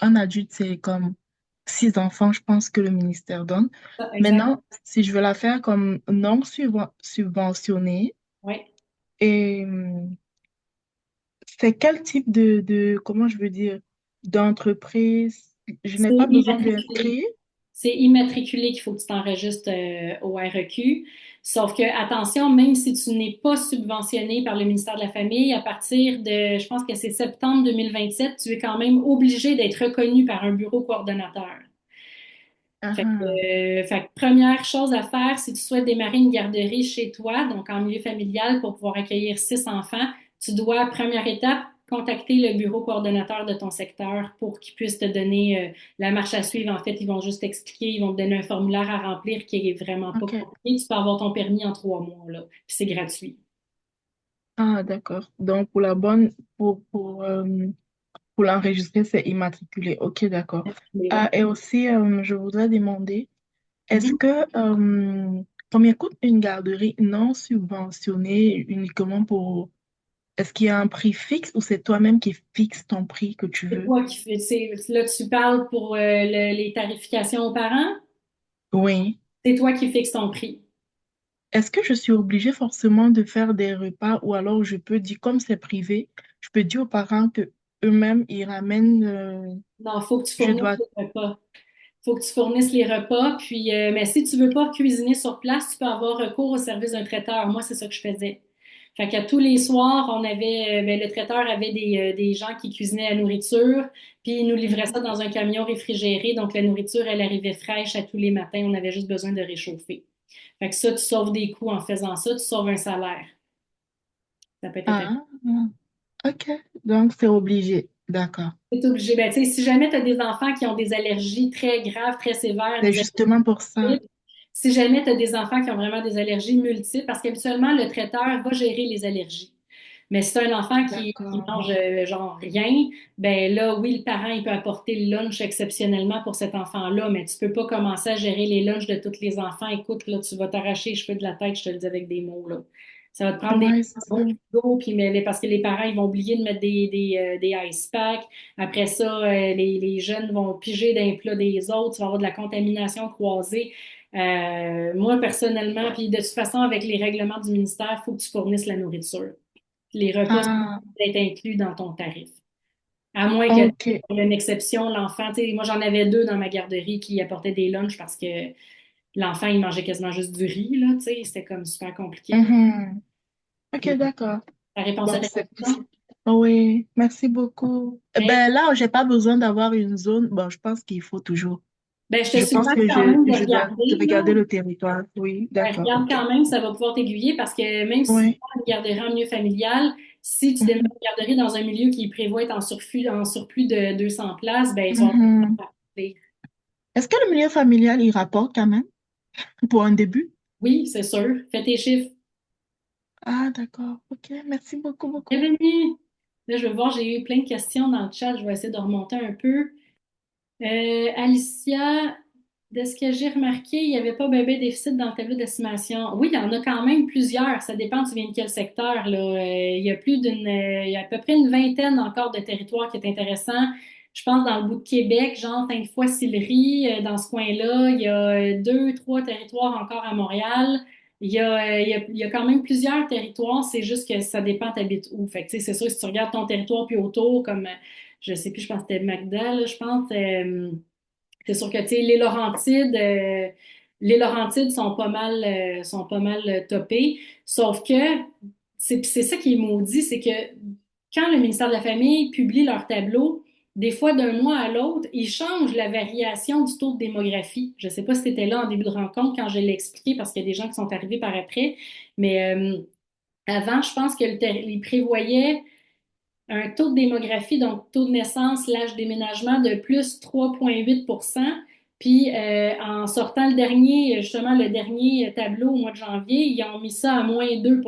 un adulte, c'est comme 6 enfants, je pense que le ministère donne. Exact. Maintenant, si je veux la faire comme non subventionnée, Oui. et c'est quel type comment je veux dire, d'entreprise? Je C'est n'ai pas besoin immatriculé. d'inscrire. C'est immatriculé qu'il faut que tu t'enregistres au REQ. Sauf que, attention, même si tu n'es pas subventionné par le ministère de la Famille, à partir de, je pense que c'est septembre 2027, tu es quand même obligé d'être reconnu par un bureau coordonnateur. Ah, Fait que première chose à faire, si tu souhaites démarrer une garderie chez toi, donc en milieu familial pour pouvoir accueillir 6 enfants, tu dois, première étape, contacter le bureau coordonnateur de ton secteur pour qu'il puisse te donner la marche à suivre. En fait, ils vont juste t'expliquer, ils vont te donner un formulaire à remplir qui est vraiment pas OK. compliqué. Tu peux avoir ton permis en 3 mois, là. Puis c'est gratuit. Ah, d'accord. Donc, pour la bonne, pour l'enregistrer, c'est immatriculé. OK, d'accord. Mais ouais. Ah, et aussi, je voudrais demander, est-ce Mhm. que, combien coûte une garderie non subventionnée uniquement pour, est-ce qu'il y a un prix fixe ou c'est toi-même qui fixes ton prix que tu C'est veux? toi qui fais, là, tu parles pour les tarifications aux parents. Oui. C'est toi qui fixes ton prix. Est-ce que je suis obligée forcément de faire des repas ou alors je peux dire, comme c'est privé, je peux dire aux parents que eux-mêmes, ils ramènent, Non, il faut que tu je fournisses dois... les repas. Faut que tu fournisses les repas. Puis, mais si tu veux pas cuisiner sur place, tu peux avoir recours au service d'un traiteur. Moi, c'est ça que je faisais. Fait qu'à tous les soirs, on avait, ben, le traiteur avait des gens qui cuisinaient la nourriture, puis ils nous livraient ça dans un camion réfrigéré. Donc, la nourriture, elle arrivait fraîche à tous les matins. On avait juste besoin de réchauffer. Fait que ça, tu sauves des coûts en faisant ça, tu sauves un salaire. Ça peut être intéressant. Ah, ok. Donc, c'est obligé. D'accord. C'est obligé. Ben, tu sais, si jamais tu as des enfants qui ont des allergies très graves, très sévères, C'est des justement pour ça. allergies, si jamais tu as des enfants qui ont vraiment des allergies multiples, parce qu'habituellement, le traiteur va gérer les allergies. Mais si tu as un enfant qui D'accord. mange genre rien, ben là, oui, le parent, il peut apporter le lunch exceptionnellement pour cet enfant-là, mais tu peux pas commencer à gérer les lunchs de tous les enfants. Écoute, là, tu vas t'arracher les cheveux de la tête, je te le dis avec des mots, là. Ça va te prendre des Ouais, c'est ça. bons frigos, puis parce que les parents, ils vont oublier de mettre des ice packs. Après ça, les jeunes vont piger d'un plat des autres. Tu vas avoir de la contamination croisée. Moi, personnellement, puis de toute façon, avec les règlements du ministère, il faut que tu fournisses la nourriture. Les repas sont Ah, être inclus dans ton tarif. À moins que ok. il y ait une exception, l'enfant, tu sais, moi j'en avais deux dans ma garderie qui apportaient des lunchs parce que l'enfant il mangeait quasiment juste du riz, là, tu sais, c'était comme super compliqué. Mhm. Ok, d'accord. La réponse à Bon, ta c'est... question? Oui, merci beaucoup. Eh Mais ben là, j'ai pas besoin d'avoir une zone. Bon, je pense qu'il faut toujours. ben, je te Je pense suggère que quand même de je regarder, vais là. garder le territoire. Oui, Ben, d'accord, regarde ok. quand même, ça va pouvoir t'aiguiller parce que même si tu Oui. prends une garderie en milieu familial, si tu démarres Mhm. une garderie dans un milieu qui prévoit être en surplus de 200 places, ben, tu vas avoir Mhm. plus de. Est-ce que le milieu familial, il rapporte quand même pour un début? Oui, c'est sûr. Fais tes chiffres. Ah, d'accord. Ok, merci beaucoup, beaucoup. Bienvenue. Là, je vais voir, j'ai eu plein de questions dans le chat. Je vais essayer de remonter un peu. Alicia, de ce que j'ai remarqué, il n'y avait pas bébé déficit dans le tableau d'estimation. Oui, il y en a quand même plusieurs. Ça dépend, tu viens de quel secteur, là. Il y a il y a à peu près une vingtaine encore de territoires qui est intéressant. Je pense dans le bout de Québec, genre Sainte-Foy-Sillery, dans ce coin-là, il y a deux, trois territoires encore à Montréal. Il y a quand même plusieurs territoires, c'est juste que ça dépend, t'habites où. Fait que, tu sais, c'est sûr, si tu regardes ton territoire puis autour, comme je sais plus, je pense que c'était Magda, là, je pense. C'est sûr que, tu sais, les Laurentides sont pas mal topés. Sauf que, c'est ça qui est maudit, c'est que quand le ministère de la Famille publie leur tableau, des fois, d'un mois à l'autre, ils changent la variation du taux de démographie. Je sais pas si tu étais là en début de rencontre quand je l'ai expliqué parce qu'il y a des gens qui sont arrivés par après, mais avant, je pense qu'ils prévoyaient un taux de démographie, donc taux de naissance, l'âge déménagement de plus 3,8. Puis en sortant justement le dernier tableau au mois de janvier, ils ont mis ça à moins 2.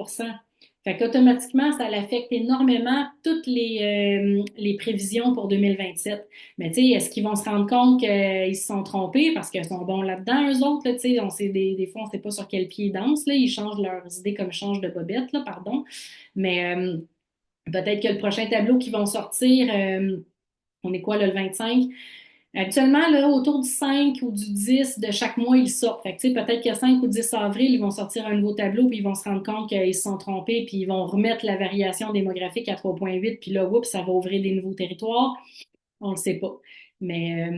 Fait qu'automatiquement, ça affecte énormément toutes les prévisions pour 2027. Mais tu sais, est-ce qu'ils vont se rendre compte qu'ils se sont trompés parce qu'ils sont bons là-dedans, eux autres, là, tu sais, des fois, on ne sait pas sur quel pied ils dansent, là, ils changent leurs idées comme ils changent de bobette, là, pardon. Mais peut-être que le prochain tableau qui vont sortir, on est quoi, là, le 25? Actuellement, là, autour du 5 ou du 10 de chaque mois, ils sortent. Fait que, tu sais, peut-être que 5 ou 10 avril, ils vont sortir un nouveau tableau, puis ils vont se rendre compte qu'ils se sont trompés, puis ils vont remettre la variation démographique à 3,8, puis là, oups, ça va ouvrir des nouveaux territoires. On ne le sait pas. Mais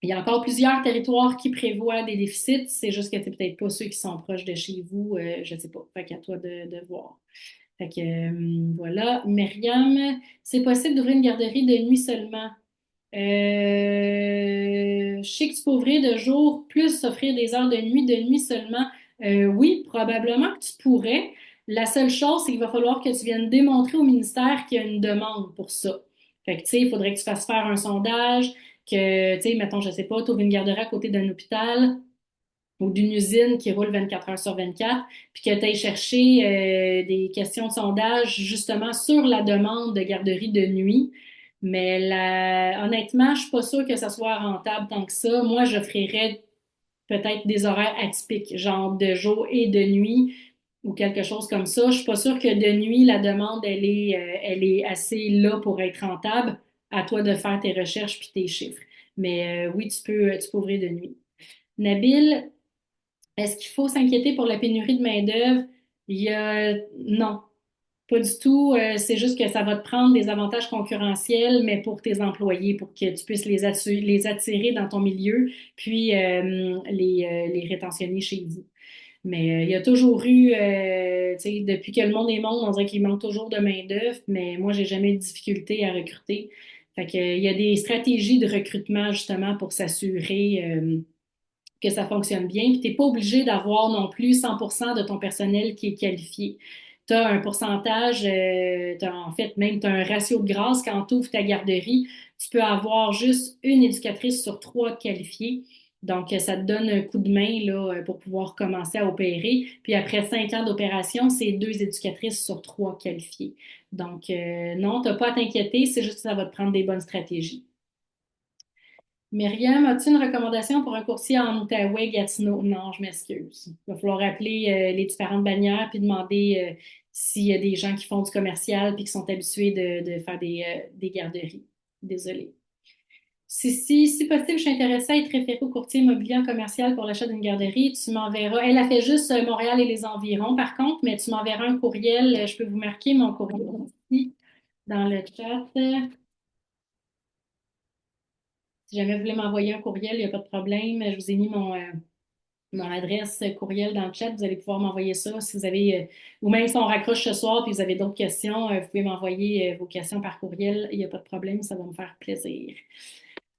il y a encore plusieurs territoires qui prévoient des déficits. C'est juste que c'est peut-être pas ceux qui sont proches de chez vous. Je ne sais pas. Fait qu'à toi de voir. Fait que voilà. Myriam, c'est possible d'ouvrir une garderie de nuit seulement. Je sais que tu peux ouvrir de jour plus offrir des heures de nuit seulement. Oui, probablement que tu pourrais. La seule chose, c'est qu'il va falloir que tu viennes démontrer au ministère qu'il y a une demande pour ça. Fait que, tu sais, il faudrait que tu fasses faire un sondage, que, tu sais, mettons, je sais pas, tu ouvres une garderie à côté d'un hôpital ou d'une usine qui roule 24 heures sur 24, puis que tu ailles chercher des questions de sondage justement sur la demande de garderie de nuit. Mais honnêtement, je suis pas sûre que ça soit rentable tant que ça. Moi, j'offrirais peut-être des horaires atypiques, genre de jour et de nuit ou quelque chose comme ça. Je suis pas sûre que de nuit, la demande, elle est assez là pour être rentable. À toi de faire tes recherches puis tes chiffres. Mais oui, tu peux ouvrir de nuit. Nabil, est-ce qu'il faut s'inquiéter pour la pénurie de main-d'œuvre? Non, pas du tout. C'est juste que ça va te prendre des avantages concurrentiels, mais pour tes employés, pour que tu puisses les attirer dans ton milieu, puis les rétentionner chez vous. Mais il y a toujours eu, tu sais, depuis que le monde est monde, on dirait qu'il manque toujours de main-d'œuvre, mais moi, j'ai jamais eu de difficulté à recruter. Fait que, il y a des stratégies de recrutement justement pour s'assurer que ça fonctionne bien. Puis t'es pas obligé d'avoir non plus 100% de ton personnel qui est qualifié. Tu as un pourcentage, en fait, même tu as un ratio de grâce quand tu ouvres ta garderie. Tu peux avoir juste une éducatrice sur trois qualifiée. Donc, ça te donne un coup de main là, pour pouvoir commencer à opérer. Puis après 5 ans d'opération, c'est deux éducatrices sur trois qualifiées. Donc, non, tu n'as pas à t'inquiéter, c'est juste que ça va te prendre des bonnes stratégies. Myriam, as-tu une recommandation pour un coursier en Outaouais, Gatineau? Non, je m'excuse. Il va falloir appeler les différentes bannières puis demander s'il y a des gens qui font du commercial puis qui sont habitués de faire des garderies. Désolée. Si possible, je suis intéressée à être référée au courtier immobilier en commercial pour l'achat d'une garderie. Tu m'enverras. Elle a fait juste Montréal et les environs, par contre, mais tu m'enverras un courriel. Je peux vous marquer mon courriel ici dans le chat. Si jamais vous voulez m'envoyer un courriel, il n'y a pas de problème. Je vous ai mis mon adresse courriel dans le chat. Vous allez pouvoir m'envoyer ça si vous avez, ou même si on raccroche ce soir puis vous avez d'autres questions, vous pouvez m'envoyer vos questions par courriel. Il n'y a pas de problème, ça va me faire plaisir.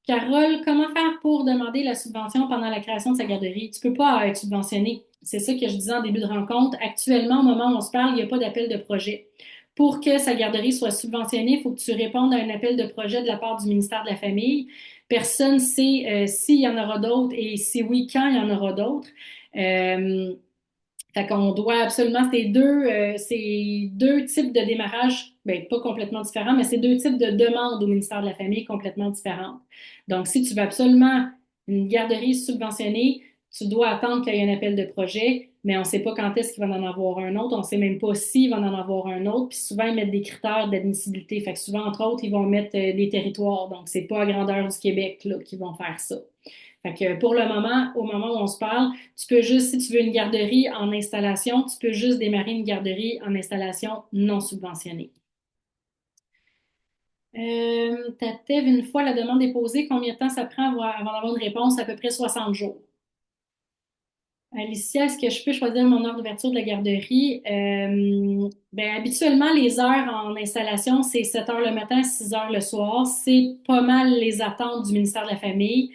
Carole, comment faire pour demander la subvention pendant la création de sa garderie? Tu peux pas être subventionné. C'est ça que je disais en début de rencontre. Actuellement, au moment où on se parle, il n'y a pas d'appel de projet. Pour que sa garderie soit subventionnée, il faut que tu répondes à un appel de projet de la part du ministère de la Famille. Personne ne sait s'il y en aura d'autres et si oui, quand il y en aura d'autres. Euh, Fait qu'on doit absolument, c'est deux types de démarrage, ben, pas complètement différents, mais c'est deux types de demandes au ministère de la Famille complètement différentes. Donc, si tu veux absolument une garderie subventionnée, tu dois attendre qu'il y ait un appel de projet, mais on ne sait pas quand est-ce qu'il va en avoir un autre, on ne sait même pas s'il va en avoir un autre, puis souvent, ils mettent des critères d'admissibilité. Fait que souvent, entre autres, ils vont mettre des territoires, donc c'est pas à grandeur du Québec, là, qu'ils vont faire ça. Fait que pour le moment, au moment où on se parle, tu peux juste, si tu veux une garderie en installation, tu peux juste démarrer une garderie en installation non subventionnée. Tatev, une fois la demande déposée, combien de temps ça prend avant d'avoir une réponse? À peu près 60 jours. Alicia, est-ce que je peux choisir mon heure d'ouverture de la garderie? Ben, habituellement, les heures en installation, c'est 7 heures le matin, 6 heures le soir. C'est pas mal les attentes du ministère de la Famille.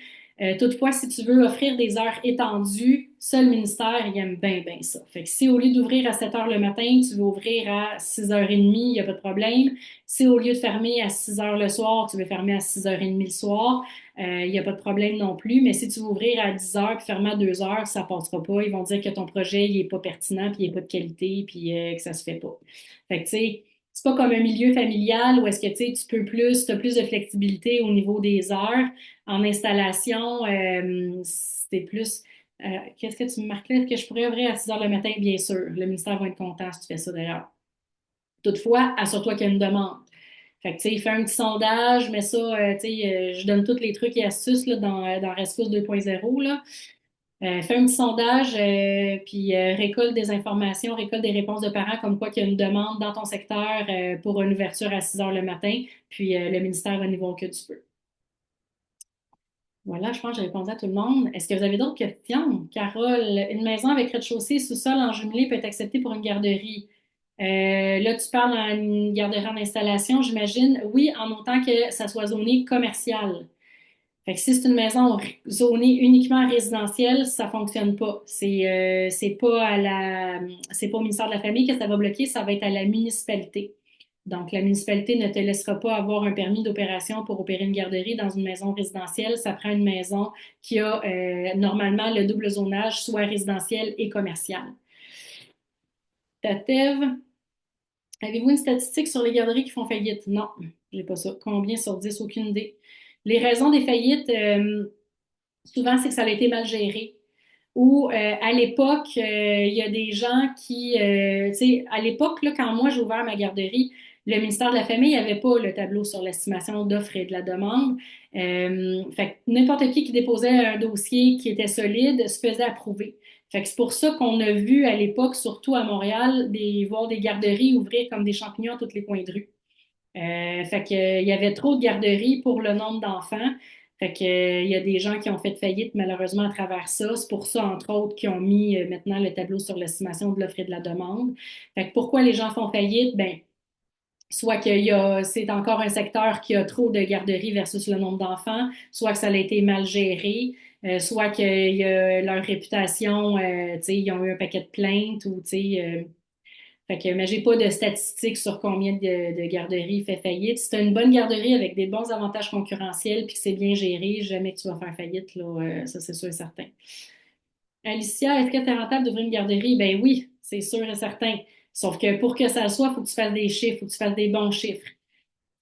Toutefois, si tu veux offrir des heures étendues, seul ministère, il aime bien ça. Fait que si au lieu d'ouvrir à 7 heures le matin, tu veux ouvrir à 6h30, il n'y a pas de problème. Si au lieu de fermer à 6 heures le soir, tu veux fermer à 6h30 le soir, il n'y a pas de problème non plus. Mais si tu veux ouvrir à 10 heures puis fermer à 2 heures, ça ne passera pas. Ils vont dire que ton projet, il n'est pas pertinent puis il n'est pas de qualité puis que ça se fait pas. Fait que, tu sais, c'est pas comme un milieu familial où est-ce que, tu sais, tu as plus de flexibilité au niveau des heures. En installation, c'est plus. Qu'est-ce que tu me marques là? Que je pourrais ouvrir à 6 heures le matin, bien sûr. Le ministère va être content si tu fais ça d'ailleurs. Toutefois, assure-toi qu'il y a une demande. Fait que, tu sais, fais un petit sondage, mets ça, tu sais, je donne tous les trucs et astuces là, dans Rescousse 2.0, là. Fais un petit sondage, puis récolte des informations, récolte des réponses de parents comme quoi qu'il y a une demande dans ton secteur pour une ouverture à 6 heures le matin, puis le ministère va y voir que tu peux. Voilà, je pense que j'ai répondu à tout le monde. Est-ce que vous avez d'autres questions? Carole, une maison avec rez-de-chaussée et sous-sol en jumelé peut être acceptée pour une garderie. Là, tu parles d'une garderie en installation, j'imagine. Oui, en autant que ça soit zoné commercial. Fait que si c'est une maison zonée uniquement résidentielle, ça fonctionne pas. C'est pas au ministère de la Famille que ça va bloquer, ça va être à la municipalité. Donc, la municipalité ne te laissera pas avoir un permis d'opération pour opérer une garderie dans une maison résidentielle. Ça prend une maison qui a normalement le double zonage, soit résidentiel et commercial. Tatev, avez-vous une statistique sur les garderies qui font faillite? Non, j'ai pas ça. Combien sur 10? Aucune idée. Les raisons des faillites, souvent, c'est que ça a été mal géré. Ou à l'époque, il y a des gens qui, tu sais, à l'époque, là, quand moi j'ai ouvert ma garderie, le ministère de la Famille n'avait pas le tableau sur l'estimation d'offres et de la demande. Fait que n'importe qui déposait un dossier qui était solide se faisait approuver. Fait que c'est pour ça qu'on a vu à l'époque, surtout à Montréal, voir des garderies ouvrir comme des champignons à tous les coins de rue. Fait que, il y avait trop de garderies pour le nombre d'enfants. Fait que, il y a des gens qui ont fait faillite malheureusement à travers ça. C'est pour ça, entre autres, qu'ils ont mis maintenant le tableau sur l'estimation de l'offre et de la demande. Fait que pourquoi les gens font faillite? Ben, soit c'est encore un secteur qui a trop de garderies versus le nombre d'enfants, soit que ça a été mal géré, soit que leur réputation, tu sais, ils ont eu un paquet de plaintes ou, tu sais, fait que, mais j'ai pas de statistiques sur combien de garderies fait faillite. Si tu as une bonne garderie avec des bons avantages concurrentiels puis que c'est bien géré, jamais que tu vas faire faillite, là, ça c'est sûr et certain. Alicia, est-ce que c'est rentable d'ouvrir une garderie? Ben oui, c'est sûr et certain. Sauf que pour que ça le soit, il faut que tu fasses des chiffres, il faut que tu fasses des bons chiffres.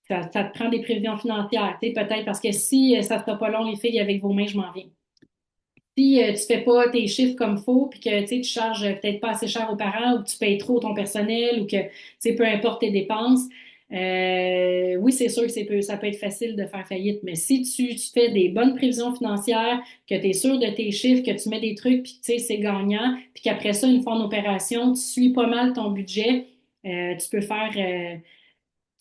Ça te prend des prévisions financières, tu sais, peut-être parce que si ça ne sera pas long, les filles, avec vos mains, je m'en viens. Si tu fais pas tes chiffres comme faut, puis que tu charges peut-être pas assez cher aux parents, ou que tu payes trop ton personnel, ou que peu importe tes dépenses, oui, c'est sûr que ça peut être facile de faire faillite. Mais si tu fais des bonnes prévisions financières, que tu es sûr de tes chiffres, que tu mets des trucs, puis c'est gagnant, puis qu'après ça, une fois en opération, tu suis pas mal ton budget, tu peux faire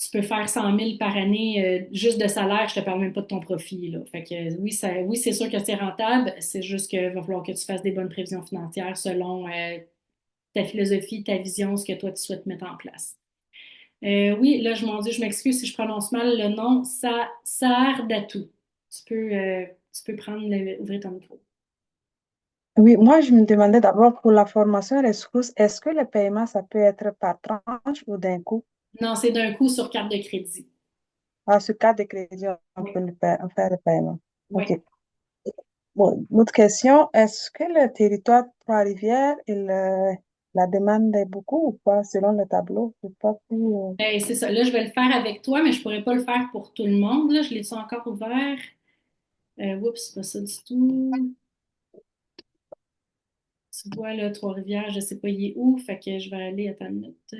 tu peux faire 100 000 par année juste de salaire, je te parle même pas de ton profit, là. Fait que oui, c'est sûr que c'est rentable, c'est juste qu'il va falloir que tu fasses des bonnes prévisions financières selon ta philosophie, ta vision, ce que toi tu souhaites mettre en place. Oui, là, m'en dis, je m'excuse si je prononce mal le nom, Saardatou. Tu peux ouvrir ton micro. Oui, moi, je me demandais d'abord pour la formation ressources, est-ce que le paiement, ça peut être par tranche ou d'un coup? Non, c'est d'un coup sur carte de crédit. Ah, sur carte de crédit, on Oui, peut faire le paiement. OK. oui. Bon, autre question, est-ce que le territoire Trois-Rivières, la demande est beaucoup ou pas selon le tableau? Je sais pas si, Ben, c'est ça. Là, je vais le faire avec toi, mais je pourrais pas le faire pour tout le monde. Là, je l'ai-tu encore ouvert? Oups, c'est pas ça du tout. Tu vois, là, Trois-Rivières, je sais pas il est où, fait que je vais aller à ta minute.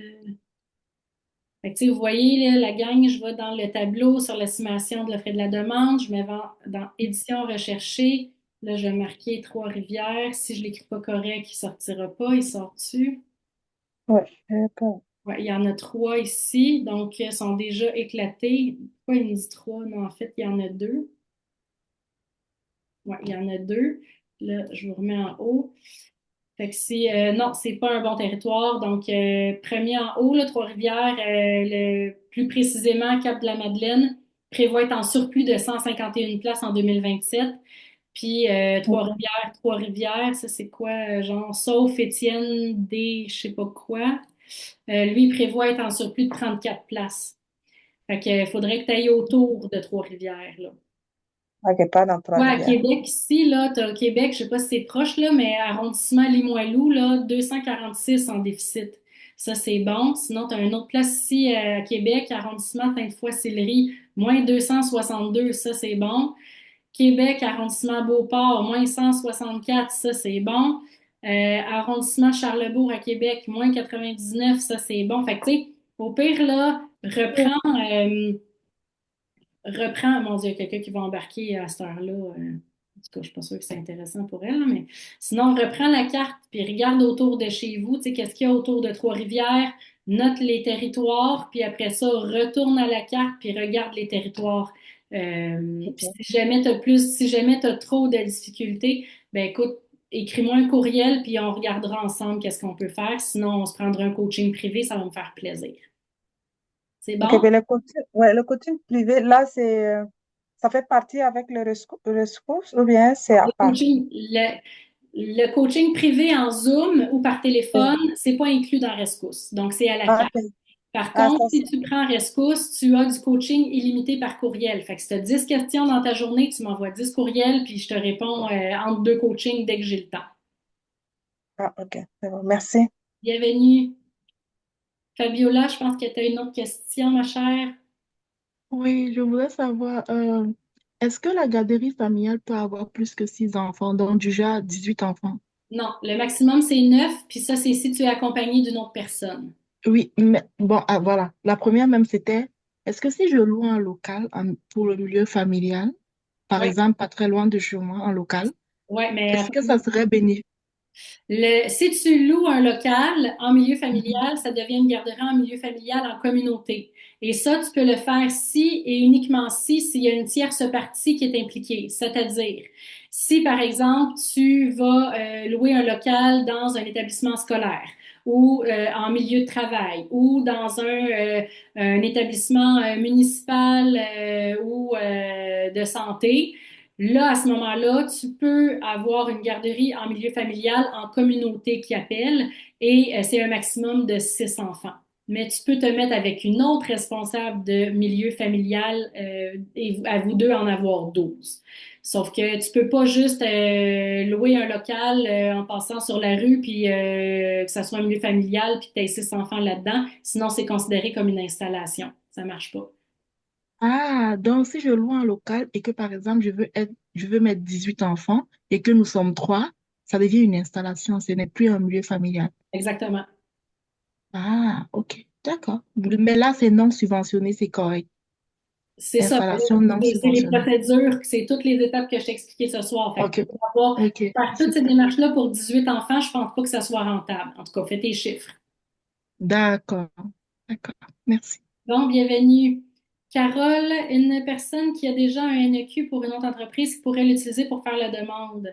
Fait que, tu sais, vous voyez, là, la gang, je vais dans le tableau sur l'estimation de l'offre et de la demande, je me vais dans édition recherchée. Là, je vais marquer Trois-Rivières. Si je l'écris pas correct, il sortira pas. Il sort-tu? ouais, d'accord. Ouais, il y en a trois ici, donc ils sont déjà éclatés. Pourquoi il me dit trois? Non, en fait, il y en a deux. Ouais, il y en a deux. Là, je vous remets en haut. Fait que non, c'est pas un bon territoire. Donc, premier en haut, là, Trois-Rivières, plus précisément, Cap-de-la-Madeleine, prévoit être en surplus de 151 places en 2027. Puis, OK. Trois-Rivières, ça, c'est quoi, genre, sauf Étienne des je sais pas quoi. Lui, il prévoit être en surplus de 34 places. Fait que, faudrait que tu ailles autour de Trois-Rivières, là. OK, pas dans Ouais, à Trois-Rivières. Québec, ici, là, t'as Québec, je sais pas si c'est proche, là, mais arrondissement Limoilou, là, 246 en déficit. Ça, c'est bon. Sinon, tu as une autre place ici à Québec, arrondissement Sainte-Foy-Sillery, moins 262, ça, c'est bon. Québec, arrondissement Beauport, moins 164, ça, c'est bon. Arrondissement Charlebourg à Québec, moins 99, ça, c'est bon. Fait que, tu sais, au pire, là, reprends, mon Dieu, quelqu'un qui va embarquer à cette heure-là. En tout cas, je suis pas sûre que c'est intéressant pour elle, là, mais sinon, reprends la carte puis regarde autour de chez vous, tu sais, qu'est-ce qu'il y a autour de Trois-Rivières, note les territoires, puis après ça, retourne à la carte puis regarde les territoires. Puis OK. si jamais tu as trop de difficultés, ben écoute, écris-moi un courriel puis on regardera ensemble qu'est-ce qu'on peut faire. Sinon, on se prendra un coaching privé, ça va me faire plaisir. C'est OK, bon? mais le coaching, ouais, le coaching privé, là, ça fait partie avec le rescousse ou bien c'est à Le part? coaching, le coaching privé en Zoom ou par Oui. téléphone, c'est pas inclus dans Rescousse. Donc, c'est à la Ah, carte. ok. Par Ah, contre, ça, si c'est... tu prends Rescousse, tu as du coaching illimité par courriel. Fait que si tu as 10 questions dans ta journée, tu m'envoies 10 courriels, puis je te réponds entre deux coachings dès que j'ai le temps. Ah, ok. C'est bon. Merci. Bienvenue. Fabiola, je pense que tu as une autre question, ma chère. Oui, je voulais savoir, est-ce que la garderie familiale peut avoir plus que 6 enfants, donc du genre 18 enfants? Non, le maximum, c'est 9, puis ça, c'est si tu es accompagné d'une autre personne. Oui, mais bon, ah, voilà. La première même, c'était, est-ce que si je loue un local pour le milieu familial, par Oui, exemple, pas très loin de chez moi, un local, ouais, mais est-ce que ça serait bénéfique? Si tu loues un local en milieu Mhm. familial, ça devient une garderie en milieu familial en communauté. Et ça, tu peux le faire si et uniquement si s'il y a une tierce partie qui est impliquée. C'est-à-dire, si par exemple, tu vas louer un local dans un établissement scolaire ou en milieu de travail ou dans un établissement municipal ou de santé, là, à ce moment-là, tu peux avoir une garderie en milieu familial, en communauté qui appelle, et c'est un maximum de 6 enfants. Mais tu peux te mettre avec une autre responsable de milieu familial et à vous deux en avoir 12. Sauf que tu peux pas juste louer un local en passant sur la rue puis que ça soit un milieu familial puis que tu aies 6 enfants là-dedans. Sinon, c'est considéré comme une installation. Ça marche pas. Ah, donc si je loue un local et que, par exemple, je veux mettre 18 enfants et que nous sommes trois, ça devient une installation, ce n'est plus un milieu familial. Exactement. Ah, ok, d'accord. Mais là, c'est non subventionné, c'est correct. C'est ça. Installation non C'est les subventionnée. procédures, c'est toutes les étapes que je t'ai expliquées ce soir. Fait que Ok, pour ok, faire toutes ces super. démarches-là pour 18 enfants, je pense pas que ça soit rentable. En tout cas, fais tes chiffres. D'accord, d'accord. Merci. Bon, bienvenue. Carole, une personne qui a déjà un NEQ pour une autre entreprise qui pourrait l'utiliser pour faire la demande.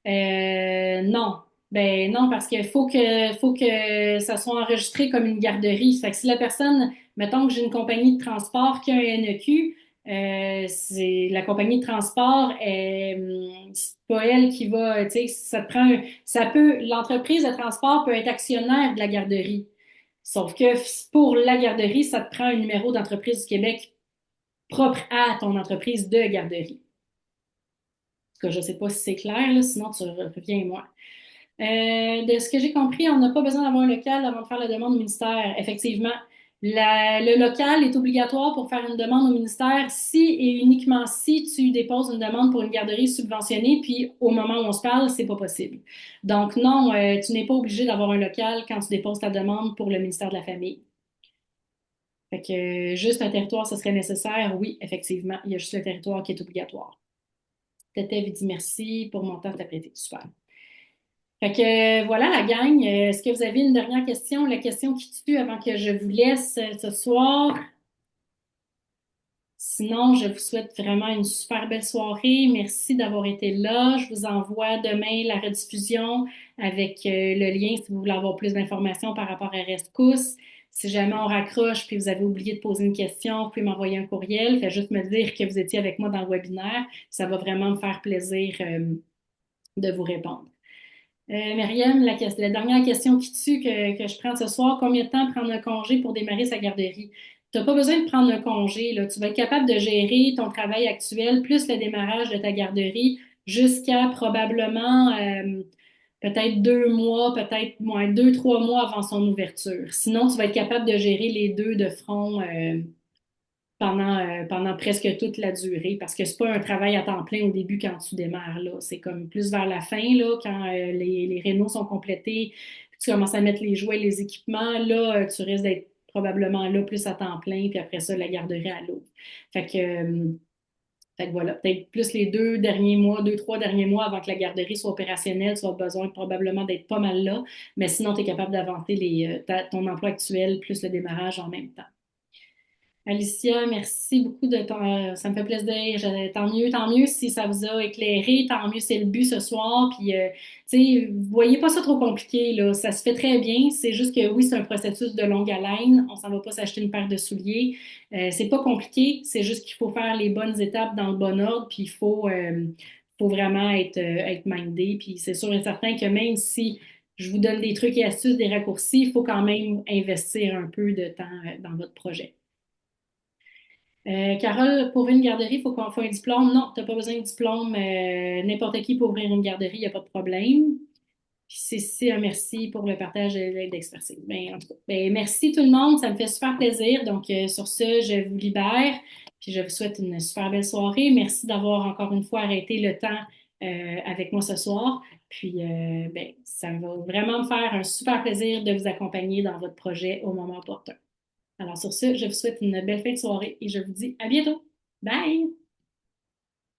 Non. Ben non, parce qu'il faut que ça soit enregistré comme une garderie. Fait que si la personne, mettons que j'ai une compagnie de transport qui a un NEQ, c'est la compagnie de transport, c'est pas elle qui va, tu sais, ça te prend, l'entreprise de transport peut être actionnaire de la garderie. Sauf que pour la garderie, ça te prend un numéro d'entreprise du Québec propre à ton entreprise de garderie. En tout cas, je ne sais pas si c'est clair, là, sinon tu reviens-moi. De ce que j'ai compris, on n'a pas besoin d'avoir un local avant de faire la demande au ministère. Effectivement, le local est obligatoire pour faire une demande au ministère si et uniquement si tu déposes une demande pour une garderie subventionnée, puis au moment où on se parle, c'est pas possible. Donc non, tu n'es pas obligé d'avoir un local quand tu déposes ta demande pour le ministère de la Famille. Fait que juste un territoire, ce serait nécessaire. Oui, effectivement, il y a juste le territoire qui est obligatoire. Tété dit merci pour mon temps de prêté. Super. Fait que voilà la gang. Est-ce que vous avez une dernière question? La question qui tue avant que je vous laisse ce soir. Sinon, je vous souhaite vraiment une super belle soirée. Merci d'avoir été là. Je vous envoie demain la rediffusion avec le lien si vous voulez avoir plus d'informations par rapport à Rescousse. Si jamais on raccroche puis vous avez oublié de poser une question, vous pouvez m'envoyer un courriel. Faites juste me dire que vous étiez avec moi dans le webinaire. Ça va vraiment me faire plaisir de vous répondre. Myriam, la dernière question qui tue que je prends ce soir, combien de temps prendre un congé pour démarrer sa garderie? Tu n'as pas besoin de prendre un congé, là. Tu vas être capable de gérer ton travail actuel plus le démarrage de ta garderie jusqu'à probablement peut-être 2 mois, peut-être moins 2, 3 mois avant son ouverture. Sinon, tu vas être capable de gérer les deux de front pendant presque toute la durée, parce que c'est pas un travail à temps plein au début quand tu démarres, là. C'est comme plus vers la fin, là, quand les rénaux sont complétés, puis tu commences à mettre les jouets, les équipements, là, tu risques d'être probablement là plus à temps plein, puis après ça, la garderie à l'eau. Fait que voilà, peut-être plus les 2 derniers mois, 2, 3 derniers mois avant que la garderie soit opérationnelle, tu vas besoin probablement d'être pas mal là, mais sinon, tu es capable d'avancer ton emploi actuel plus le démarrage en même temps. Alicia, merci beaucoup de ton, ça me fait plaisir. Tant mieux si ça vous a éclairé, tant mieux c'est le but ce soir. Puis, tu sais, voyez pas ça trop compliqué, là. Ça se fait très bien. C'est juste que oui, c'est un processus de longue haleine. On s'en va pas s'acheter une paire de souliers. C'est pas compliqué. C'est juste qu'il faut faire les bonnes étapes dans le bon ordre. Puis, faut vraiment être mindé. Puis, c'est sûr et certain que même si je vous donne des trucs et astuces, des raccourcis, il faut quand même investir un peu de temps dans votre projet. Carole, pour ouvrir une garderie, il faut un diplôme. Non, tu n'as pas besoin de diplôme. N'importe qui peut ouvrir une garderie, il n'y a pas de problème. Puis c'est un merci pour le partage d'expertise. Ben, en tout cas, ben, merci tout le monde, ça me fait super plaisir. Donc, sur ce, je vous libère. Puis je vous souhaite une super belle soirée. Merci d'avoir encore une fois arrêté le temps avec moi ce soir. Puis, ben, ça va vraiment me faire un super plaisir de vous accompagner dans votre projet au moment opportun. Alors sur ce, je vous souhaite une belle fin de soirée et je vous dis à bientôt. Bye!